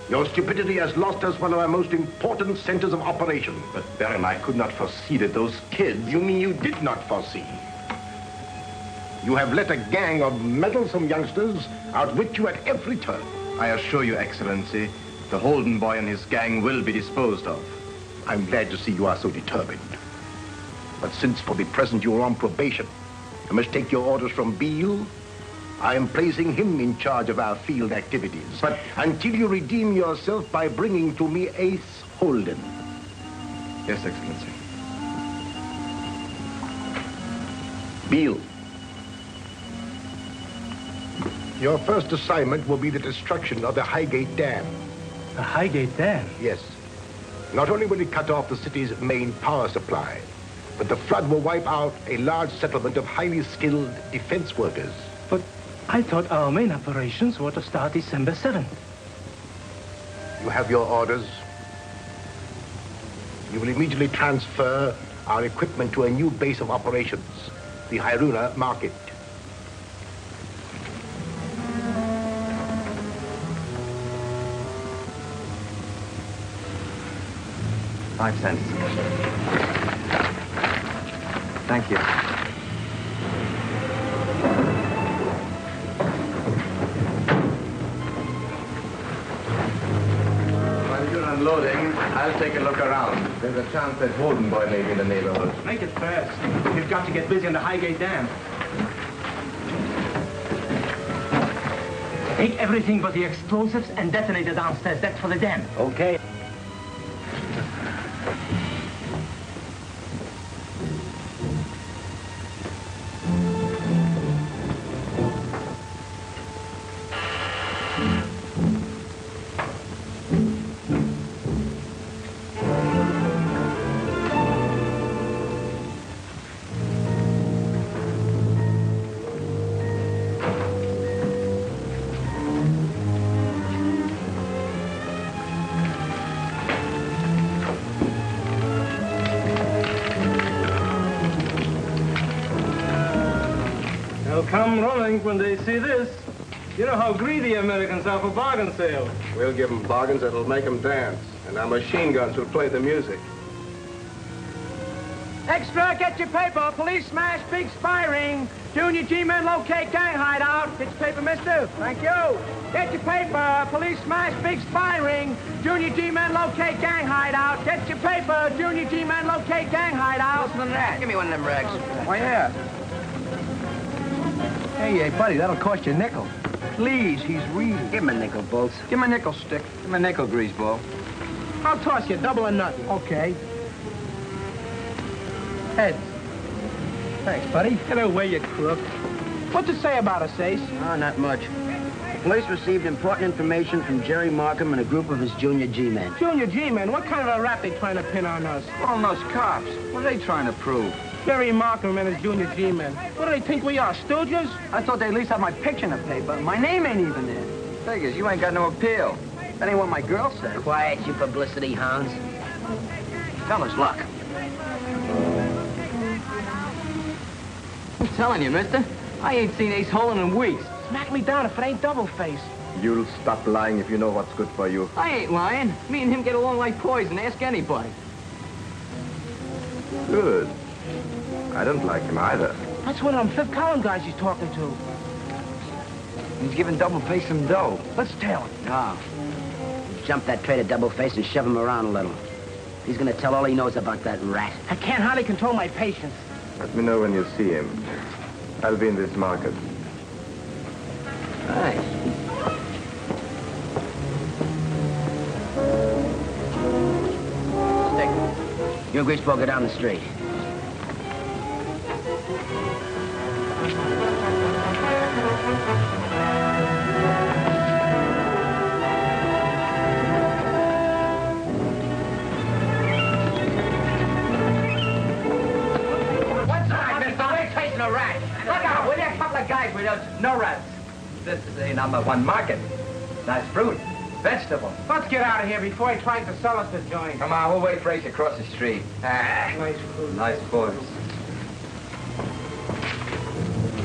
Your stupidity has lost us one of our most important centers of operation. But Baron, I could not foresee that those kids... You mean you did not foresee? You have let a gang of meddlesome youngsters outwit you at every turn. I assure you, Excellency, the Holden boy and his gang will be disposed of. I'm glad to see you are so determined. But since for the present you are on probation, I must take your orders from Beale. I am placing him in charge of our field activities. But until you redeem yourself by bringing to me Ace Holden. Yes, Excellency. Beale. Your first assignment will be the destruction of the Highgate Dam. The Highgate Dam? Yes. Not only will it cut off the city's main power supply, but the flood will wipe out a large settlement of highly skilled defense workers. But I thought our main operations were to start December 7th. You have your orders. You will immediately transfer our equipment to a new base of operations, the Hiruna market. $5. Thank you. While you're unloading, I'll take a look around. There's a chance that Holden boy may be in the neighborhood. Make it fast. We've got to get busy on the Highgate Dam. Take everything but the explosives and detonate it downstairs. That's for the dam. Okay. They'll come running when they see this. You know how greedy Americans are for bargain sales. We'll give them bargains that'll make them dance, and our machine guns will play the music. Extra, get your paper. Police smash, big spy ring. Junior G-men locate gang hideout. Get your paper, mister. Thank you. Get your paper. Police smash, big spy ring. Junior G-men locate gang hideout. Get your paper. Junior G-men locate gang hideout. Listen to that. Give me one of them rags. Why, yeah. Hey, buddy, that'll cost you a nickel. Please, he's reading. Give him a nickel, Bolts. Give him a nickel stick. Give him a nickel, greaseball. I'll toss you double or nothing. Okay. Heads. Thanks, buddy. Get away, you crook. What's it say about us, Ace? Oh, not much. The police received important information from Jerry Markham and a group of his junior G-men. Junior G-men? What kind of a rap they trying to pin on us? All those cops. What are they trying to prove? Jerry Markham and his junior G-men. What do they think we are, stooges? I thought they at least had my picture in the paper. My name ain't even there. Figures, you ain't got no appeal. That ain't what my girl said. Quiet, you publicity hounds. Fellas, look. I'm telling you, mister, I ain't seen Ace Holden in weeks. Smack me down if it ain't double-faced. You'll stop lying if you know what's good for you. I ain't lying. Me and him get along like poison. Ask anybody. Good. I don't like him either. That's one of them fifth column guys he's talking to. He's giving double-face some dough. Let's tail him. Oh. Jump that traitor double-face and shove him around a little. He's gonna tell all he knows about that rat. I can't hardly control my patience. Let me know when you see him. I'll be in this market. Right. Stick. You and Greaseball go down the street. A rat. Look out, will you? A couple of guys with us. No rats. This is a #1 market. Nice fruit. Vegetables. Let's get out of here before he tries to sell us the joint. Come on, we'll wait for Ace across the street. Nice fruit. Nice boys.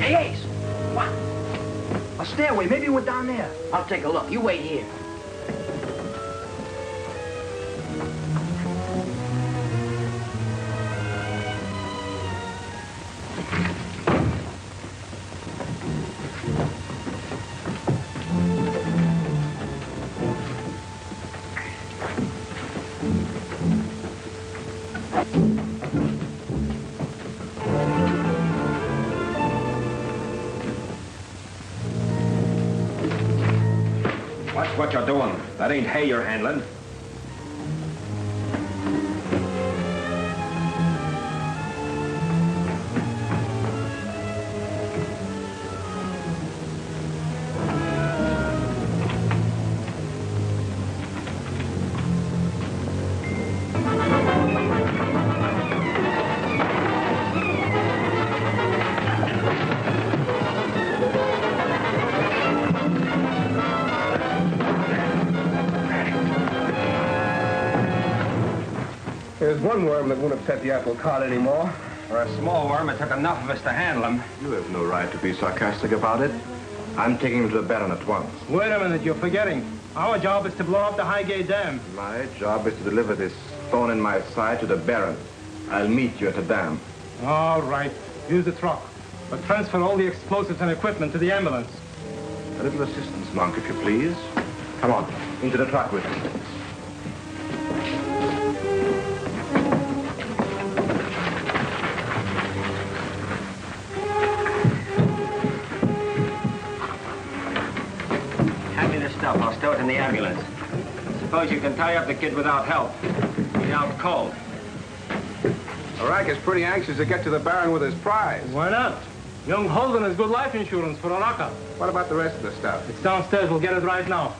Hey, Ace. What? A stairway. Maybe we're down there. I'll take a look. You wait here. Watch what you're doing. That ain't hay you're handling. There's one worm that won't upset the apple cart anymore. For a small worm, it took enough of us to handle him. You have no right to be sarcastic about it. I'm taking him to the Baron at once. Wait a minute, you're forgetting. Our job is to blow up the Highgate Dam. My job is to deliver this thorn in my side to the Baron. I'll meet you at the dam. All right. Use the truck. But transfer all the explosives and equipment to the ambulance. A little assistance, Monk, if you please. Come on, into the truck with me. Hand me the stuff. I'll stow it in the ambulance. Suppose you can tie up the kid without help. He's out cold. Rack is pretty anxious to get to the Baron with his prize. Why not? Young Holden has good life insurance for a lockup. What about the rest of the stuff? It's downstairs. We'll get it right now.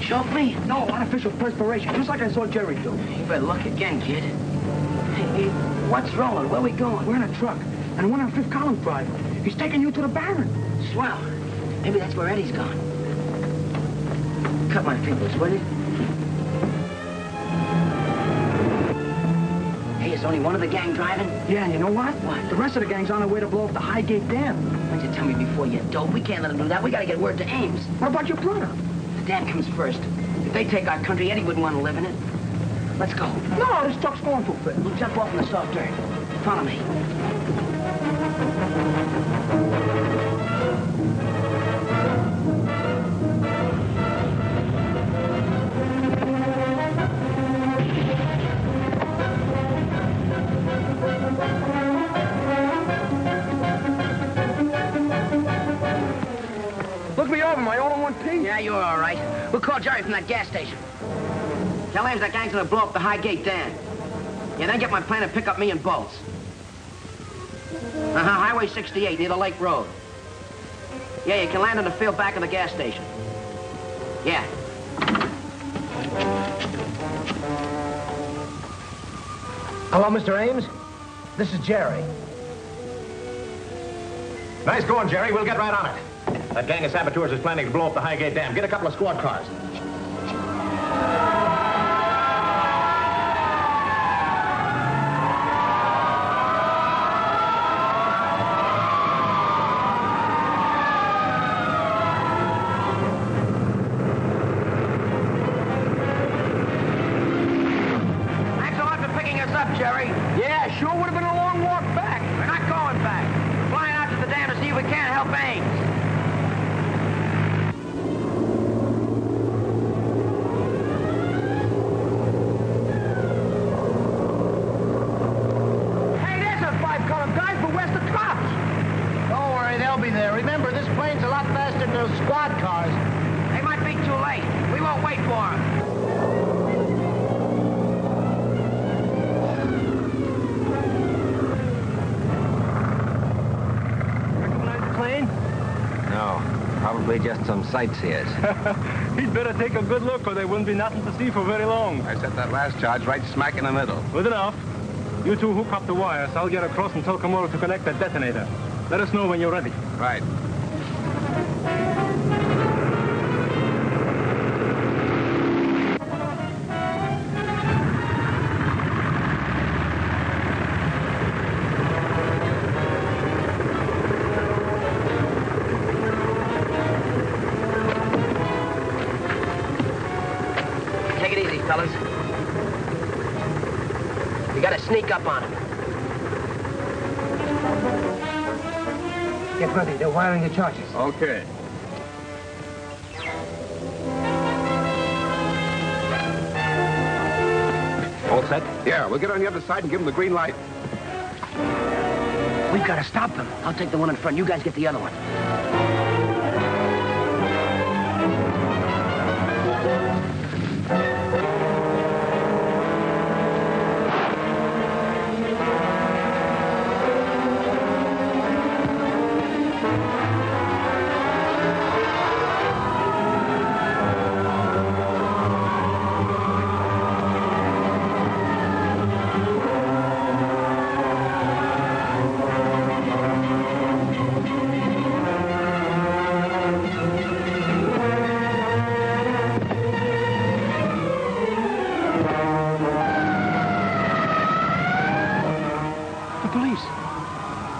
Choke me? No, artificial perspiration, just like I saw Jerry do. You better look again, kid. Hey, what's rolling? Where we going? We're in a truck, and one of our fifth column driver. He's taking you to the Baron. Swell. Maybe that's where Eddie's gone. Cut my fingers, will you? Hey, is only one of the gang driving? Yeah, and you know what? What? The rest of the gang's on their way to blow up the Highgate Dam. Why'd you tell me before, you dope? We can't let them do that. We gotta get word to Ames. What about your brother? The dam comes first. If they take our country, Eddie wouldn't want to live in it. Let's go. No, this truck's going too fast. We'll jump off in the soft dirt. Follow me. Look me over, my all in one piece. Yeah, you're all right. We'll call Jerry from that gas station. Tell Ames that gang's gonna blow up the Highgate Dam. Yeah, then get my plane and pick up me and Bolts. Highway 68 near the Lake Road. Yeah, you can land in the field back of the gas station. Yeah. Hello, Mr. Ames. This is Jerry. Nice going, Jerry. We'll get right on it. That gang of saboteurs is planning to blow up the Highgate Dam. Get a couple of squad cars. Thanks a lot for picking us up, Jerry. Yeah, sure would have been a long walk back. We're not going back. We're flying out to the dam to see if we can't help Ames. Hey, there's a five-column guy for west of Cops. Don't worry, they'll be there. Remember, this plane's a lot faster than those squad cars. They might be too late. We won't wait for them. Recognize the plane? No, probably just some sightseers. He'd better take a good look or there wouldn't be nothing to see for very long. I set that last charge right smack in the middle. Good enough. You two hook up the wires. I'll get across and tell Kamoro to connect that detonator. Let us know when you're ready. Right. Take it easy, fellas. We gotta sneak up on him. Get ready. They're wiring the charges. Okay. set? Yeah, we'll get on the other side and give them the green light. We've got to stop them. I'll take the one in front. You guys get the other one.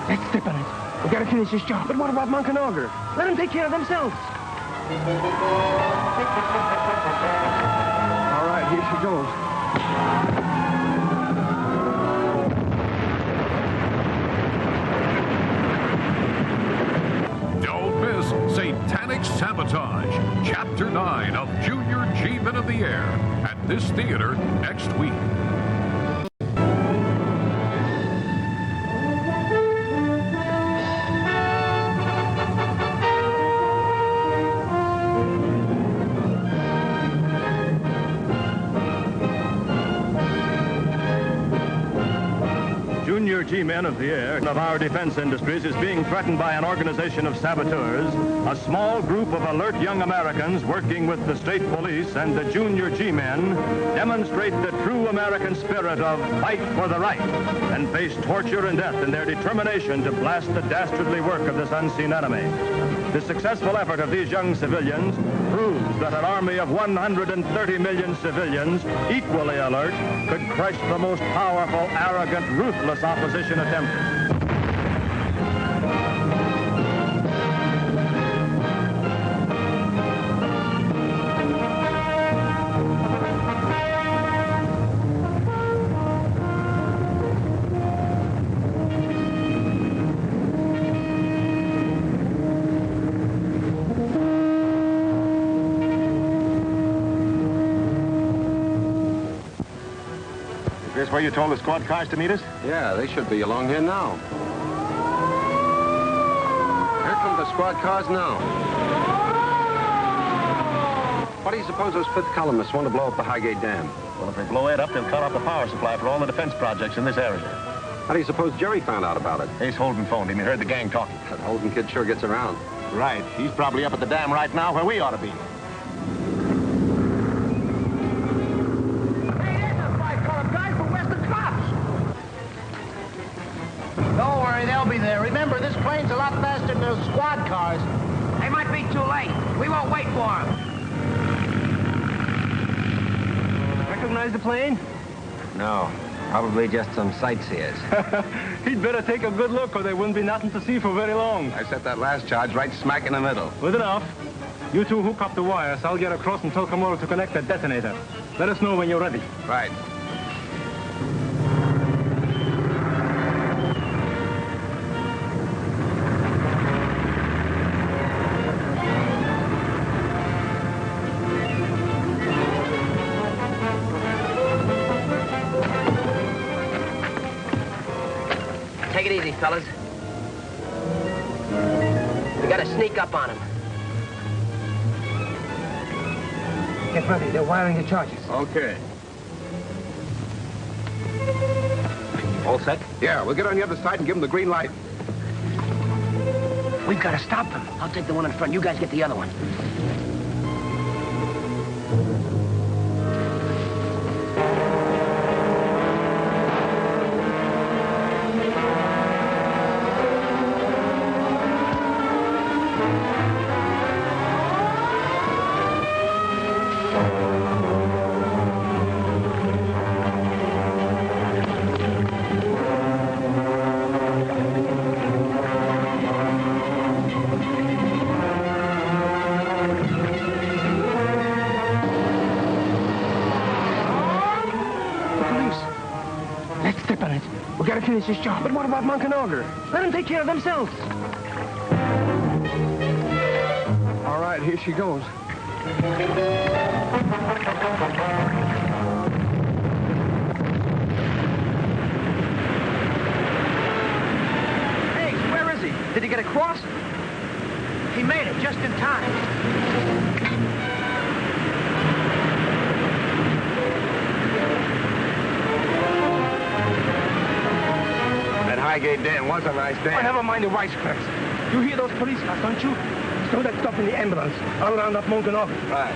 Let's step on it. We gotta finish this job. But what about Monk and Auger? Let them take care of themselves. All right, here she goes. Don't miss Satanic Sabotage, Chapter 9 of Junior G-Men of the Air, at this theater next week. Junior G-Men of the Air of our defense industries is being threatened by an organization of saboteurs, a small group of alert young Americans working with the state police and the Junior G-Men demonstrate the true American spirit of fight for the right and face torture and death in their determination to blast the dastardly work of this unseen enemy. The successful effort of these young civilians proves that an army of 130 million civilians, equally alert, could crush the most powerful, arrogant, ruthless opposition attempted. Is this where you told the squad cars to meet us? Yeah, they should be along here now. Here come the squad cars now. What do you suppose those fifth columnists want to blow up the Highgate Dam? Well, if they blow it up, they'll cut off the power supply for all the defense projects in this area. How do you suppose Jerry found out about it? Ace Holden phoned him. He heard the gang talking. That Holden kid sure gets around. Right. He's probably up at the dam right now where we ought to be. Don't worry, they'll be there. Remember, this plane's a lot faster than those squad cars. They might be too late. We won't wait for them. Recognize the plane? No, probably just some sightseers. He'd better take a good look or there wouldn't be nothing to see for very long. I set that last charge right smack in the middle. Good enough. You two hook up the wires. I'll get across and tell Komoro to connect the detonator. Let us know when you're ready. Right. Take it easy, fellas. We gotta sneak up on him. Get ready. They're wiring the charges. Okay. All set? Yeah, we'll get on the other side and give them the green light. We've got to stop them. I'll take the one in front. You guys get the other one. Let's step on it. We gotta finish this job. But what about Monk and Auger? Let them take care of themselves. All right, here she goes. Did he get across? He made it just in time. That Highgate dam was a nice dam. Oh, never mind the wisecracks. You hear those police cars, don't you? Throw that stuff in the ambulance. All around that mountain office. Right.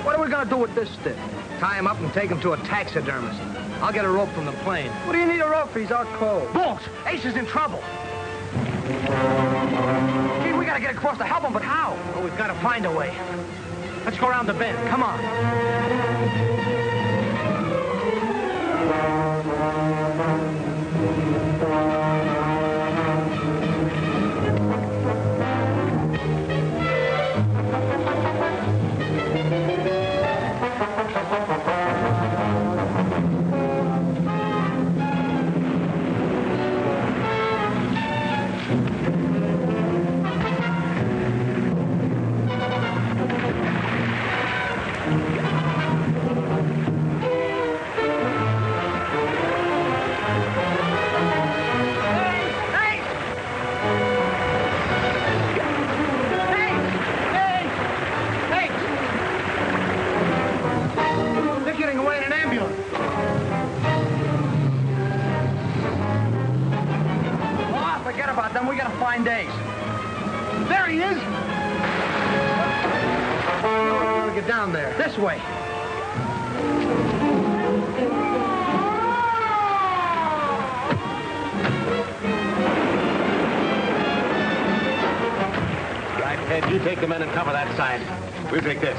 What are we gonna do with this stick? Tie him up and take him to a taxidermist. I'll get a rope from the plane. What do you need a rope for? He's out cold. Bolts! Ace is in trouble. Gee, we gotta get across to help him, but how? Well, we've got to find a way. Let's go around the bend. Come on. They're getting away in an ambulance. Oh, forget about them. We gotta find Ace. There he is. We're gonna get down there. This way. Right, Ted, you take the men and cover that side. We'll take this.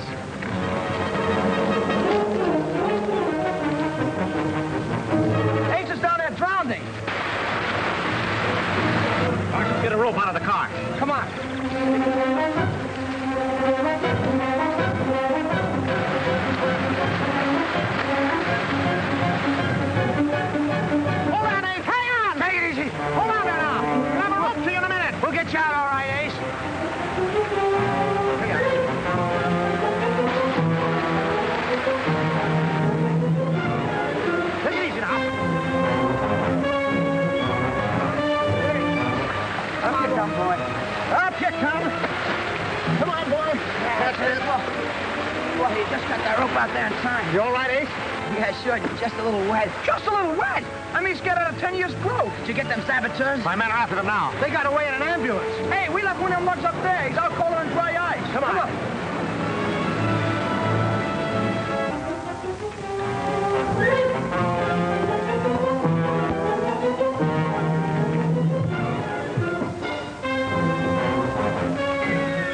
Ace is down there drowning. Marshal, get a rope out of the car. Come on. Hold on, Ace. Hang on. Take it easy. Hold on there now. We'll have a rope to you in a minute. We'll get you out all right, Ace. Hang on. Take it easy now. Up you come, boy. Up you come. Come on, boy. That's it. Boy, you just got that rope out there in time. You all right, Ace? Yeah, sure. Just a little wet. Just a little wet? I mean, he's got out of 10 years' growth. Did you get them saboteurs? My men are after them now. They got away in an ambulance. Hey, we left one of them lugs up there. He's out colder than dry ice. Come on.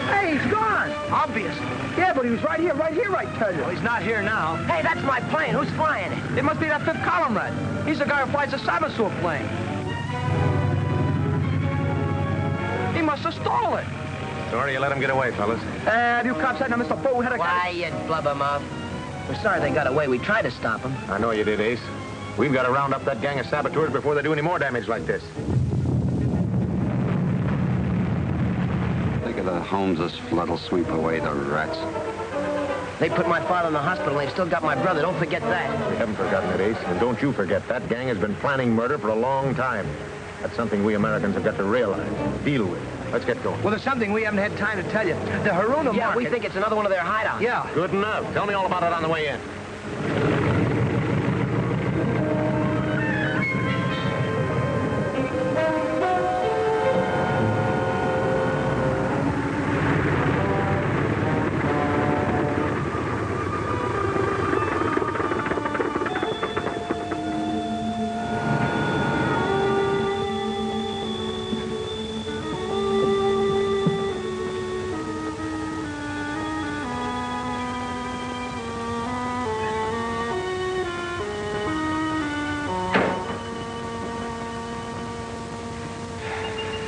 Hey, he's gone. Obviously. Yeah, but he was right here, I tell you. Well, he's not here now. Hey, that's my plane. Who's flying it? It must be that fifth column red. He's the guy who flies the saboteur plane. He must have stolen it. Sorry you let him get away, fellas. Have you cops had no Mr. Bull had a... Why, you blubbermouth. We're sorry they got away. We tried to stop them. I know you did, Ace. We've got to round up that gang of saboteurs before they do any more damage like this. Think of the Holmesless flood'll sweep away the rats. They put my father in the hospital, and they still got my brother. Don't forget that. We haven't forgotten it, Ace. And don't you forget, that gang has been planning murder for a long time. That's something we Americans have got to realize, deal with. Let's get going. Well, there's something we haven't had time to tell you. The Haruna Yeah, market... we think it's another one of their hideouts. Yeah. Good enough. Tell me all about it on the way in.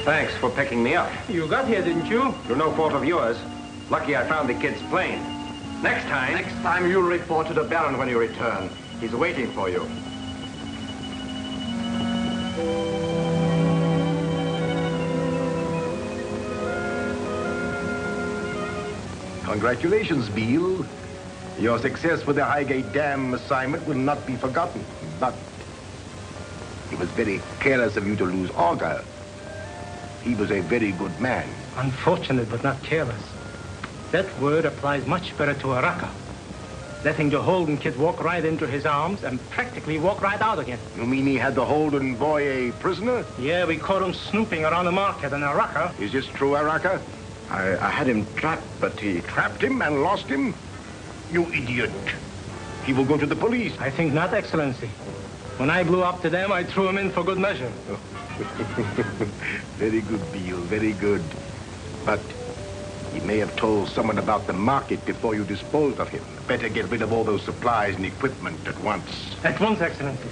Thanks for picking me up. You got here, didn't you? Through no fault of yours. Lucky I found the kid's plane. Next time... Next time you'll report to the Baron when you return. He's waiting for you. Congratulations, Beale. Your success with the Highgate Dam assignment will not be forgotten, but it was very careless of you to lose Auger. He was a very good man. Unfortunate, but not careless. That word applies much better to a rucker. Letting the Holden kid walk right into his arms and practically walk right out again. You mean he had the Holden boy a prisoner? Yeah, we caught him snooping around the market in a rucker. Is this true, a rucker? I had him trapped, but he... Trapped him and lost him? You idiot. He will go to the police. I think not, Excellency. When I blew up to them, I threw him in for good measure. Very good, Beale, very good. But you may have told someone about the market before you disposed of him. Better get rid of all those supplies and equipment at once. At once, Excellency.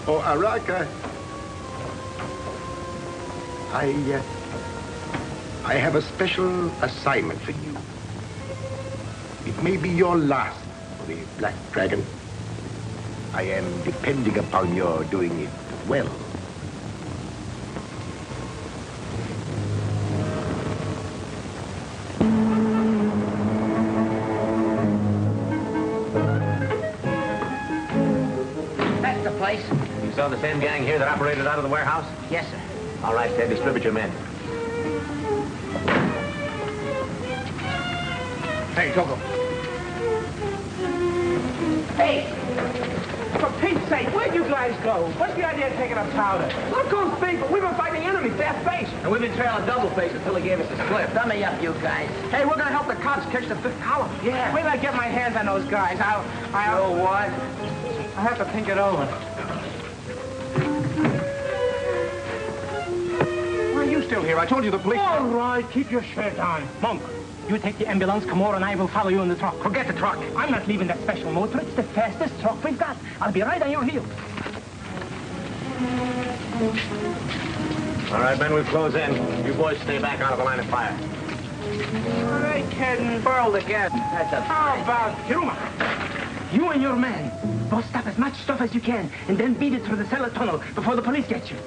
Oh, Araka, I have a special assignment for you. It may be your last for the Black Dragon. I am depending upon your doing it well. That's the place. You saw the same gang here that operated out of the warehouse? Yes, sir. All right, Ted, distribute your men. Hey, Coco. Hey! For Pete's sake, where'd you guys go? What's the idea of taking up powder? Look who's people. We've been fighting enemies, they're face. And we've been trailing double face until he gave us the slip. Dummy up, you guys. Hey, we're gonna help the cops catch the fifth column. Yeah. Wait till I get my hands on those guys. I'll what? I have to think it over. Why are you still here? I told you the police... All right, keep your shirt on. Monk, you take the ambulance, Kamor, and I will follow you in the truck. Forget the truck. I'm not leaving that special motor. It's the fastest truck we've got. I'll be right on your heels. All right, men, we've closed in. You boys stay back out of the line of fire. All right, kid, and burl the gas. How about Hiruma, you and your men bust up as much stuff as you can and then beat it through the cellar tunnel before the police get you.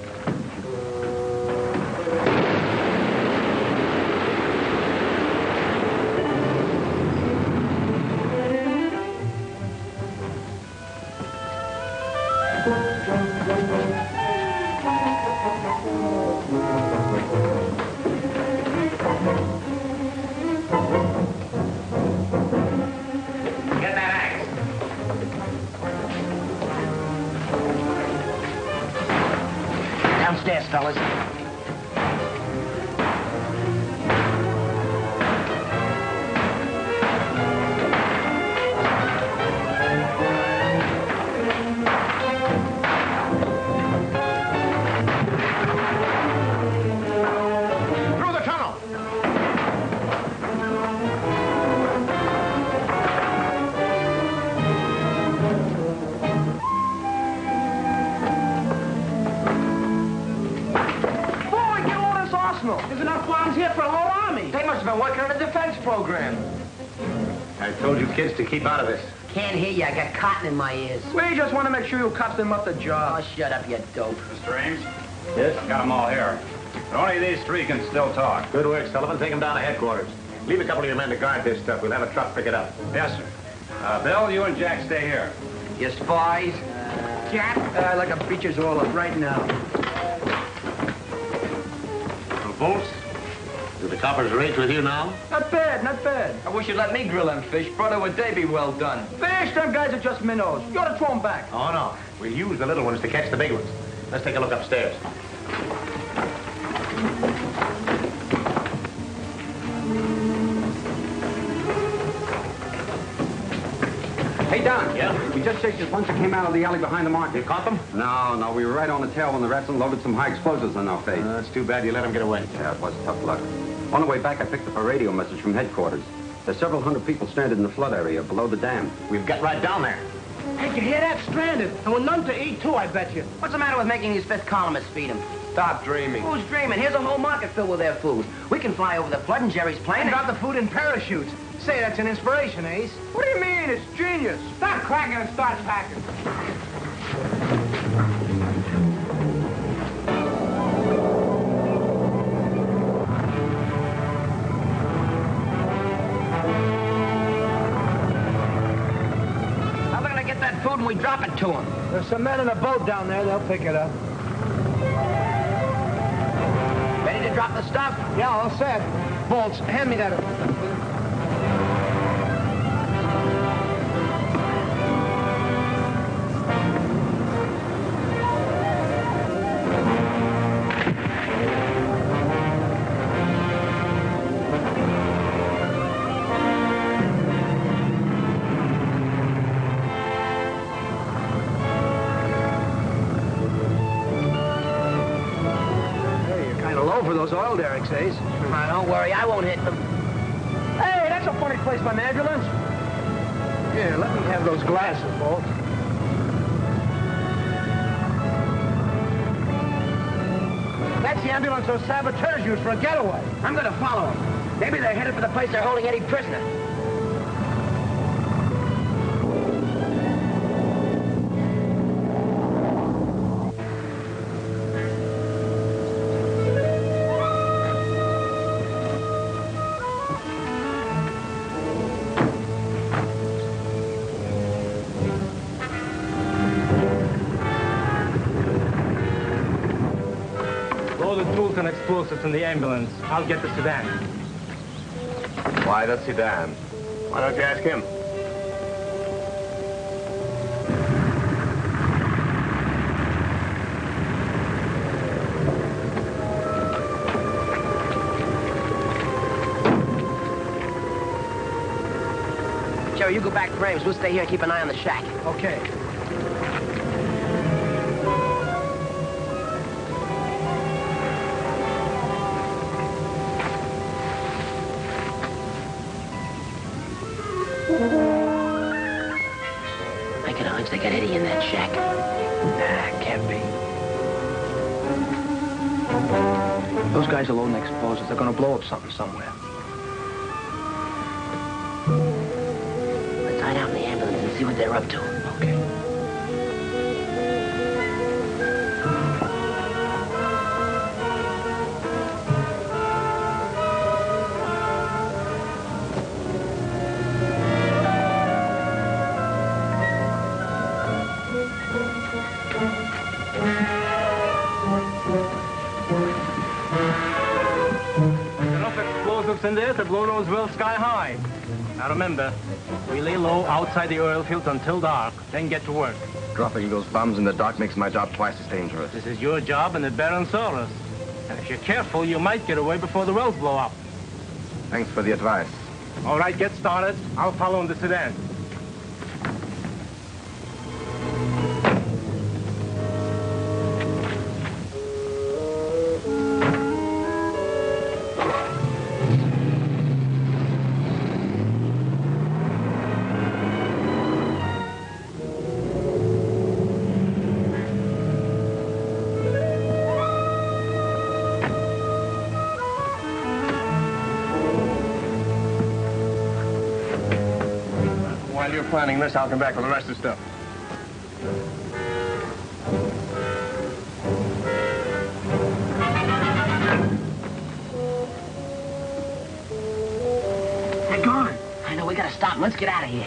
Get that axe. Downstairs, fellas. Through the tunnel! Boy, get all this arsenal. There's enough bombs here for a whole army. They must have been working on a defense program. I told you kids to keep out of this. Can't hear you. I got cotton in my ears. We just want to make sure you cops them up the job. Oh, shut up, you dope. Mr. Ames? Yes? Got them all here. But only these three can still talk. Good work, Sullivan. Take them down to headquarters. Leave a couple of your men to guard this stuff. We'll have a truck pick it up. Yes, sir. Bill, you and Jack stay here. You spies. Jack, I'd like a breeches all up right now. Bolts? Do the coppers rage with you now? Not bad, not bad. I wish you'd let me grill them fish. Brother, would they be well done? Fish, them guys are just minnows. You ought to throw them back. Oh, no. We'll use the little ones to catch the big ones. Let's take a look upstairs. Hey, Don. Yeah? We just chased this bunch that came out of the alley behind the market. You caught them? No, we were right on the tail when the rats unloaded some high explosives in our face. That's too bad you let them get away. Yeah, it was tough luck. On the way back, I picked up a radio message from headquarters. There's several hundred people stranded in the flood area below the dam. We've got right down there. Hey, you hear that? Stranded. And with none to eat, too, I bet you. What's the matter with making these fifth columnists feed them? Stop dreaming. Who's dreaming? Here's a whole market filled with their food. We can fly over the flood in Jerry's plane. And drop the food in parachutes. Say, that's an inspiration, Ace. What do you mean? It's genius. Stop cracking and start packing. that food and we drop it to them. There's some men in a boat down there. They'll pick it up. Ready to drop the stuff? Yeah, all set. Bolts, hand me that. For those oil derricks, Ace. Don't worry, I won't hit them. Hey, that's a funny place for an ambulance. Here, let me have those glasses, Bolt. That's the ambulance those saboteurs use for a getaway. I'm gonna follow them. Maybe they're headed for the place they're holding Eddie prisoner. And explosives in the ambulance. I'll get the sedan. Why the sedan? Why don't you ask him? Jerry, you go back to Ames. We'll stay here and keep an eye on the shack. Okay. I get a hunch they got Eddie in that shack. Nah, can't be. Those guys are loading explosives. They're gonna blow up something somewhere. Let's hide out in the ambulance and see what they're up to. Okay. In there to blow those wells sky high. Now remember, we lay low outside the oil fields until dark, then get to work. Dropping those bombs in the dark makes my job twice as dangerous. This is your job and the Baron saw us. And if you're careful, you might get away before the wells blow up. Thanks for the advice. All right, get started. I'll follow in the sedan. While you're planning this, I'll come back with the rest of the stuff. They're gone. I know, we gotta stop them. Let's get out of here.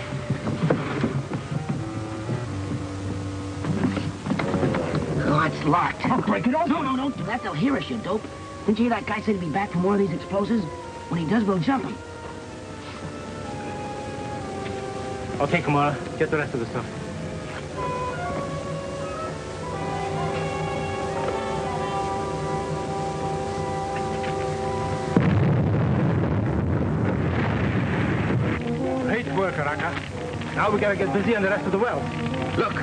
Oh, it's locked. I'll break it open. No, don't do that. They'll hear us, you dope. Didn't you hear that guy say he'd be back from one of these explosives? When he does, we'll jump him. Okay, Kamara, get the rest of the stuff. Great work, Araka. Now we gotta get busy on the rest of the well. Look!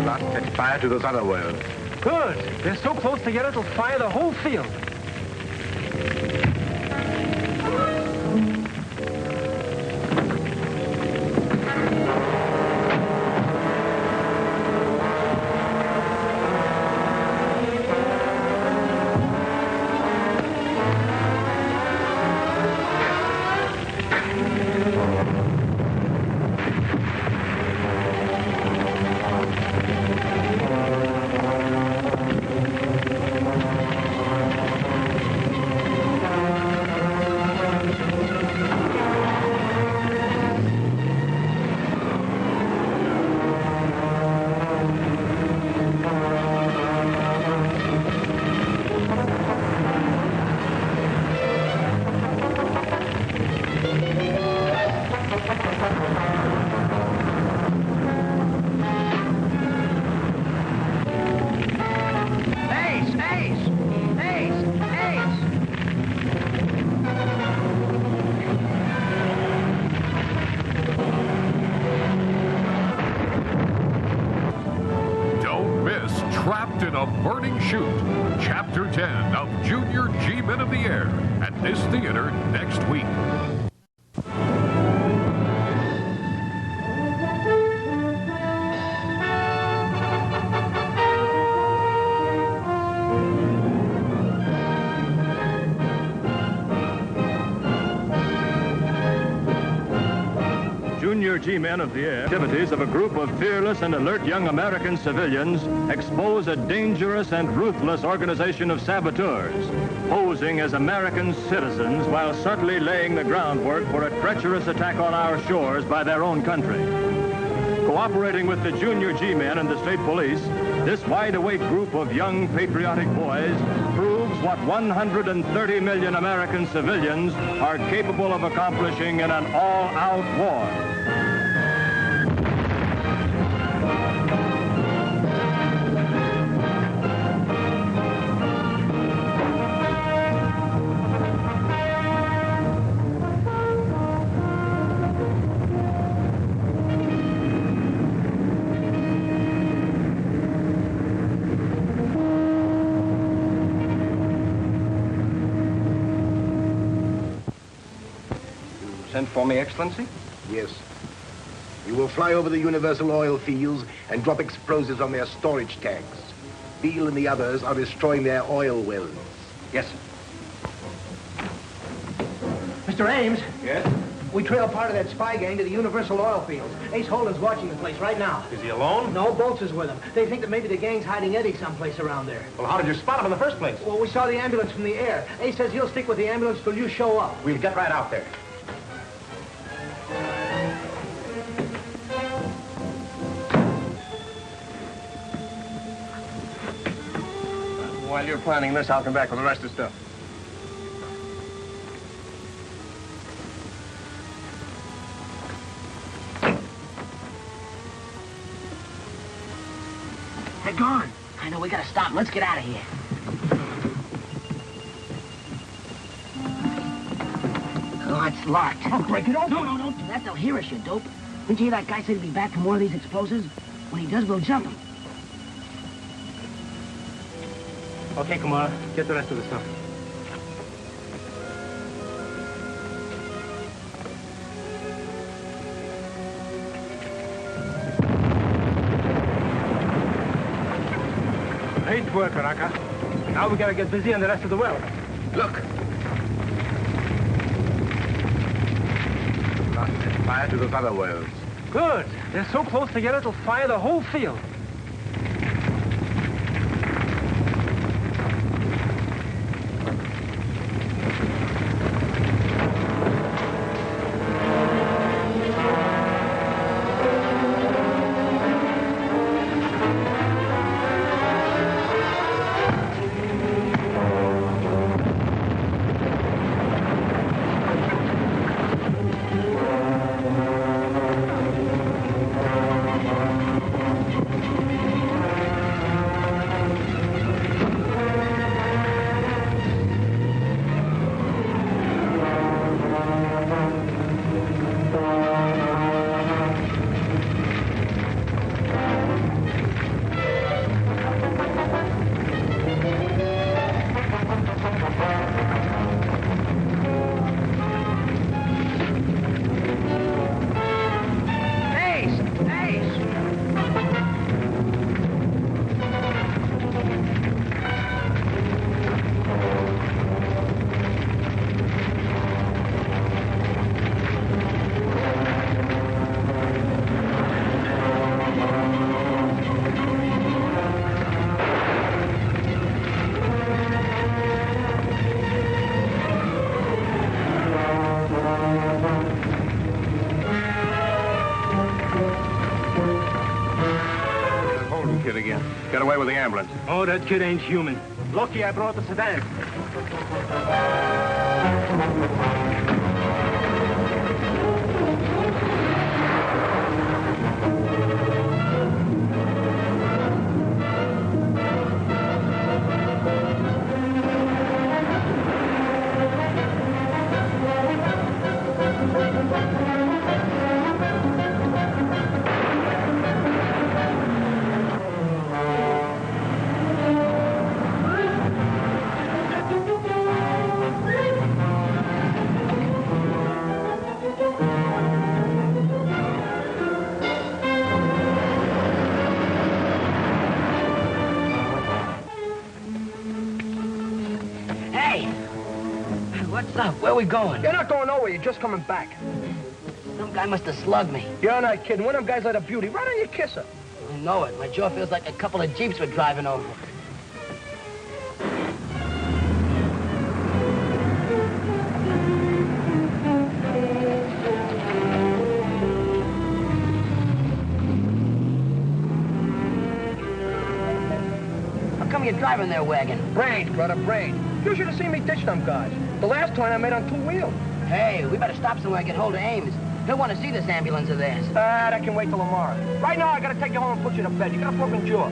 Blast set fire to those other wells. Good. They're so close together it'll fire the whole field. Morning Shoot, Chapter 10 of Junior G-Men of the Air, at this theater next week. Junior G-Men of the Air, activities of a group of fearless and alert young American civilians expose a dangerous and ruthless organization of saboteurs, posing as American citizens while subtly laying the groundwork for a treacherous attack on our shores by their own country. Cooperating with the Junior G-Men and the state police, this wide-awake group of young patriotic boys proves what 130 million American civilians are capable of accomplishing in an all-out war. Sent for me, Excellency? Yes. You will fly over the Universal oil fields and drop explosives on their storage tanks. Beale and the others are destroying their oil wells. Yes, sir. Mr. Ames? Yes? We trailed part of that spy gang to the Universal oil fields. Ace Holden's watching the place right now. Is he alone? No, Bolts is with him. They think that maybe the gang's hiding Eddie someplace around there. Well, how did you spot him in the first place? Well, we saw the ambulance from the air. Ace says he'll stick with the ambulance till you show up. We'll get right out there. While you're planning this, I'll come back with the rest of the stuff. They're gone. I know, we gotta stop. Let's get out of here. Oh, it's locked. Oh, break it open. No, don't do that. They'll hear us, you dope. Didn't you hear that guy say he'd be back from one of these explosives? When he does, we'll jump him. Okay, Kumar, get the rest of the stuff. Great work, Araka. Now we gotta get busy on the rest of the well. Look. Not set fire to those other wells. Good. They're so close together it'll fire the whole field. Kid again. Got away with the ambulance. Oh, that kid ain't human. Lucky I brought the sedan. Where are we going? You're not going nowhere. You're just coming back. Some guy must have slugged me. You're not kidding. One of them guys let a beauty. Why don't you kiss her? I know it. My jaw feels like a couple of Jeeps were driving over. How come you're driving their wagon? Brains, brother, brains. You should have seen me ditch them guys. The last one I made on 2 wheels. Hey, we better stop somewhere and get hold of Ames. He'll want to see this ambulance of theirs. That can wait till tomorrow. Right now, I gotta take you home and put you to bed. You got a broken jaw.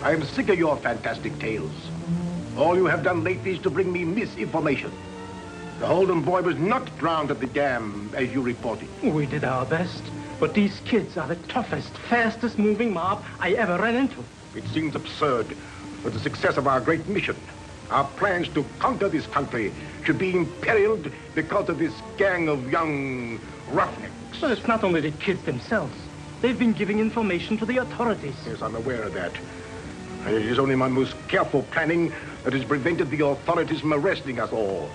I am sick of your fantastic tales. All you have done lately is to bring me misinformation. The Holden boy was not drowned at the dam, as you reported. We did our best, but these kids are the toughest, fastest moving mob I ever ran into. It seems absurd that the success of our great mission, our plans to conquer this country, should be imperiled because of this gang of young roughnecks. But it's not only the kids themselves. They've been giving information to the authorities. Yes, I'm aware of that. And it is only my most careful planning that has prevented the authorities from arresting us all.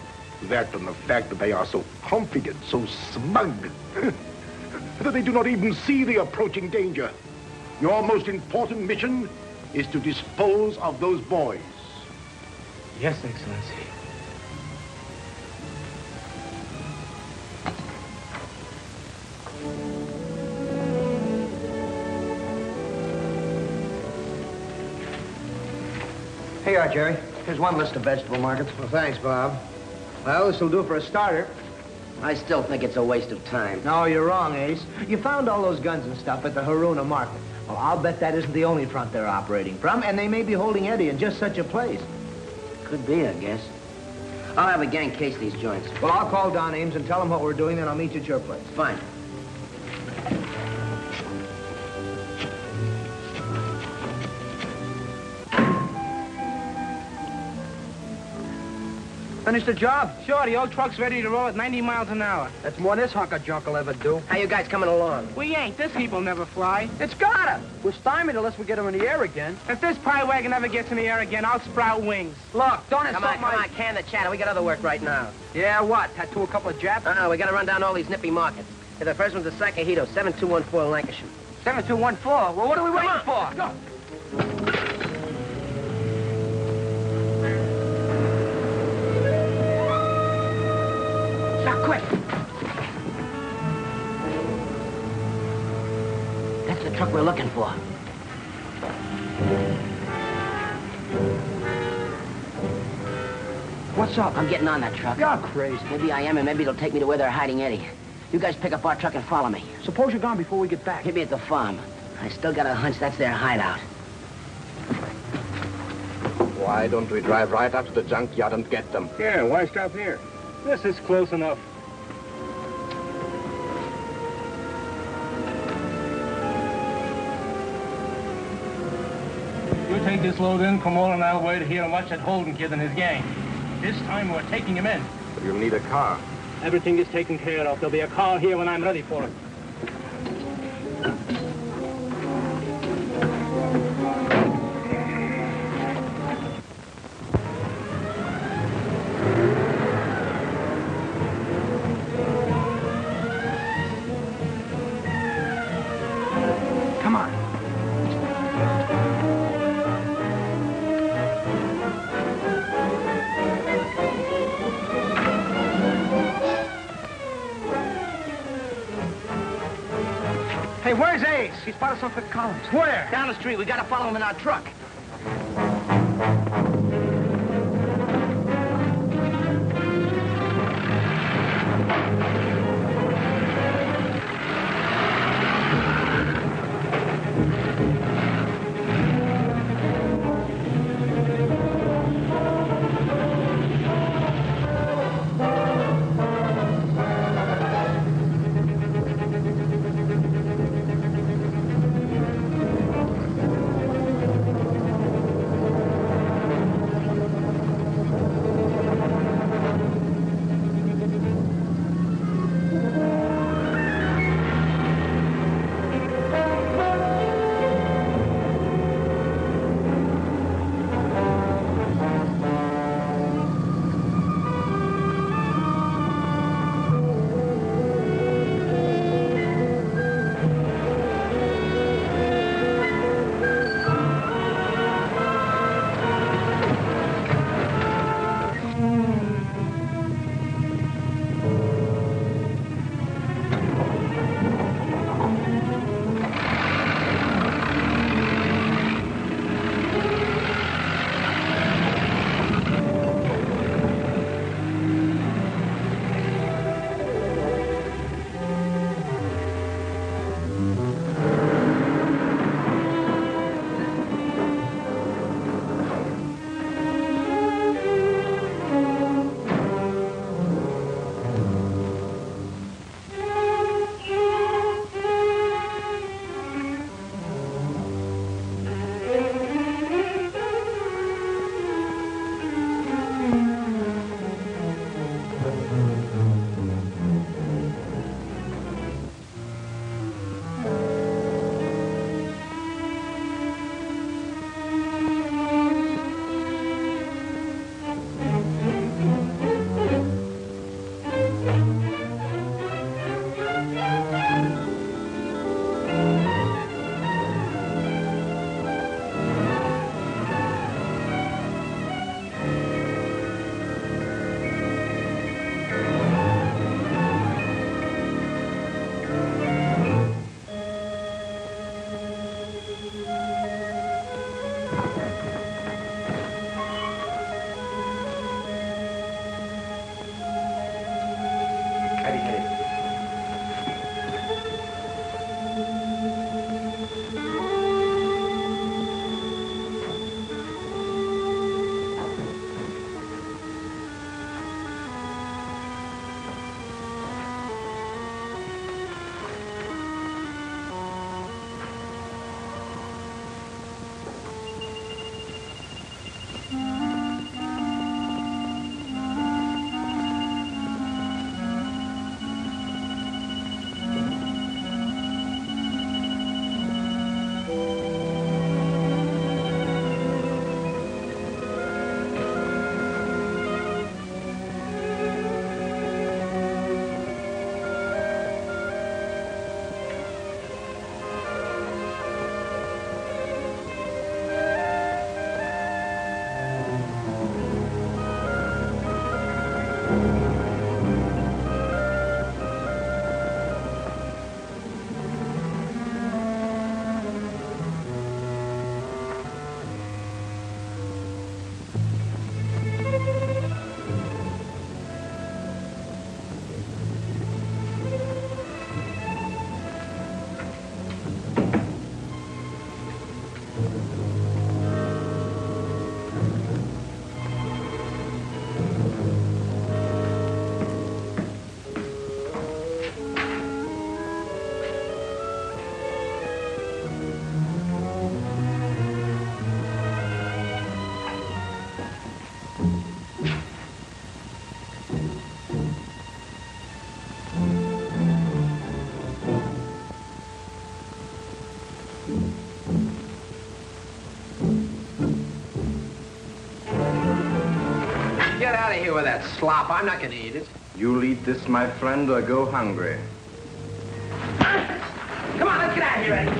That and the fact that they are so confident, so smug, that they do not even see the approaching danger. Your most important mission is to dispose of those boys. Yes, Excellency. Here you are, Jerry. Here's one list of vegetable markets. Well, thanks, Bob. Well, this'll do for a starter. I still think it's a waste of time. No, you're wrong, Ace. You found all those guns and stuff at the Haruna market. Well, I'll bet that isn't the only front they're operating from, and they may be holding Eddie in just such a place. Could be, I guess. I'll have a gang case these joints. Well, I'll call Don Ames and tell him what we're doing, then I'll meet you at your place. Fine. Finish the job? Sure, the old truck's ready to roll at 90 miles an hour. That's more than this hunk of junk will ever do. How you guys coming along? We ain't. This heap will never fly. It's gotta. We're stymied unless we get him in the air again. If this pie wagon ever gets in the air again, I'll sprout wings. Look, don't Come on, can the chatter. We got other work right now. Yeah, what? Tattoo a couple of Japs? We gotta run down all these nippy markets. Hey, the first one's a Sakahito, 7214 Lancashire. 7214? Well, what are we waiting for? Go. Now, quick! That's the truck we're looking for. What's up? I'm getting on that truck. You're crazy. Maybe I am, and maybe it'll take me to where they're hiding Eddie. You guys pick up our truck and follow me. Suppose you're gone before we get back. Hit me at the farm. I still got a hunch that's their hideout. Why don't we drive right up to the junkyard and get them? Yeah, why stop here? This is close enough. You take this load in, Kamala and I'll wait here and watch that Holden kid and his gang. This time we're taking him in. You'll need a car. Everything is taken care of. There'll be a car here when I'm ready for it. Come on. Hey, where's Ace? He's part of some fifth columns. Where? Down the street. We gotta follow him in our truck. Get out of here with that slop. I'm not gonna eat it. You'll eat this, my friend, or go hungry. Come on, let's get out of here, Eddie.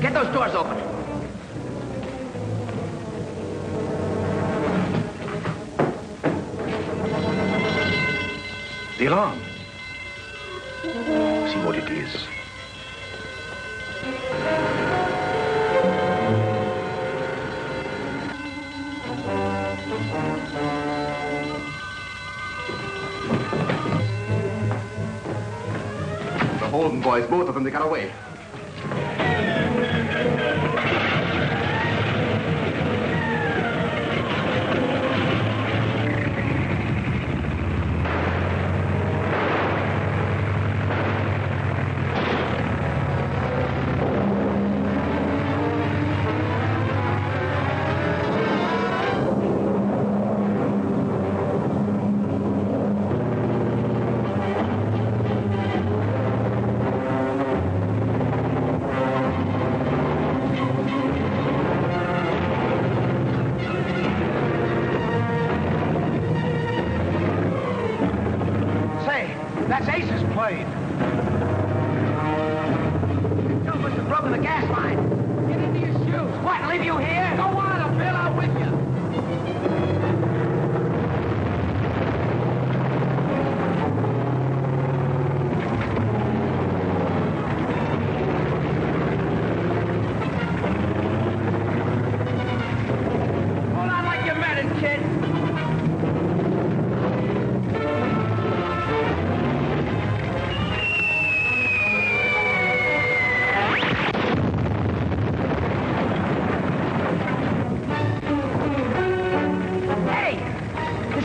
Get those doors open. The alarm. See what it is. The Holden boys, both of them, they got away. That's Ace's plane. You must have broken the gas line. Get into your shoes. What, leave you here? Go on, I'll bail out with you. Hold on like you meant it, kid.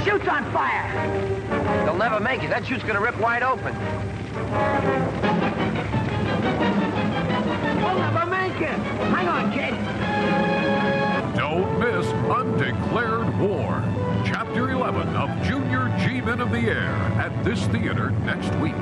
Chute's on fire. They'll never make it. That chute's gonna rip wide open. We'll never make it. Hang on, kid. Don't miss Undeclared War, Chapter 11 of Junior G-Men of the Air at this theater next week.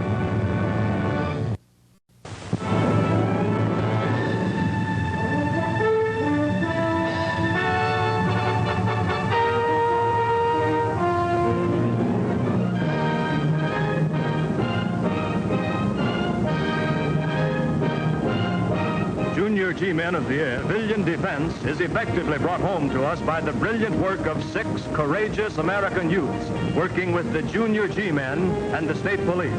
Junior G-Men of the Air, civilian defense is effectively brought home to us by the brilliant work of 6 courageous American youths working with the Junior G-Men and the state police.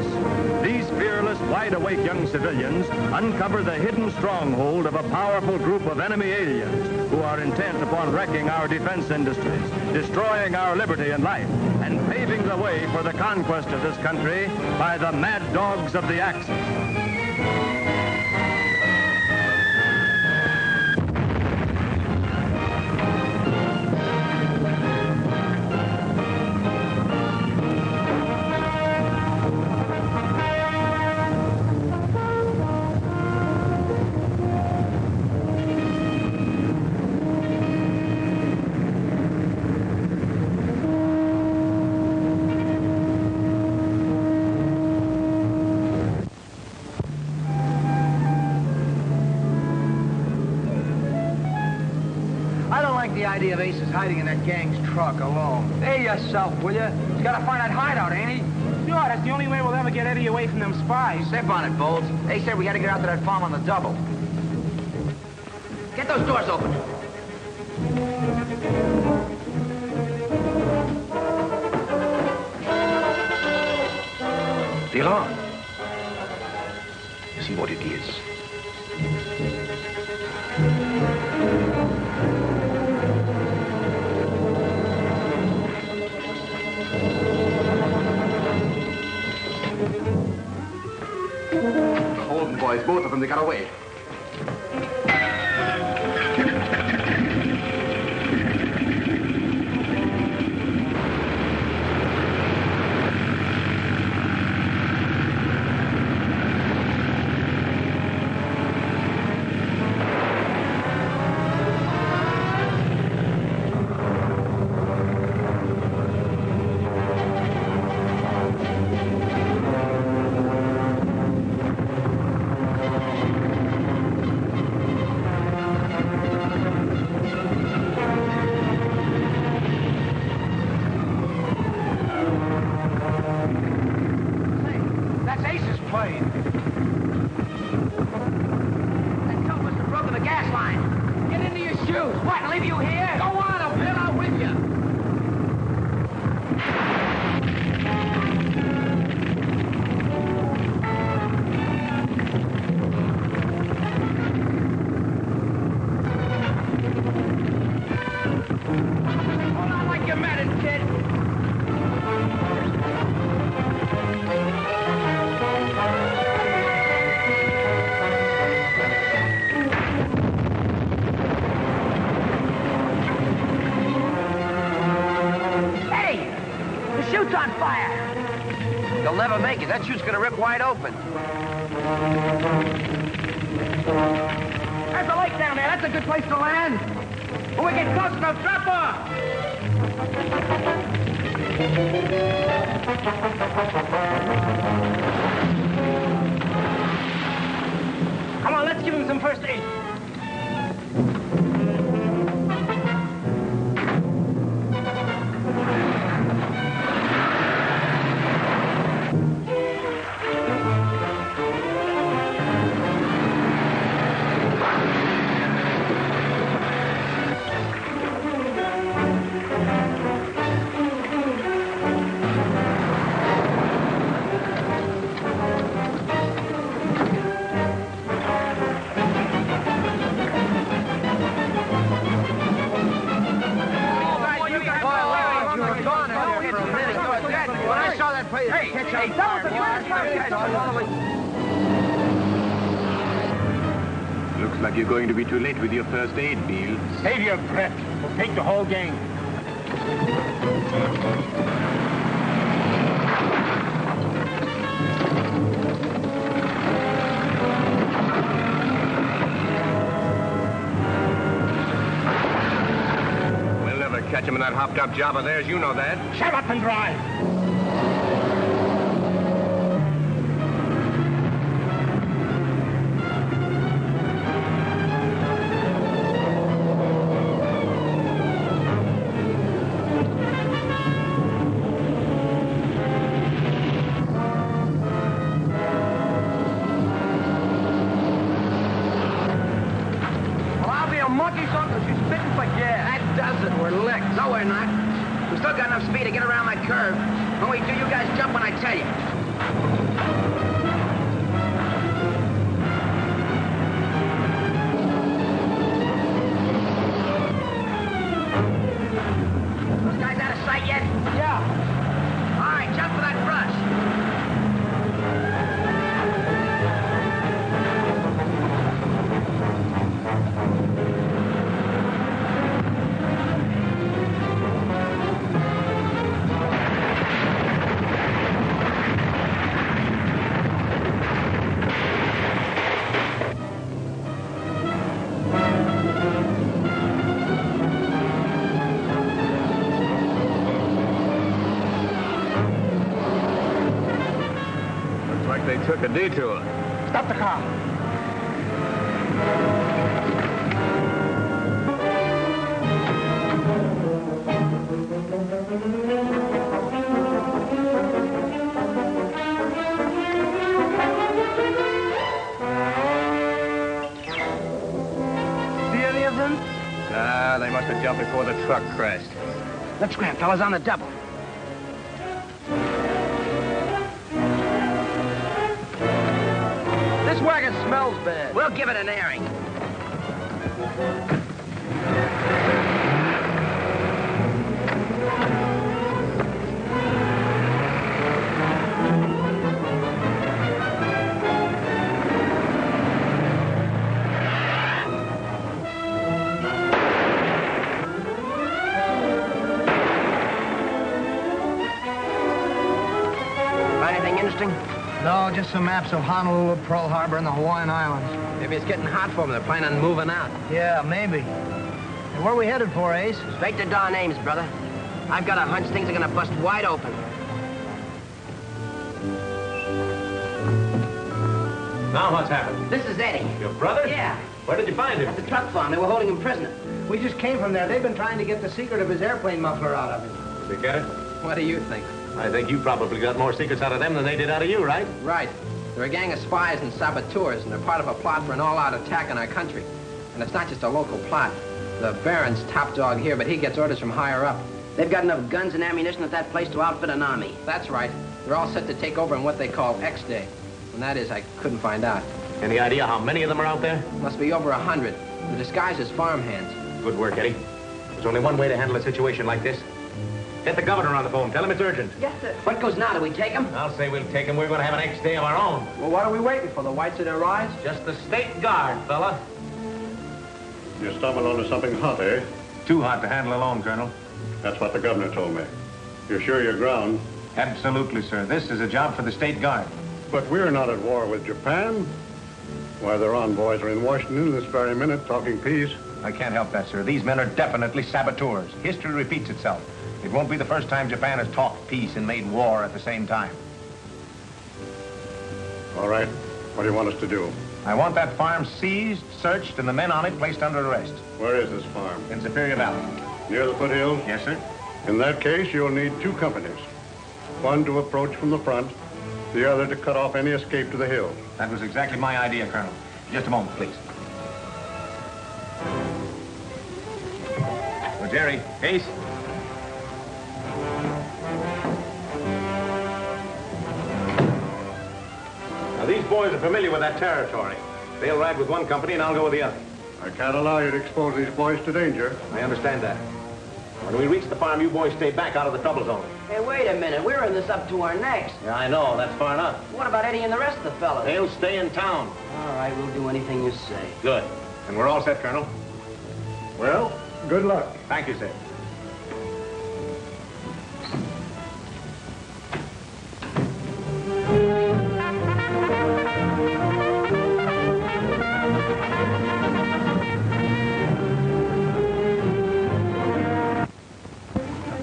These fearless, wide-awake young civilians uncover the hidden stronghold of a powerful group of enemy aliens who are intent upon wrecking our defense industries, destroying our liberty and life, and paving the way for the conquest of this country by the mad dogs of the Axis. the idea of Ace is hiding in that gang's truck alone? Hey yourself, will you? He's got to find that hideout, ain't he? Sure, that's the only way we'll ever get Eddie away from them spies. Step on it, Bolts. They said we had to get out to that farm on the double. Get those doors open. The alarm. See what it is. The Holden boys, both of them, they got away. That's Ace's plane. That coat must have broken the gas line. Get into your shoes. What, leave you here? Go on, I'll bail out with you. Hold on like you meant it, kid. Eddie! The chute's on fire! You'll never make it. That chute's gonna rip wide open. There's a lake down there. That's a good place to land. When we get close enough, drop off! Come on, let's give him some first aid. When I saw that place catch on fire, Looks like you're going to be too late with your first aid, Beale. Save your breath. We'll take the whole gang. We'll never catch him in that hopped-up job of theirs, you know that. Shut up and drive. well, I'll be a monkey's uncle. She's spitting for gas. That does it. We're licked. No, we're not. We still got enough speed to get around that curve. When we do, you guys jump when I tell you. Those guys out of sight yet? Yeah. All right, jump for that brush. Looks like they took a detour. Stop the car. before the truck crashed. Let's scram, fellas, on the double. This wagon smells bad. We'll give it an airing. Anything interesting? No, just some maps of Honolulu, Pearl Harbor, and the Hawaiian Islands. Maybe it's getting hot for them. They're planning on moving out. Yeah, maybe. Hey, where are we headed for, Ace? Straight to Don Ames, brother. I've got a hunch things are gonna bust wide open. Now what's happened? This is Eddie. Your brother? Yeah. Where did you find him? At the truck farm. They were holding him prisoner. We just came from there. They've been trying to get the secret of his airplane muffler out of him. Did they get it? What do you think? I think you probably got more secrets out of them than they did out of you, right? Right. They're a gang of spies and saboteurs, and they're part of a plot for an all-out attack on our country. And it's not just a local plot. The Baron's top dog here, but he gets orders from higher up. They've got enough guns and ammunition at that place to outfit an army. That's right. They're all set to take over on what they call X Day. When that is, I couldn't find out. Any idea how many of them are out there? Must be over 100. They're disguised as farmhands. Good work, Eddie. There's only one way to handle a situation like this. Get the governor on the phone. Tell him it's urgent. Yes, sir. What goes now? Do we take him? I'll say we'll take him. We're going to have an X Day of our own. Well, what are we waiting for? The whites of their rides? Just the state guard, fella. You stumbled onto something hot, eh? Too hot to handle alone, Colonel. That's what the governor told me. You're sure you're ground? Absolutely, sir. This is a job for the state guard. But we're not at war with Japan. Why, their envoys are in Washington this very minute talking peace. I can't help that, sir. These men are definitely saboteurs. History repeats itself. It won't be the first time Japan has talked peace and made war at the same time. All right. What do you want us to do? I want that farm seized, searched, and the men on it placed under arrest. Where is this farm? In Superior Valley. Near the foothills? Yes, sir. In that case, you'll need two companies. One to approach from the front, the other to cut off any escape to the hills. That was exactly my idea, Colonel. Just a moment, please. Oh, Jerry. Ace. Now, these boys are familiar with that territory. They'll ride with one company, and I'll go with the other. I can't allow you to expose these boys to danger. I understand that. When we reach the farm, you boys stay back out of the trouble zone. Hey, wait a minute. We're in this up to our necks. Yeah, I know. That's far enough. What about Eddie and the rest of the fellas? They'll stay in town. All right, we'll do anything you say. Good. And we're all set, Colonel. Well, good luck. Thank you, sir.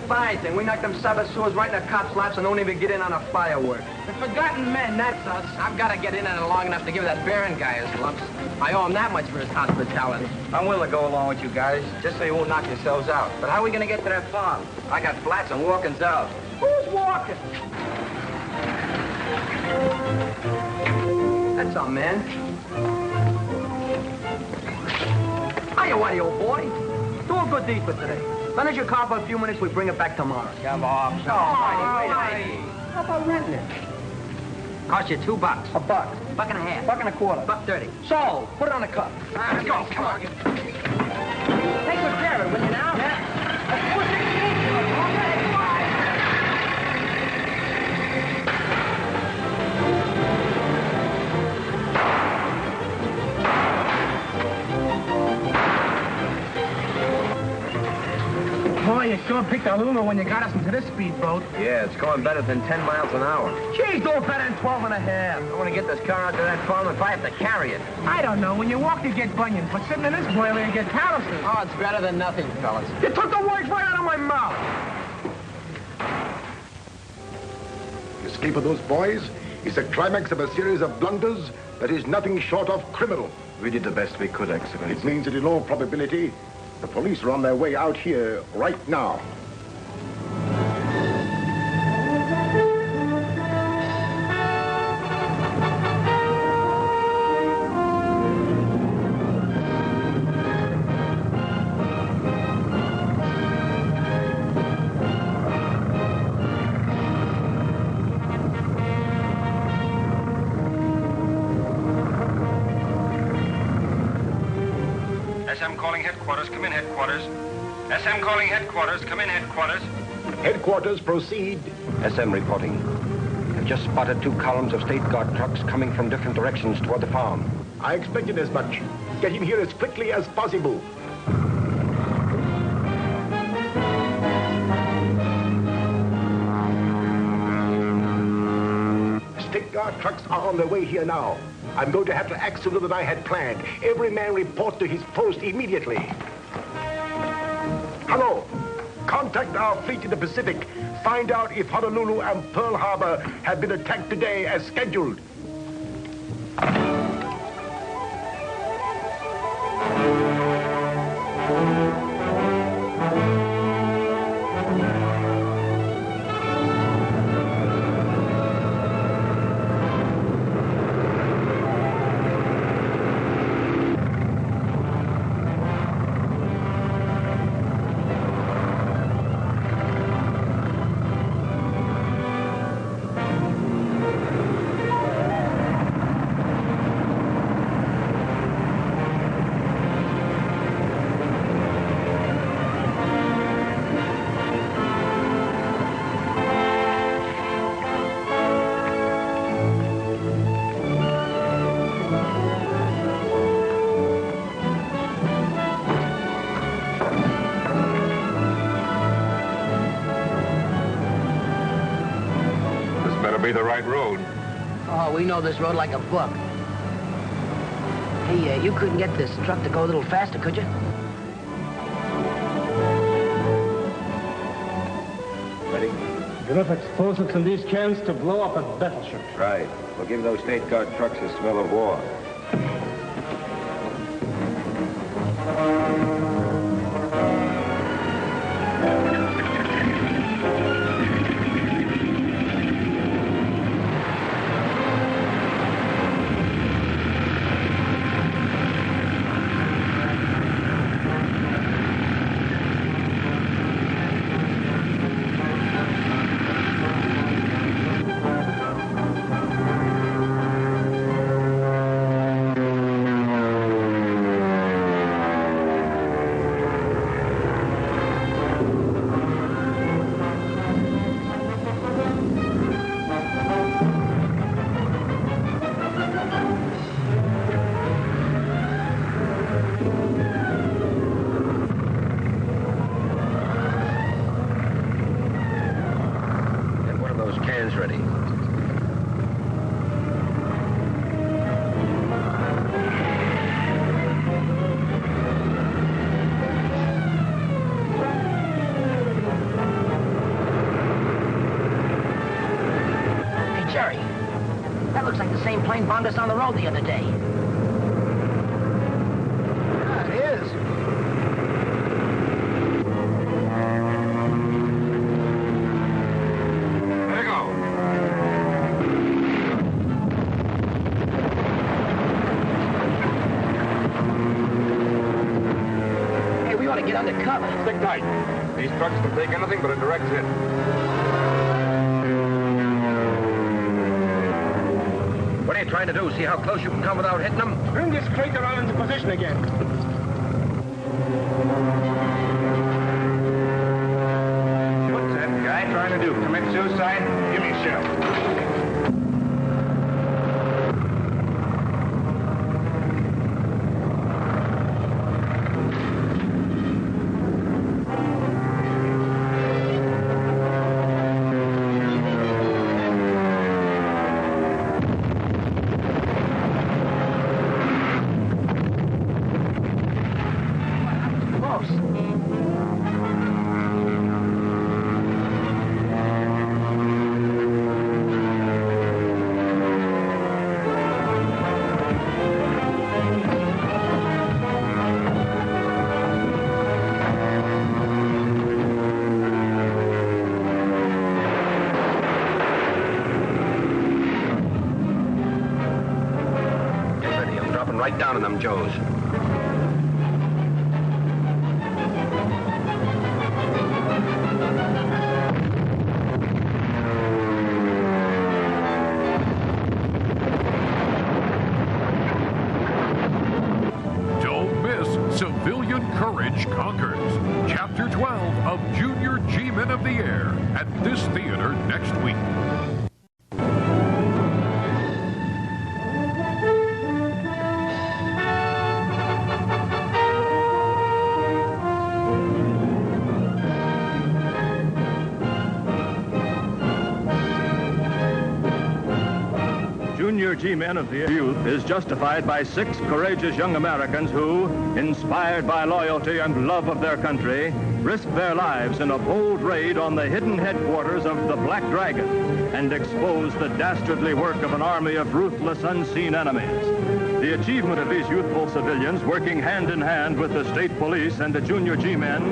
Fine thing. We knocked them saboteurs right in the cops' laps and don't even get in on a firework. The forgotten men, that's us. I've got to get in on it long enough to give that Baron guy his lumps. I owe him that much for his hospitality. I'm willing to go along with you guys, just so you won't knock yourselves out. But how are we going to get to that farm? I got flats and walking's out. Who's walking? That's our man. Hiya, Whitey, old boy. Do a good deed for today. Lend us your car for a few minutes, we bring it back tomorrow. Come on. Whitey. How about renting it? Cost you $2. $1. $1.50. $1.25. $1.30. So, put it on the cup. Let's go. Come on. Take good care of it, will you now? Yeah. Let's push it in. Okay, come on. Boy, you sure picked a loomer when you got us into this speedboat. Yeah, it's going better than 10 miles an hour. Geez, do it better than 12 and a half. I want to get this car out to that farm if I have to carry it. I don't know. When you walk, you get bunions. But sitting in this boiler, you get calluses. Oh, it's better than nothing, fellas. You took the words right out of my mouth. The escape of those boys is the climax of a series of blunders that is nothing short of criminal. We did the best we could, Excellency. It means that in all probability, the police are on their way out here right now. headquarters. Come in, headquarters. SM calling headquarters. Come in, headquarters. Headquarters, proceed. SM reporting. I've just spotted 2 columns of State Guard trucks coming from different directions toward the farm. I expected as much. Get him here as quickly as possible. State Guard trucks are on their way here now. I'm going to have to act sooner than I had planned. Every man report to his post immediately. Hello. Contact our fleet in the Pacific. Find out if Honolulu and Pearl Harbor have been attacked today as scheduled. Be the right road. Oh, we know this road like a book. Hey, you couldn't get this truck to go a little faster, could you? Ready? Enough explosives in these cans to blow up a battleship. Right. We'll give those State Guard trucks the smell of war. Ready. Hey, Jerry, that looks like the same plane bombed us on the road the other day. Yeah, it is. Get under cover. Stick tight. These trucks can take anything but a direct hit. What are you trying to do? See how close you can come without hitting them? Bring this crate around into position again. What's that guy trying to do? Commit suicide? Give me a shell. Right down on them Joes. Don't miss Civilian Courage. Courage Conquers. Chapter 12 of Junior G-Men of the Air at this theater next week. Junior G-Men of the Youth is justified by 6 courageous young Americans who, inspired by loyalty and love of their country, risked their lives in a bold raid on the hidden headquarters of the Black Dragon and exposed the dastardly work of an army of ruthless, unseen enemies. The achievement of these youthful civilians, working hand in hand with the state police and the Junior G-Men,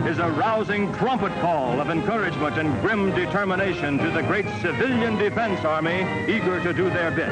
is a rousing trumpet call of encouragement and grim determination to the great civilian defense army eager to do their bit.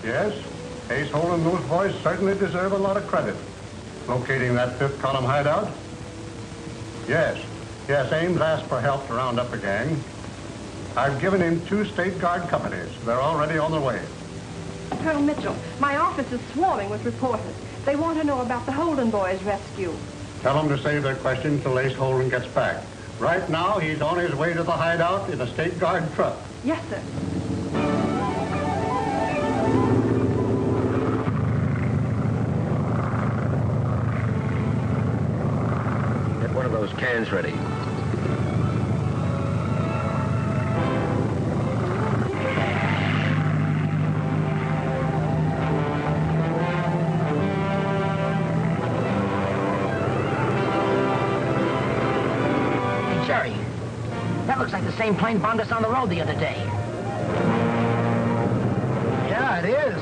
Yes, Ace Hole and those boys certainly deserve a lot of credit. Locating that 5th column hideout? Yes, Ames asked for help to round up the gang. I've given him 2 State Guard companies. They're already on their way. Colonel Mitchell, my office is swarming with reporters. They want to know about the Holden boys' rescue. Tell them to save their questions till Ace Holden gets back. Right now, he's on his way to the hideout in a State Guard truck. Yes, sir. Get one of those cans ready. Hey, Jerry, that looks like the same plane bombed us on the road the other day. Yeah, it is.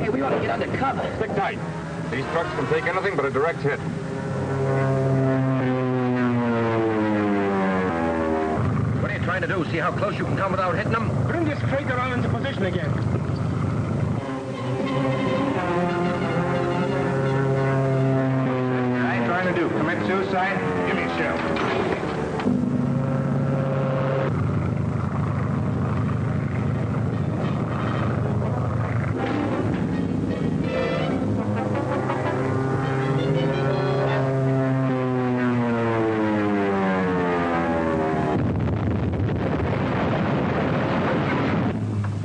Hey, we ought to get under cover. Stick tight. These trucks can take anything but a direct hit. What are you trying to do? See how close you can come without hitting them? Bring this crate around into position again. I ain't trying to do. Commit suicide? Give me a shell.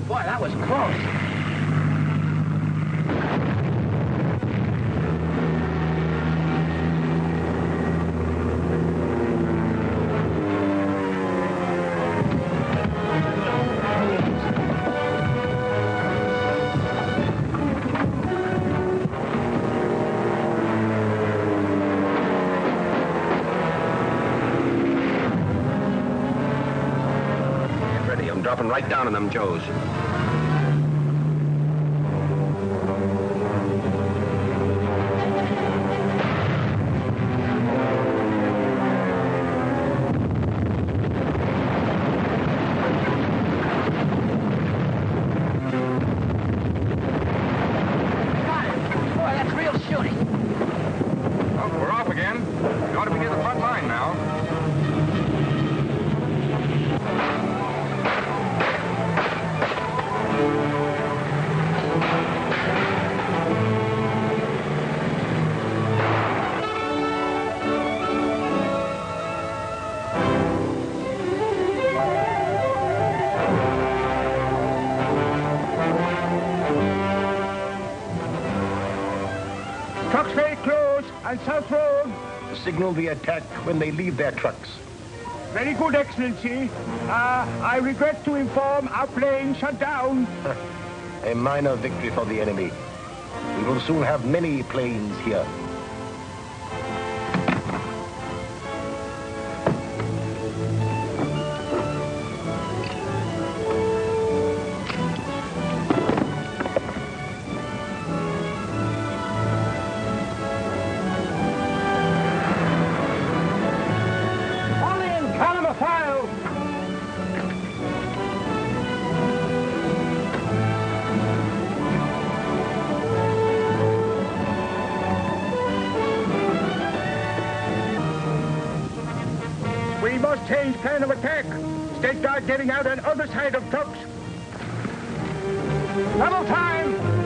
Boy, that was close. Get ready. I'm dropping right down on them Joes. Boy, that's real shooting. Well, we're off again. You ought to be near the front line now. Trucks very close on South Road. Signal the attack when they leave their trucks. Very good, Excellency. I regret to inform our plane shut down. A minor victory for the enemy. We will soon have many planes here. Change plan of attack. State Guard getting out on other side of trucks. Double time!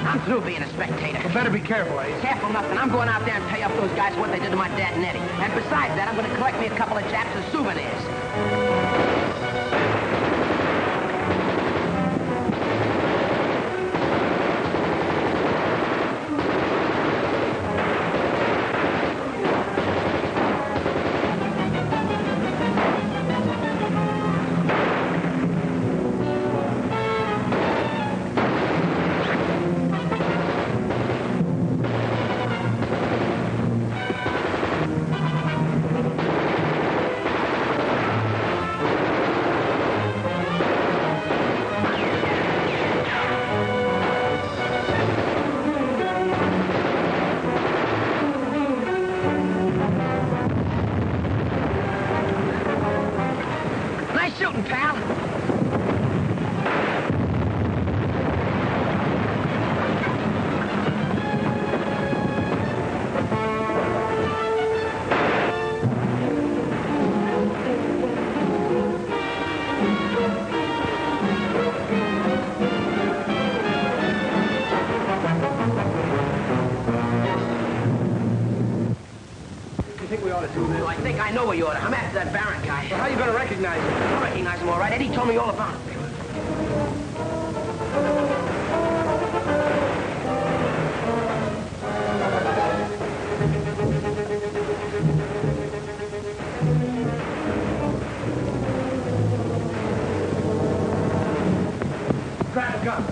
I'm through being a spectator. You better be careful, Ace. Careful nothing. I'm going out there and pay up those guys for what they did to my dad and Eddie. And besides that, I'm going to collect me a couple of Japs as souvenirs. Nice shooting, pal. You think we ought to do this? I think I know where you are. I'm after that Baron guy. Well, how you gonna recognize him? I recognize him all right. Eddie told me all about him. Grab a gun.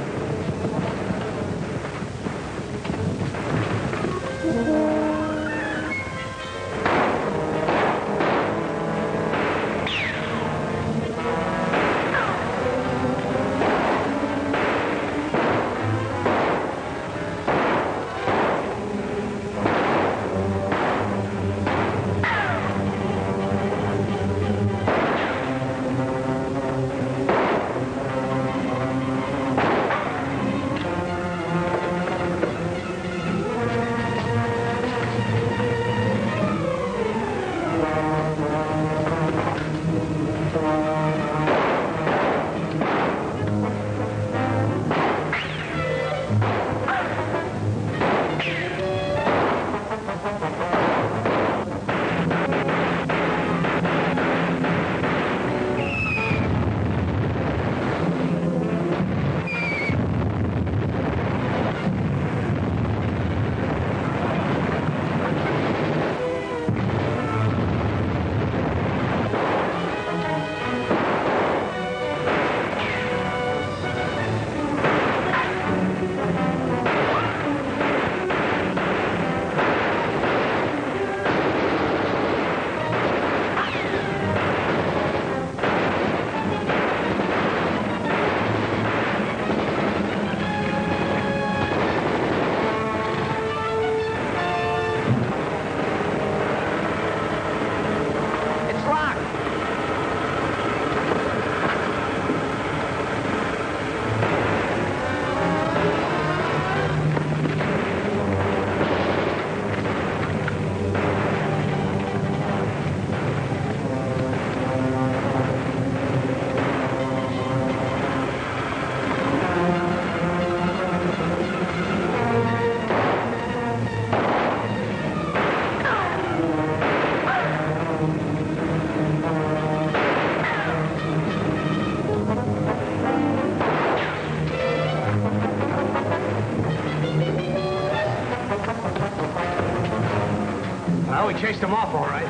Oh, we chased him off, all right.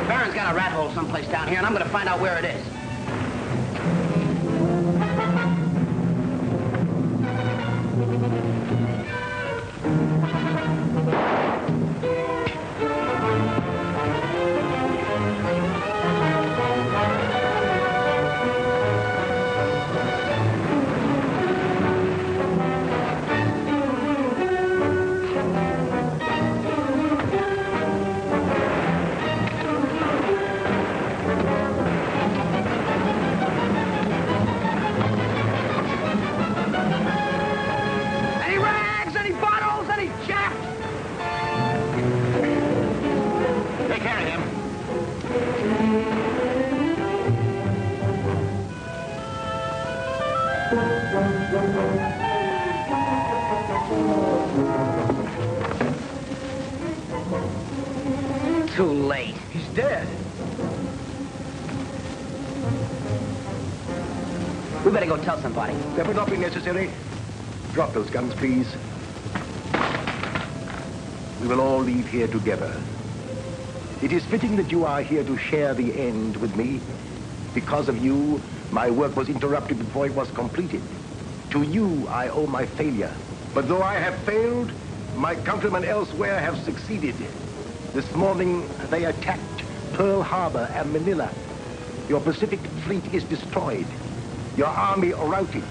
Baron's got a rat hole someplace down here, and I'm gonna find out where it is. Any rags? Any bottles? Any jack? Take care of him. Too late. He's dead. We better go tell somebody. That would not be necessary. Drop those guns, please. We will all leave here together. It is fitting that you are here to share the end with me. Because of you, my work was interrupted before it was completed. To you, I owe my failure. But though I have failed, my countrymen elsewhere have succeeded. This morning, they attacked Pearl Harbor and Manila. Your Pacific fleet is destroyed. Your army routed.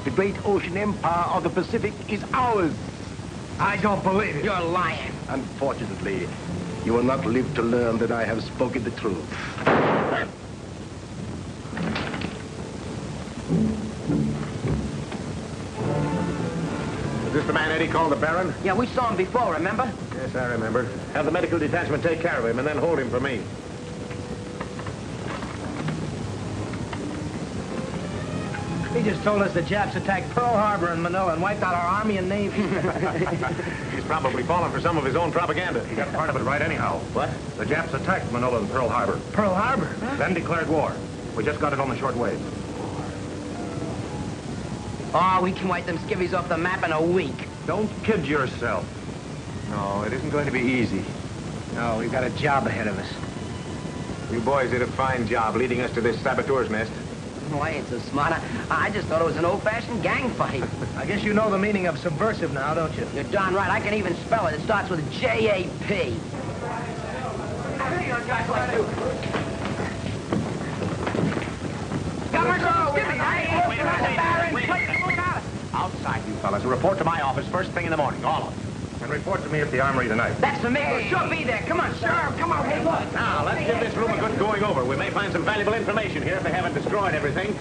The great ocean empire of the Pacific is ours. I don't believe it. You're lying. Unfortunately, you will not live to learn that I have spoken the truth. Is this the man Eddie called the Baron? Yeah, we saw him before, remember? Yes, I remember. Have the medical detachment take care of him and then hold him for me. He just told us the Japs attacked Pearl Harbor and Manila and wiped out our Army and Navy. He's probably fallen for some of his own propaganda. He got part of it right anyhow. What? The Japs attacked Manila and Pearl Harbor. Pearl Harbor? Then declared war. We just got it on the short wave. Oh, we can wipe them skivvies off the map in a week. Don't kid yourself. No, it isn't going to be easy. No, we've got a job ahead of us. You boys did a fine job leading us to this saboteur's nest. Oh, I ain't so smart. I just thought it was an old-fashioned gang fight. I guess you know the meaning of subversive now, don't you? You're darn right. I can even spell it. It starts with J-A-P. Guys like you. Outside, you fellas. Report to my office first thing in the morning, all of you. And report to me at the armory tonight. That's for me. We'll sure be there. Come on, sir. Come on. Hey, look. Now, let's give this room a good going over. We may find some valuable information here if they haven't destroyed everything.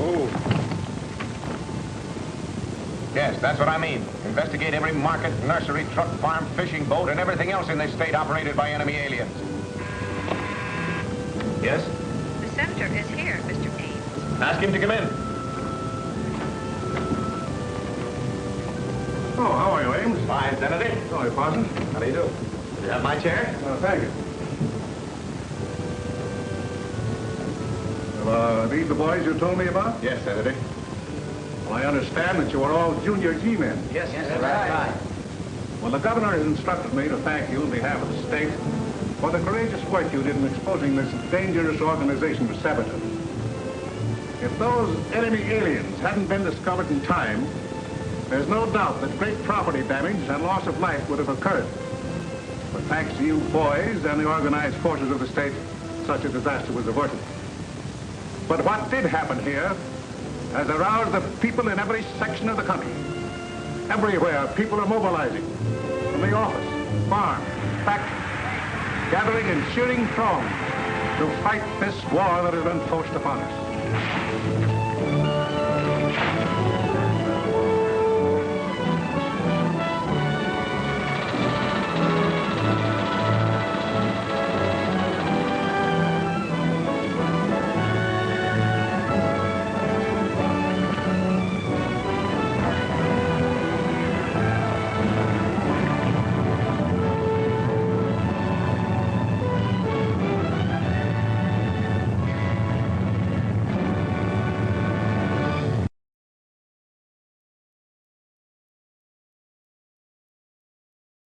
Ooh. Yes, that's what I mean. Investigate every market, nursery, truck, farm, fishing boat, and everything else in this state operated by enemy aliens. Yes? The senator is here, Mr. Ames. Ask him to come in. Oh, how are you, Ames? Fine, Senator. Sorry, Parson. How do you do? Do you have my chair? Thank you. Well, are these the boys you told me about? Yes, Senator. Well, I understand that you are all junior G-men. Yes, that's right. Well, the governor has instructed me to thank you on behalf of the state for the courageous work you did in exposing this dangerous organization to saboteurs. If those enemy aliens hadn't been discovered in time, there's no doubt that great property damage and loss of life would have occurred. But thanks to you boys and the organized forces of the state, such a disaster was averted. But what did happen here has aroused the people in every section of the country. Everywhere, people are mobilizing. From the office, farm, factory, gathering in cheering throngs to fight this war that has been forced upon us.